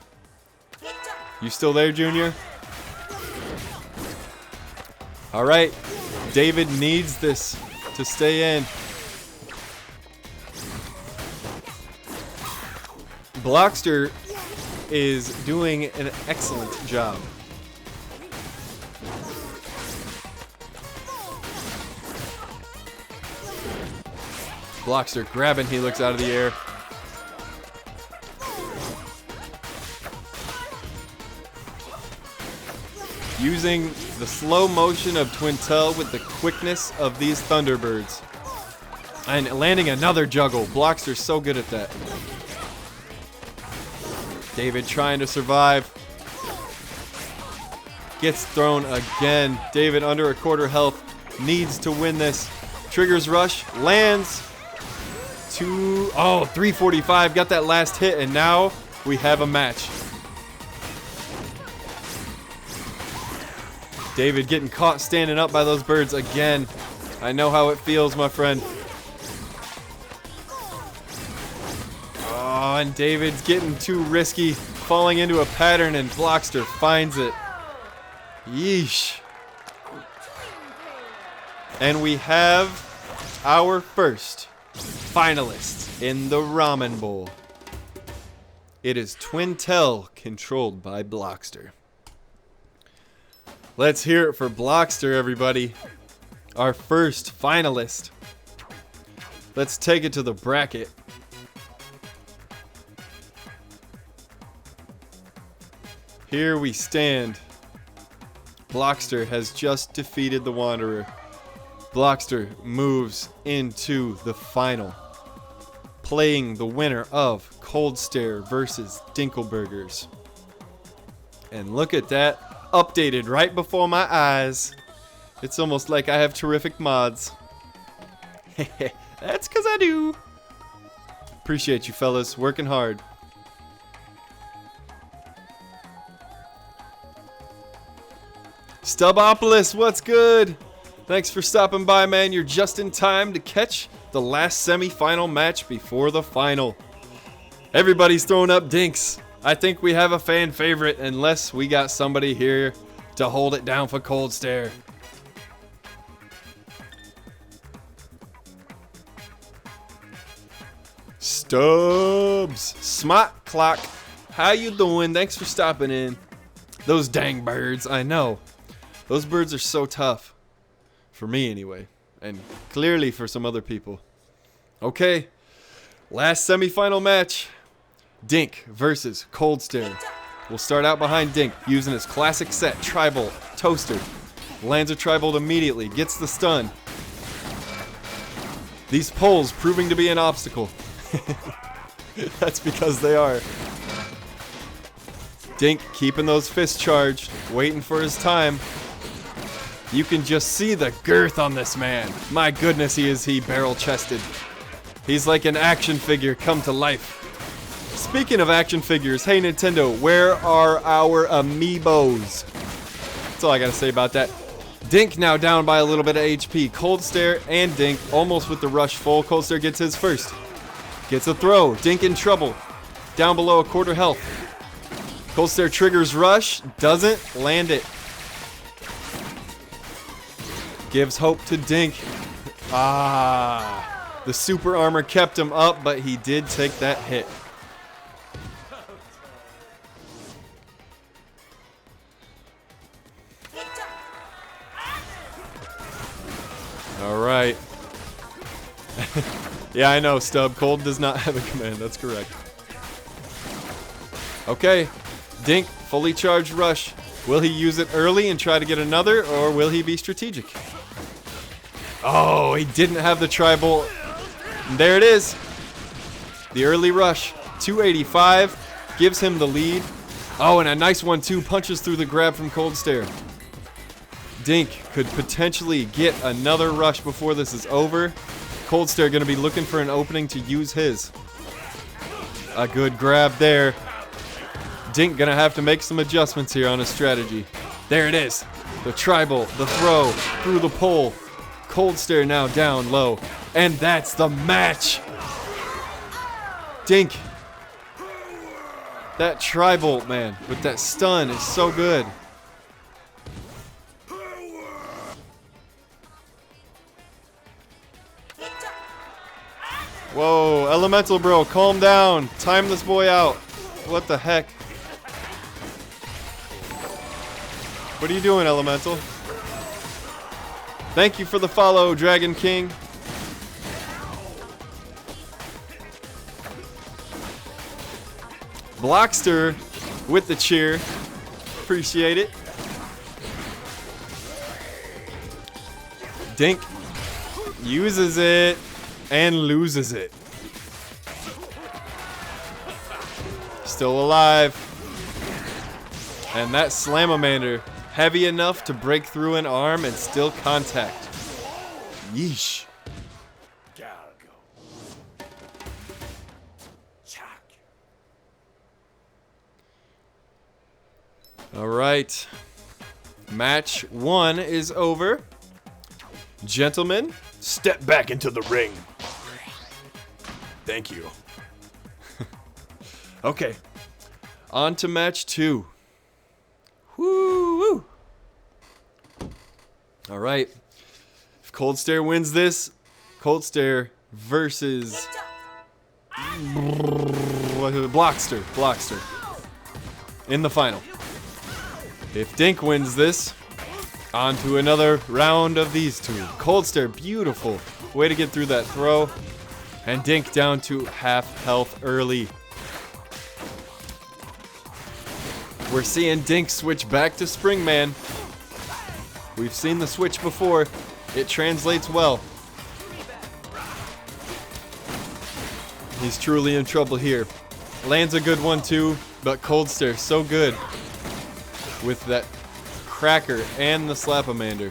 Speaker 1: You still there, Junior? Alright, David needs this to stay in. Blockster is doing an excellent job. Blockster grabbing helix out of the air. Using the slow motion of Twintel with the quickness of these Thunderbirds. And landing another juggle. Blockster's so good at that. David trying to survive. Gets thrown again. David under a quarter health. Needs to win this. Triggers rush. Lands. 345. Got that last hit. And now we have a match. David getting caught standing up by those birds again. I know how it feels, my friend. Oh, and David's getting too risky. Falling into a pattern and Blockster finds it. Yeesh. And we have our first finalist in the Ramen Bowl. It is Twintel, controlled by Blockster. Let's hear it for Blockster, everybody. Our first finalist. Let's take it to the bracket. Here we stand. Blockster has just defeated the Wanderer. Blockster moves into the final, playing the winner of Cold Stare versus Dinkelburgers. And look at that, updated right before my eyes. It's almost like I have terrific mods. That's because I do. Appreciate you fellas, working hard. Stubopolis, what's good? Thanks for stopping by, man. You're just in time to catch the last semi-final match before the final. Everybody's throwing up dinks. I think we have a fan favorite unless we got somebody here to hold it down for Cold Stare. Stubbs, Smart Clock, how you doing? Thanks for stopping in. Those dang birds, I know. Those birds are so tough. For me, anyway. And clearly for some other people. Okay. Last semifinal match. Dink versus Cold Stare. We'll start out behind Dink using his classic set, Tri-Bolt, Toaster. Lands a Tri-Bolt immediately. Gets the stun. These poles proving to be an obstacle. That's because they are. Dink keeping those fists charged. Waiting for his time. You can just see the girth on this man. My goodness, he barrel-chested. He's like an action figure come to life. Speaking of action figures, hey Nintendo, where are our amiibos? That's all I gotta say about that. Dink now down by a little bit of HP. Cold Stare and Dink almost with the rush full. Cold Stare gets his first. Gets a throw. Dink in trouble. Down below a quarter health. Cold Stare triggers rush. Doesn't land it. Gives hope to Dink. The super armor kept him up, but he did take that hit. All right. Yeah, I know, Stub. Cold does not have a command. That's correct. Okay. Dink, fully charged rush. Will he use it early and try to get another, or will he be strategic? Oh, he didn't have the Tri-Bolt. There it is. The early rush. 285 gives him the lead. Oh, and a nice 1-2 punches through the grab from Cold Stare. Dink could potentially get another rush before this is over. Cold Stare going to be looking for an opening to use his. A good grab there. Dink going to have to make some adjustments here on his strategy. There it is. The Tri-Bolt, the throw, through the pole. Cold Stare now down low. And that's the match. Dink. That Tri-Bolt, man, with that stun is so good. Whoa, Elemental Bro, calm down. Time this boy out. What the heck? What are you doing, Elemental? Thank you for the follow, Dragon King. Blockster with the cheer. Appreciate it. Dink uses it. and loses it. Still alive. And that Slamamander, heavy enough to break through an arm and still contact. Yeesh. All right. Match 1 is over. Gentlemen, step back into the ring. Thank you. Okay. On to match 2. Woo! All right. If Cold Stare wins this, Cold Stare versus Blockster in the final. If Dink wins this, on to another round of these two. Cold Stare, beautiful way to get through that throw. And Dink down to half health early. We're seeing Dink switch back to Springman. We've seen the switch before. It translates well. He's truly in trouble here. Lands a good one too, but Cold Stare so good with that cracker and the Slapamander,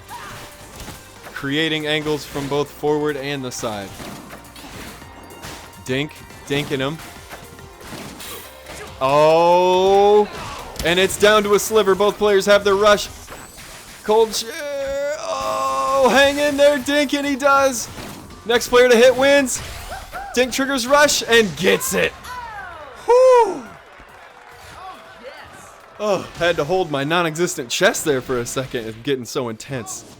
Speaker 1: creating angles from both forward and the side. Dink, dinking him. Oh, and it's down to a sliver. Both players have their rush. Cold Stare, oh, hang in there, Dink, and he does. Next player to hit wins. Dink triggers rush and gets it. Whew. Oh, had to hold my non-existent chest there for a second. It's getting so intense.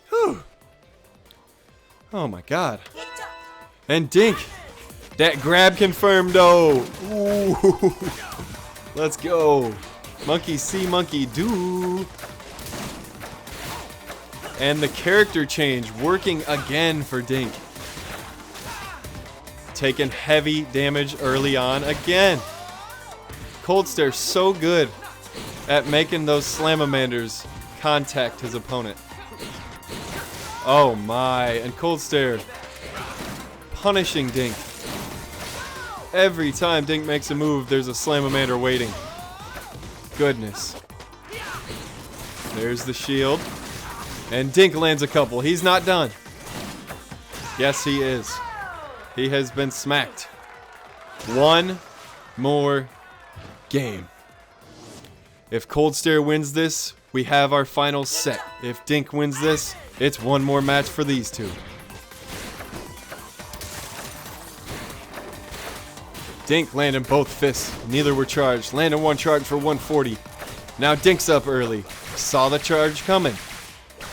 Speaker 1: Whew. Oh my god. And Dink. That grab confirmed, though. Ooh. Let's go. Monkey see, monkey do. And the character change working again for Dink. Taking heavy damage early on again. Cold Stare so good at making those Slamamanders contact his opponent. Oh my, and Cold Stare punishing Dink. Every time Dink makes a move, there's a Slamamander waiting. Goodness. There's the shield. And Dink lands a couple. He's not done. Yes, he is. He has been smacked. One more game. If Cold Stare wins this, we have our final set. If Dink wins this, it's one more match for these two. Dink landing both fists. Neither were charged. Landing one charge for 140. Now Dink's up early. Saw the charge coming.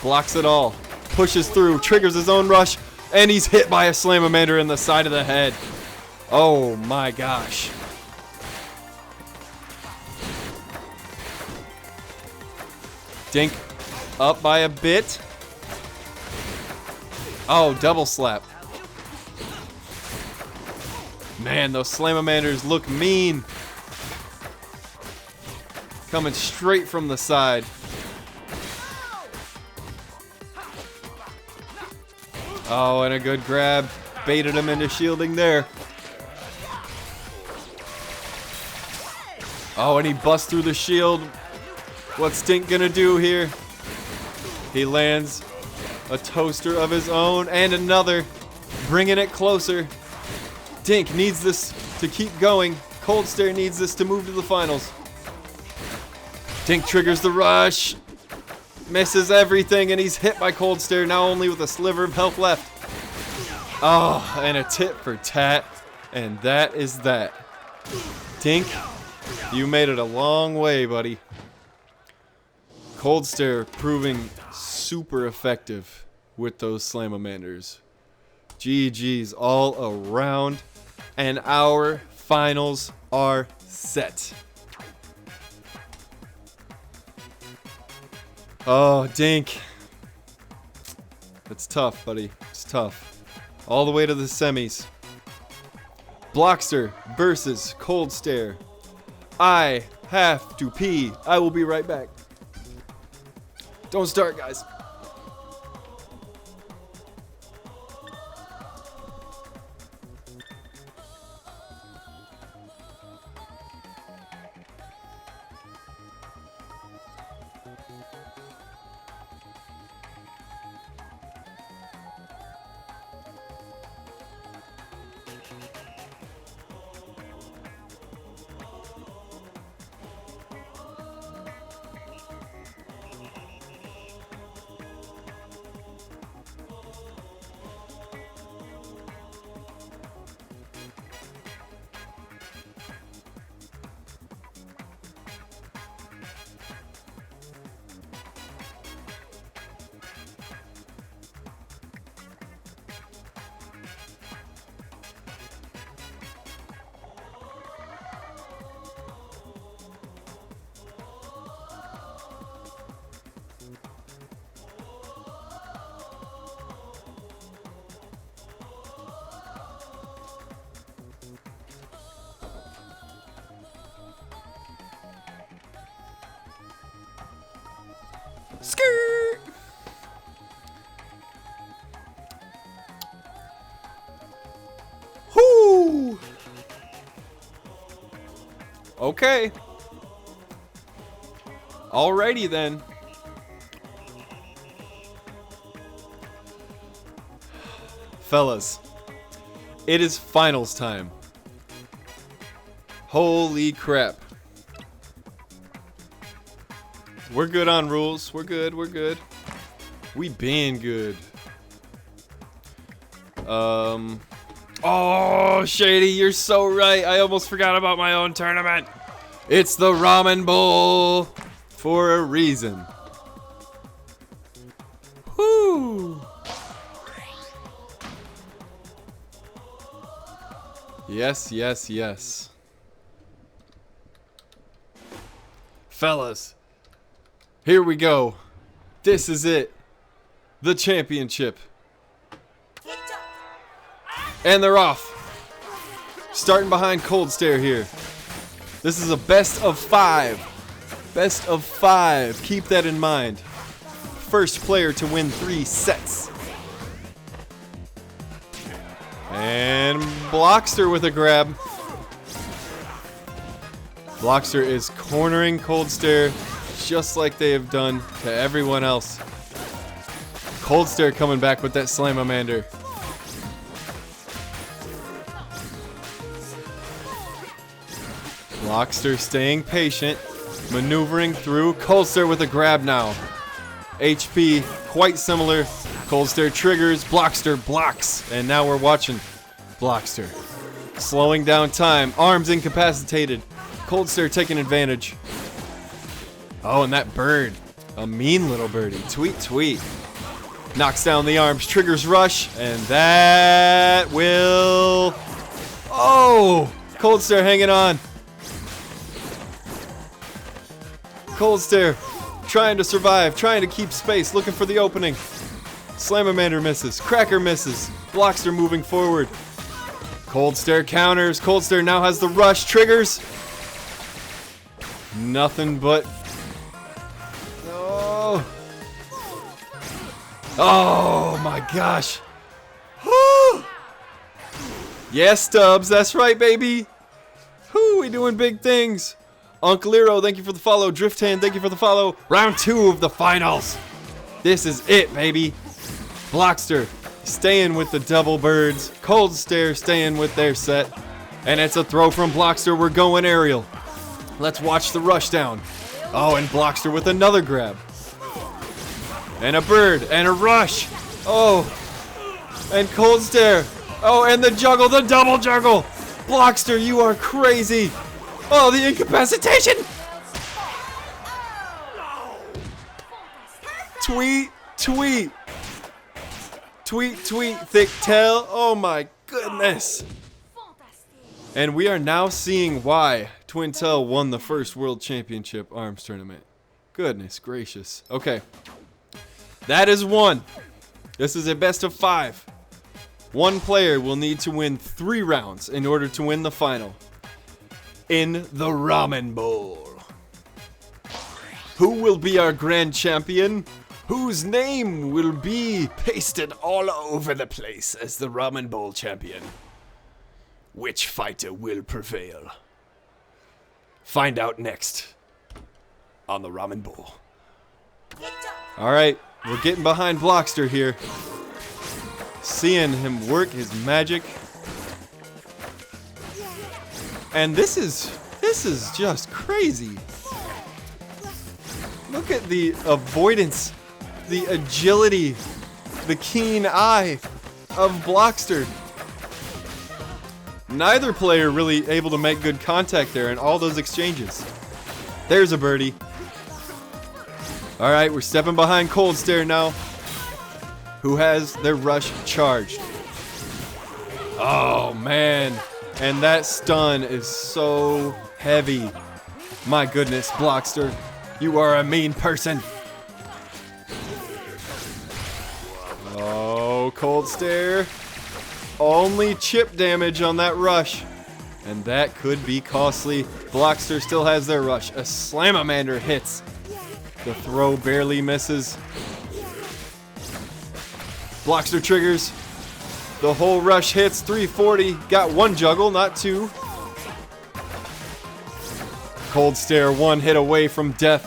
Speaker 1: Blocks it all. Pushes through. Triggers his own rush. And he's hit by a Slamamander in the side of the head. Oh my gosh. Dink up by a bit. Oh, double slap. Man, those Slamamanders look mean. Coming straight from the side. Oh, and a good grab. Baited him into shielding there. Oh, and he busts through the shield. What's Dink gonna do here? He lands a toaster of his own and another, bringing it closer. Dink needs this to keep going. Cold Stare needs this to move to the finals. Dink triggers the rush, misses everything, and he's hit by Cold Stare, now only with a sliver of health left. Oh, and a tit for tat, and that is that. Dink, you made it a long way, buddy. Cold Stare proving super effective with those Slamamanders. GG's all around, and our finals are set. Oh, Dink. It's tough, buddy. It's tough. All the way to the semis. Blockster versus Cold Stare. I have to pee. I will be right back. Don't start, guys. Skirt! Whoo! Okay. Alrighty then. Fellas, it is finals time. Holy crap. We're good on rules. We're good. We're good. We been good. Oh, Shady, you're so right. I almost forgot about my own tournament. It's the Ramen Bowl for a reason. Whoo. Yes, yes, yes. Fellas, here we go. This is it. The championship. And they're off. Starting behind Cold Stare here. This is a best of 5. Best of 5. Keep that in mind. First player to win 3 sets. And Blockster with a grab. Blockster is cornering Cold Stare just like they have done to everyone else. Cold Stare coming back with that Slamamander. Blockster staying patient, maneuvering through. Cold Stare with a grab now. HP quite similar. Cold Stare triggers, Blockster blocks, and now we're watching Blockster slowing down time. Arms incapacitated. Cold Stare taking advantage. Oh, and that bird, a mean little birdie. Tweet, tweet. Knocks down the arms, triggers rush, and that will... Oh! Cold Stare hanging on. Cold Stare trying to survive, trying to keep space, looking for the opening. Slamamander misses, Cracker misses, Blockster moving forward. Cold Stare counters, Cold Stare now has the rush, triggers. Nothing but... Oh! Oh my gosh! Yes, Stubbs, that's right, baby! Whoo, we doing big things! Uncle Lero, thank you for the follow. Drift Hand, thank you for the follow. Round 2 of the finals. This is it, baby. Blockster staying with the double birds. Cold Stare staying with their set. And it's a throw from Blockster. We're going aerial. Let's watch the rush down. Oh, and Blockster with another grab. And a bird and a rush. Oh, and Cold Stare. Oh, and the juggle, the double juggle. Blockster, you are crazy. Oh, the incapacitation! Tweet, tweet. Tweet, tweet, thick tail. Oh my goodness. And we are now seeing why Twintel won the first World Championship Arms Tournament. Goodness gracious. Okay. That is 1. This is a best of 5. One player will need to win 3 rounds in order to win the final. In the Ramen Bowl. Who will be our grand champion? Whose name will be pasted all over the place as the Ramen Bowl champion? Which fighter will prevail? Find out next on the Ramen Bowl. Alright, we're getting behind Blockster here. Seeing him work his magic. And this is just crazy. Look at the avoidance, the agility, the keen eye of Blockster. Neither player really able to make good contact there in all those exchanges. There's a birdie. Alright, we're stepping behind Cold Stare now, who has their rush charged. Oh man. And that stun is so heavy. My goodness, Blockster, you are a mean person. Oh, Cold Stare. Only chip damage on that rush. And that could be costly. Blockster still has their rush. A Slamamander hits. The throw barely misses. Blockster triggers. The whole rush hits. 340. Got one juggle, not two. Cold Stare, one hit away from death.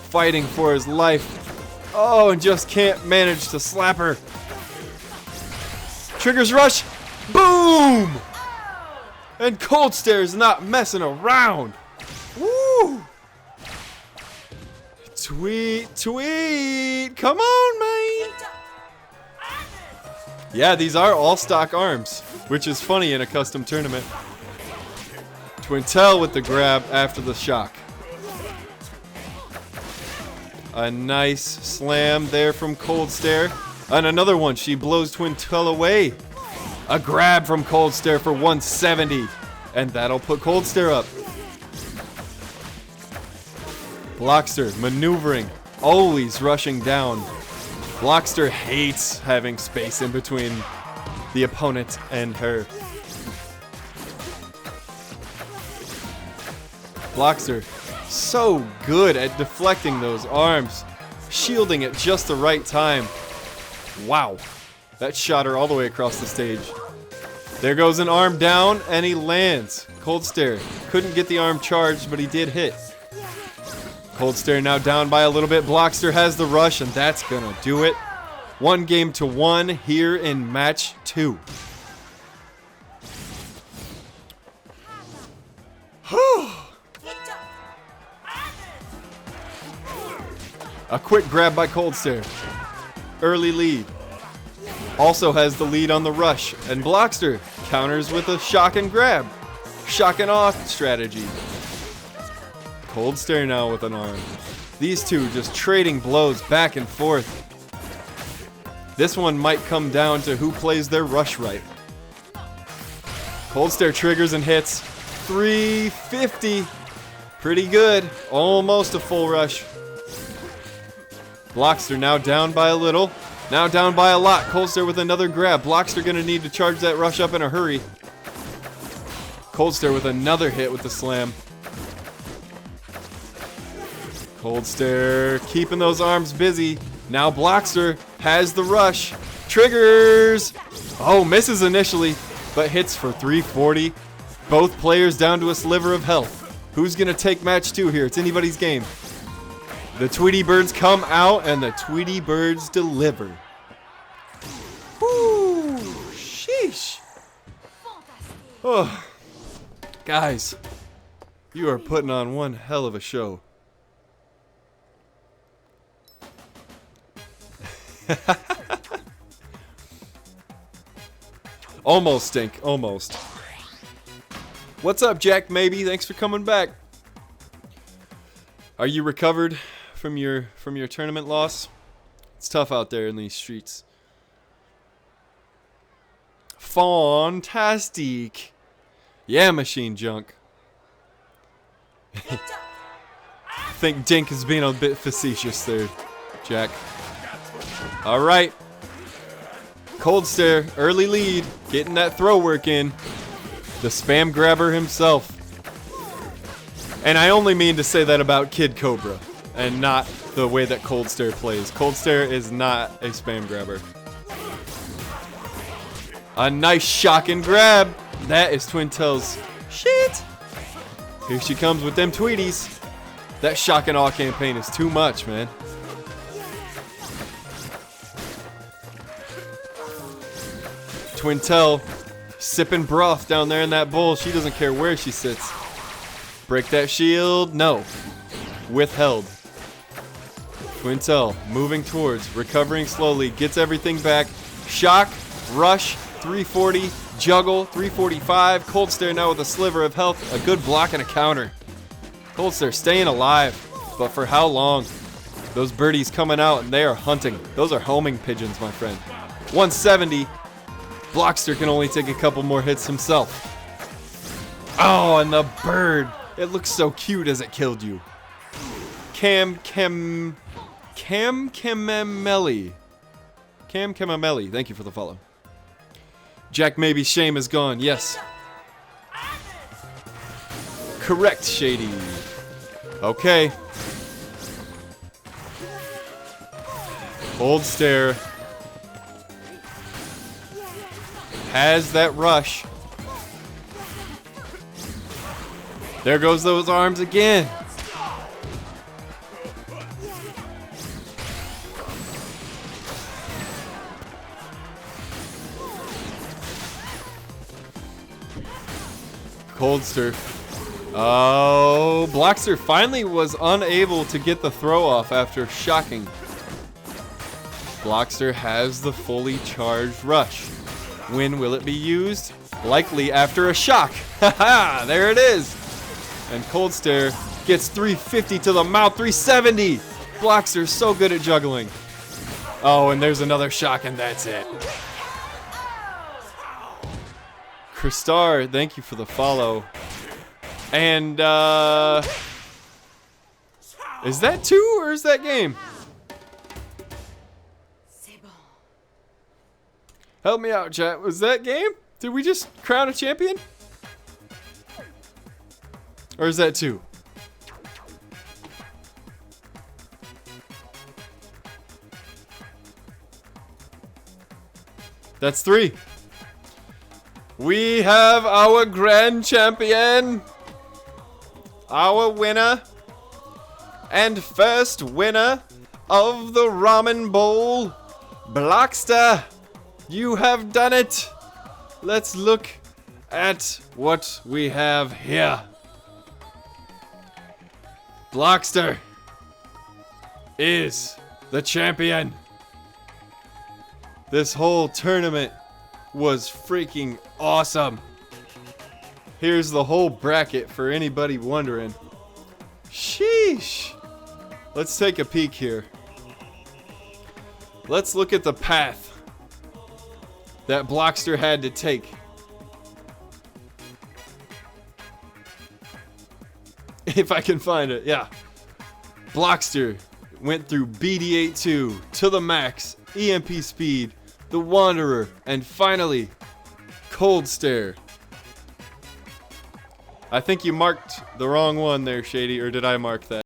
Speaker 1: Fighting for his life. Oh, and just can't manage to slap her. Triggers rush. Boom! And Cold Stare's not messing around. Woo! Tweet, tweet. Come on, man. Yeah, these are all stock arms, which is funny in a custom tournament. Twintel with the grab after the shock. A nice slam there from Cold Stare. And another one. She blows Twintel away. A grab from Cold Stare for 170. And that'll put Cold Stare up. Blockster maneuvering. Always rushing down. Blockster hates having space in between the opponent and her. Blockster, so good at deflecting those arms, shielding at just the right time. Wow, that shot her all the way across the stage. There goes an arm down, and he lands. Cold Stare couldn't get the arm charged, but he did hit. Cold Stare now down by a little bit. Blockster has the rush, and that's gonna do it. 1-1 here in match 2. A quick grab by Cold Stare. Early lead. Also has the lead on the rush. And Blockster counters with a shock and grab. Shock and off strategy. Cold Stare now with an arm. These two just trading blows back and forth. This one might come down to who plays their rush right. Cold Stare triggers and hits. 350. Pretty good. Almost a full rush. Blockster now down by a little. Now down by a lot. Cold Stare with another grab. Blockster gonna need to charge that rush up in a hurry. Cold Stare with another hit with the slam. Cold Stare keeping those arms busy. Now Blockster has the rush. Triggers! Oh, misses initially, but hits for 340. Both players down to a sliver of health. Who's gonna take match 2 here? It's anybody's game. The Tweety Birds come out, and the Tweety Birds deliver. Whoo! Sheesh! Oh, guys, you are putting on one hell of a show. Almost stink, almost. What's up, Jack? Maybe. Thanks for coming back. Are you recovered from your tournament loss? It's tough out there in these streets. Fantastic. Yeah, machine junk. I think Dink is being a bit facetious there, Jack. All right. Cold Stare, early lead, getting that throw work in. The spam grabber himself. And I only mean to say that about Kid Cobra, and not the way that Cold Stare plays. Cold Stare is not a spam grabber. A nice shock and grab. That is Twintel's shit. Here she comes with them Tweeties. That shock and awe campaign is too much, man. Twintel sipping broth down there in that bowl. She doesn't care where she sits. Break that shield. No. Withheld. Twintel moving towards, recovering slowly, gets everything back. Shock, rush, 340, juggle, 345. Cold Stare now with a sliver of health. A good block and a counter. Cold Stare staying alive, but for how long? Those birdies coming out and they are hunting. Those are homing pigeons, my friend. 170. Blockster can only take a couple more hits himself. Oh, and the bird. It looks so cute as it killed you. Cam Kemamelli. Thank you for the follow. Jack Maybe's shame is gone. Yes. Correct, Shady. Okay. Cold Stare has that rush. There goes those arms again. Coldster. Oh, Blockster finally was unable to get the throw off after shocking. Blockster has the fully charged rush. When will it be used? Likely after a shock. Haha, there it is. And Cold Stare gets 350 to the mouth, 370. Blockster's so good at juggling. Oh, and there's another shock, and that's it. Kristar, thank you for the follow. And, is that 2 or is that game? Help me out, chat. Was that game? Did we just crown a champion? Or is that 2? That's 3. We have our grand champion. Our winner. And first winner of the Ramen Bowl, Blockster. You have done it. Let's look at what we have here. Blockster is the champion. This whole tournament was freaking awesome. Here's the whole bracket for anybody wondering. Sheesh. Let's take a peek here. Let's look at the path that Blockster had to take. If I can find it, yeah. Blockster went through BD-82 to the max, EMP speed, the Wanderer, and finally, Cold Stare. I think you marked the wrong one there, Shady, or did I mark that?